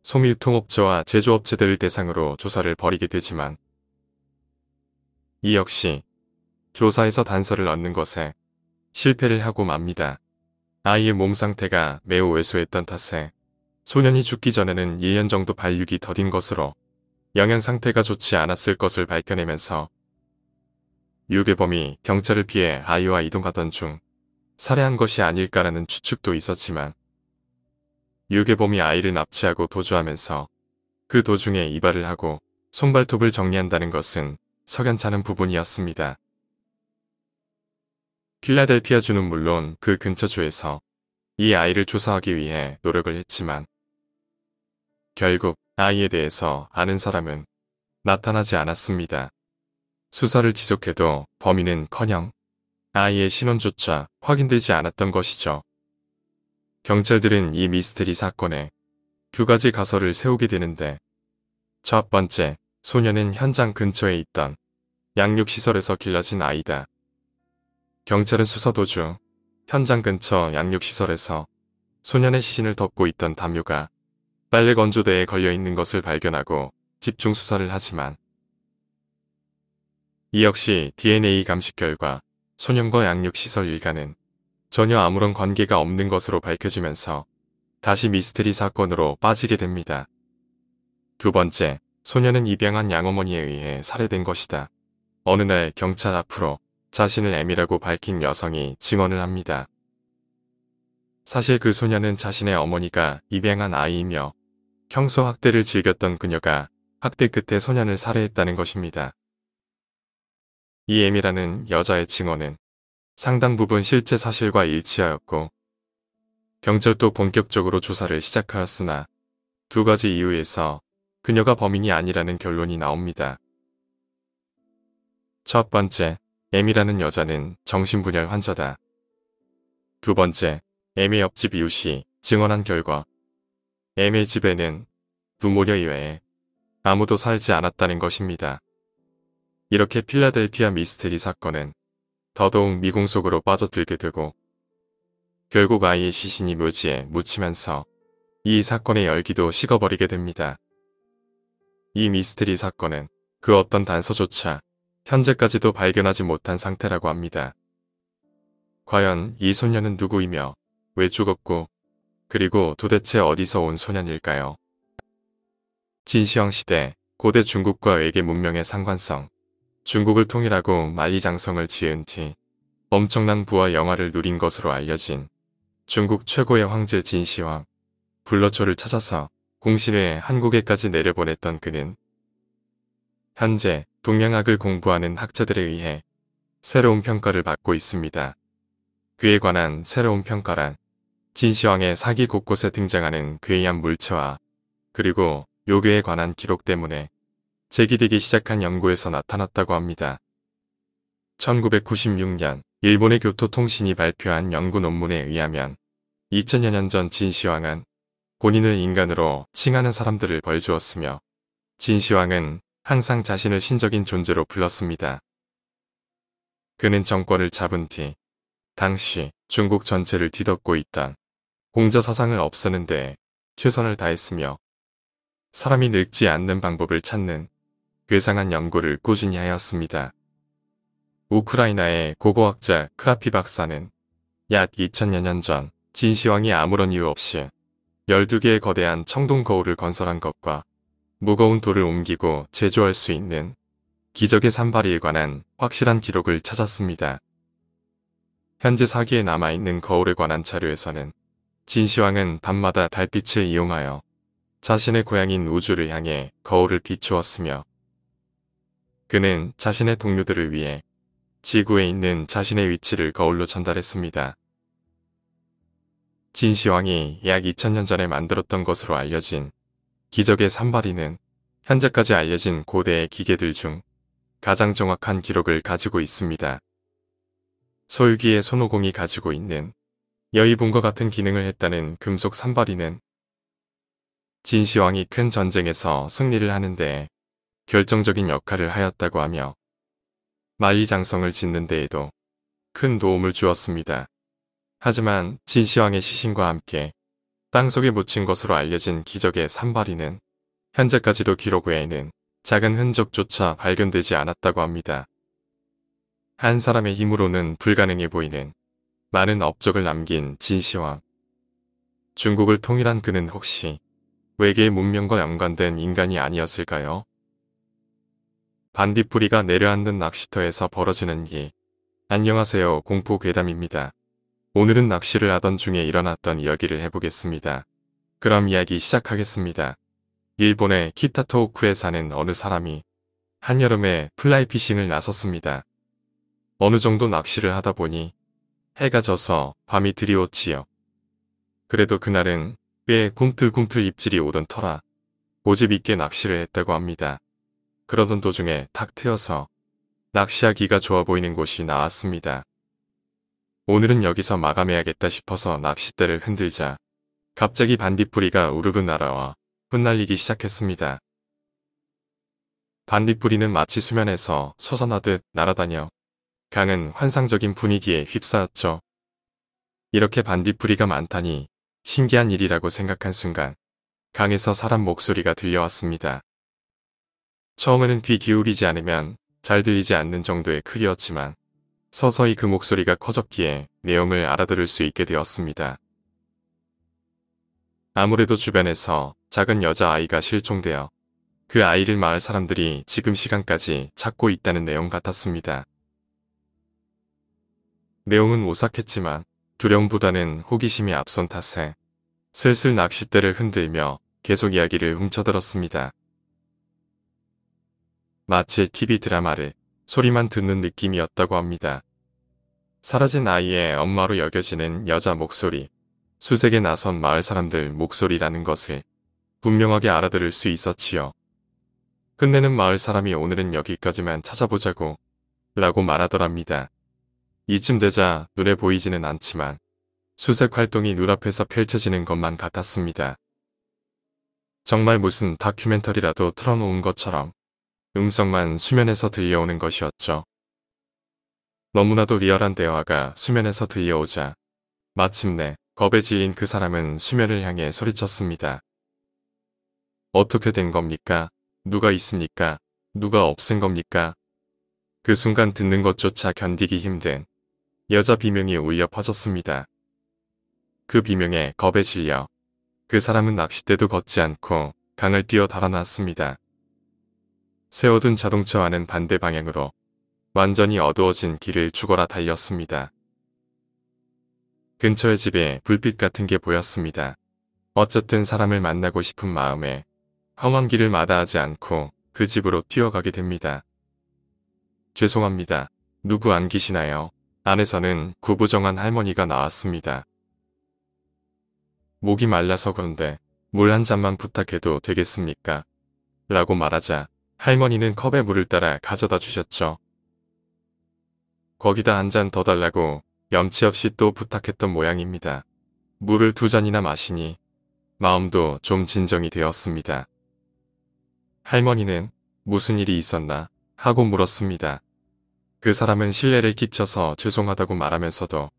소미 유통업체와 제조업체들을 대상으로 조사를 벌이게 되지만 이 역시 조사에서 단서를 얻는 것에 실패를 하고 맙니다. 아이의 몸 상태가 매우 왜소했던 탓에 소년이 죽기 전에는 1년 정도 발육이 더딘 것으로 영양 상태가 좋지 않았을 것을 밝혀내면서 유괴범이 경찰을 피해 아이와 이동하던 중 살해한 것이 아닐까라는 추측도 있었지만 유괴범이 아이를 납치하고 도주하면서 그 도중에 이발을 하고 손발톱을 정리한다는 것은 석연찮은 부분이었습니다. 필라델피아주는 물론 그 근처 주에서 이 아이를 조사하기 위해 노력을 했지만 결국 아이에 대해서 아는 사람은 나타나지 않았습니다. 수사를 지속해도 범인은커녕 아이의 신원조차 확인되지 않았던 것이죠. 경찰들은 이 미스테리 사건에 두 가지 가설을 세우게 되는데 첫 번째, 소년은 현장 근처에 있던 양육시설에서 길러진 아이다. 경찰은 수사 도중 현장 근처 양육시설에서 소년의 시신을 덮고 있던 담요가 빨래 건조대에 걸려있는 것을 발견하고 집중 수사를 하지만 이 역시 DNA 감식 결과 소년과 양육시설 일가는 전혀 아무런 관계가 없는 것으로 밝혀지면서 다시 미스테리 사건으로 빠지게 됩니다. 두 번째, 소년은 입양한 양어머니에 의해 살해된 것이다. 어느 날 경찰 앞으로 자신을 M이라고 밝힌 여성이 증언을 합니다. 사실 그 소년은 자신의 어머니가 입양한 아이이며 평소 학대를 즐겼던 그녀가 학대 끝에 소년을 살해했다는 것입니다. 이 M이라는 여자의 증언은 상당 부분 실제 사실과 일치하였고 경찰도 본격적으로 조사를 시작하였으나 두 가지 이유에서 그녀가 범인이 아니라는 결론이 나옵니다. 첫 번째, M이라는 여자는 정신분열 환자다. 두 번째, M의 옆집 이웃이 증언한 결과 M의 집에는 부모녀 이외에 아무도 살지 않았다는 것입니다. 이렇게 필라델피아 미스테리 사건은 더더욱 미궁 속으로 빠져들게 되고 결국 아이의 시신이 묘지에 묻히면서 이 사건의 열기도 식어버리게 됩니다. 이 미스테리 사건은 그 어떤 단서조차 현재까지도 발견하지 못한 상태라고 합니다. 과연 이 소년은 누구이며 왜 죽었고 그리고 도대체 어디서 온 소년일까요? 진시황 시대 고대 중국과 외계 문명의 상관성, 중국을 통일하고 만리장성을 지은 뒤 엄청난 부와 영화를 누린 것으로 알려진 중국 최고의 황제 진시황, 불러초를 찾아서 공신을 한국에까지 내려보냈던 그는 현재 동양학을 공부하는 학자들에 의해 새로운 평가를 받고 있습니다. 그에 관한 새로운 평가란 진시황의 사기 곳곳에 등장하는 괴이한 물체와 그리고 요괴에 관한 기록 때문에 제기되기 시작한 연구에서 나타났다고 합니다. 1996년 일본의 교토통신이 발표한 연구 논문에 의하면 2000여 년 전 진시황은 본인을 인간으로 칭하는 사람들을 벌주었으며 진시황은 항상 자신을 신적인 존재로 불렀습니다. 그는 정권을 잡은 뒤 당시 중국 전체를 뒤덮고 있던 공자 사상을 없애는 데 최선을 다했으며 사람이 늙지 않는 방법을 찾는 괴상한 연구를 꾸준히 하였습니다. 우크라이나의 고고학자 크라피 박사는 약 2000여 년 전 진시황이 아무런 이유 없이 12개의 거대한 청동 거울을 건설한 것과 무거운 돌을 옮기고 제조할 수 있는 기적의 산발이에 관한 확실한 기록을 찾았습니다. 현재 사기에 남아있는 거울에 관한 자료에서는 진시황은 밤마다 달빛을 이용하여 자신의 고향인 우주를 향해 거울을 비추었으며 그는 자신의 동료들을 위해 지구에 있는 자신의 위치를 거울로 전달했습니다. 진시황이 약 2000년 전에 만들었던 것으로 알려진 기적의 산발이는 현재까지 알려진 고대의 기계들 중 가장 정확한 기록을 가지고 있습니다. 소유기의 손오공이 가지고 있는 여의봉과 같은 기능을 했다는 금속 산발이는 진시황이 큰 전쟁에서 승리를 하는 데 결정적인 역할을 하였다고 하며 만리장성을 짓는 데에도 큰 도움을 주었습니다. 하지만 진시황의 시신과 함께 땅속에 묻힌 것으로 알려진 기적의 산발이는 현재까지도 기록 외에는 작은 흔적조차 발견되지 않았다고 합니다. 한 사람의 힘으로는 불가능해 보이는 많은 업적을 남긴 진시황. 중국을 통일한 그는 혹시 외계의 문명과 연관된 인간이 아니었을까요? 반딧불이가 내려앉는 낚시터에서 벌어지는 일. 안녕하세요, 공포괴담입니다. 오늘은 낚시를 하던 중에 일어났던 이야기를 해보겠습니다. 그럼 이야기 시작하겠습니다. 일본의 키타토오쿠에 사는 어느 사람이 한여름에 플라이피싱을 나섰습니다. 어느 정도 낚시를 하다 보니 해가 져서 밤이 드리웠지요. 그래도 그날은 꽤 꿈틀꿈틀 입질이 오던 터라 고집 있게 낚시를 했다고 합니다. 그러던 도중에 탁 트여서 낚시하기가 좋아 보이는 곳이 나왔습니다. 오늘은 여기서 마감해야겠다 싶어서 낚싯대를 흔들자 갑자기 반딧불이가 우르르 날아와 흩날리기 시작했습니다. 반딧불이는 마치 수면에서 솟아나듯 날아다녀 강은 환상적인 분위기에 휩싸였죠. 이렇게 반딧불이가 많다니 신기한 일이라고 생각한 순간 강에서 사람 목소리가 들려왔습니다. 처음에는 귀 기울이지 않으면 잘 들리지 않는 정도의 크기였지만 서서히 그 목소리가 커졌기에 내용을 알아들을 수 있게 되었습니다. 아무래도 주변에서 작은 여자아이가 실종되어 그 아이를 마을 사람들이 지금 시간까지 찾고 있다는 내용 같았습니다. 내용은 오싹했지만 두려움보다는 호기심이 앞선 탓에 슬슬 낚싯대를 흔들며 계속 이야기를 훔쳐들었습니다. 마치 TV 드라마를 소리만 듣는 느낌이었다고 합니다. 사라진 아이의 엄마로 여겨지는 여자 목소리, 수색에 나선 마을 사람들 목소리라는 것을 분명하게 알아들을 수 있었지요. 끝내는 마을 사람이 오늘은 여기까지만 찾아보자고 라고 말하더랍니다. 이쯤 되자 눈에 보이지는 않지만 수색 활동이 눈앞에서 펼쳐지는 것만 같았습니다. 정말 무슨 다큐멘터리라도 틀어놓은 것처럼 음성만 수면에서 들려오는 것이었죠. 너무나도 리얼한 대화가 수면에서 들려오자 마침내 겁에 질린 그 사람은 수면을 향해 소리쳤습니다. 어떻게 된 겁니까? 누가 있습니까? 누가 없앤 겁니까? 그 순간 듣는 것조차 견디기 힘든 여자 비명이 울려 퍼졌습니다. 그 비명에 겁에 질려 그 사람은 낚싯대도 걷지 않고 강을 뛰어 달아났습니다. 세워둔 자동차와는 반대 방향으로 완전히 어두워진 길을 죽어라 달렸습니다. 근처의 집에 불빛 같은 게 보였습니다. 어쨌든 사람을 만나고 싶은 마음에 험한 길을 마다하지 않고 그 집으로 뛰어가게 됩니다. 죄송합니다. 누구 안 계시나요? 안에서는 구부정한 할머니가 나왔습니다. 목이 말라서 그런데 물 한 잔만 부탁해도 되겠습니까? 라고 말하자 할머니는 컵에 물을 따라 가져다 주셨죠. 거기다 한 잔 더 달라고 염치 없이 또 부탁했던 모양입니다. 물을 2잔이나 마시니 마음도 좀 진정이 되었습니다. 할머니는 무슨 일이 있었나 하고 물었습니다. 그 사람은 실례를 끼쳐서 죄송하다고 말하면서도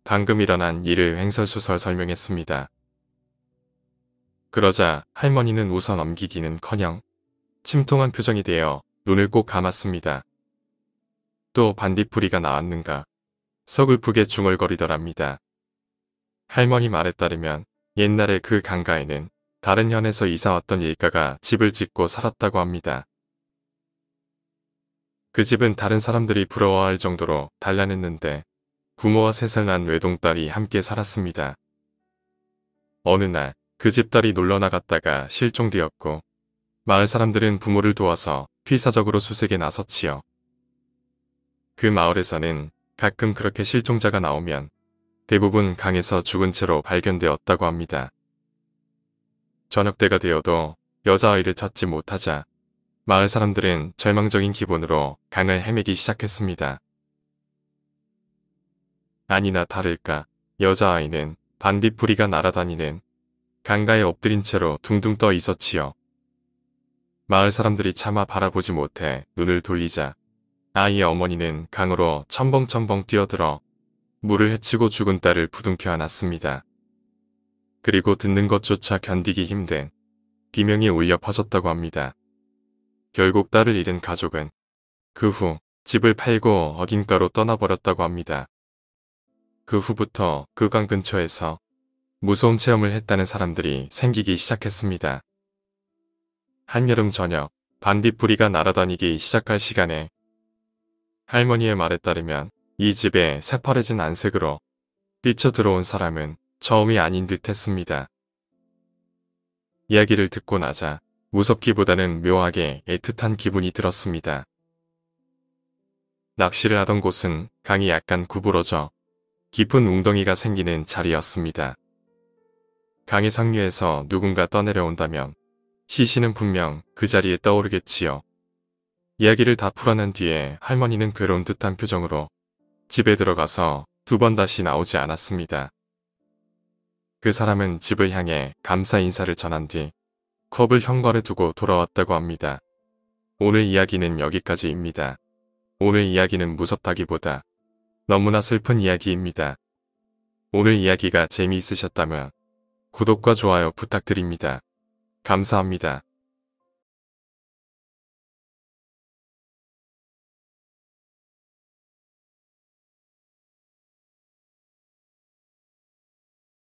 방금 일어난 일을 횡설수설 설명했습니다. 그러자 할머니는 웃어 넘기기는커녕 침통한 표정이 되어 눈을 꼭 감았습니다. 또 반딧불이가 나왔는가 서글프게 중얼거리더랍니다. 할머니 말에 따르면 옛날에 그 강가에는 다른 현에서 이사왔던 일가가 집을 짓고 살았다고 합니다. 그 집은 다른 사람들이 부러워할 정도로 단란했는데 부모와 3살 난 외동딸이 함께 살았습니다. 어느 날 그 집 딸이 놀러 나갔다가 실종되었고 마을 사람들은 부모를 도와서 필사적으로 수색에 나섰지요. 그 마을에서는 가끔 그렇게 실종자가 나오면 대부분 강에서 죽은 채로 발견되었다고 합니다. 저녁 때가 되어도 여자아이를 찾지 못하자 마을 사람들은 절망적인 기분으로 강을 헤매기 시작했습니다. 아니나 다를까 여자아이는 반딧불이가 날아다니는 강가에 엎드린 채로 둥둥 떠 있었지요. 마을 사람들이 차마 바라보지 못해 눈을 돌리자 아이의 어머니는 강으로 첨벙첨벙 뛰어들어 물을 헤치고 죽은 딸을 부둥켜 안았습니다. 그리고 듣는 것조차 견디기 힘든 비명이 울려 퍼졌다고 합니다. 결국 딸을 잃은 가족은 그 후 집을 팔고 어딘가로 떠나버렸다고 합니다. 그 후부터 그 강 근처에서 무서운 체험을 했다는 사람들이 생기기 시작했습니다. 한여름 저녁 반딧불이가 날아다니기 시작할 시간에 할머니의 말에 따르면 이 집에 새파래진 안색으로 뛰쳐들어온 사람은 처음이 아닌 듯 했습니다. 이야기를 듣고 나자 무섭기보다는 묘하게 애틋한 기분이 들었습니다. 낚시를 하던 곳은 강이 약간 구부러져 깊은 웅덩이가 생기는 자리였습니다. 강의 상류에서 누군가 떠내려온다면 시신은 분명 그 자리에 떠오르겠지요. 이야기를 다 풀어낸 뒤에 할머니는 괴로운 듯한 표정으로 집에 들어가서 2번 다시 나오지 않았습니다. 그 사람은 집을 향해 감사 인사를 전한 뒤 컵을 현관에 두고 돌아왔다고 합니다. 오늘 이야기는 여기까지입니다. 오늘 이야기는 무섭다기보다 너무나 슬픈 이야기입니다. 오늘 이야기가 재미있으셨다면 구독과 좋아요 부탁드립니다. 감사합니다.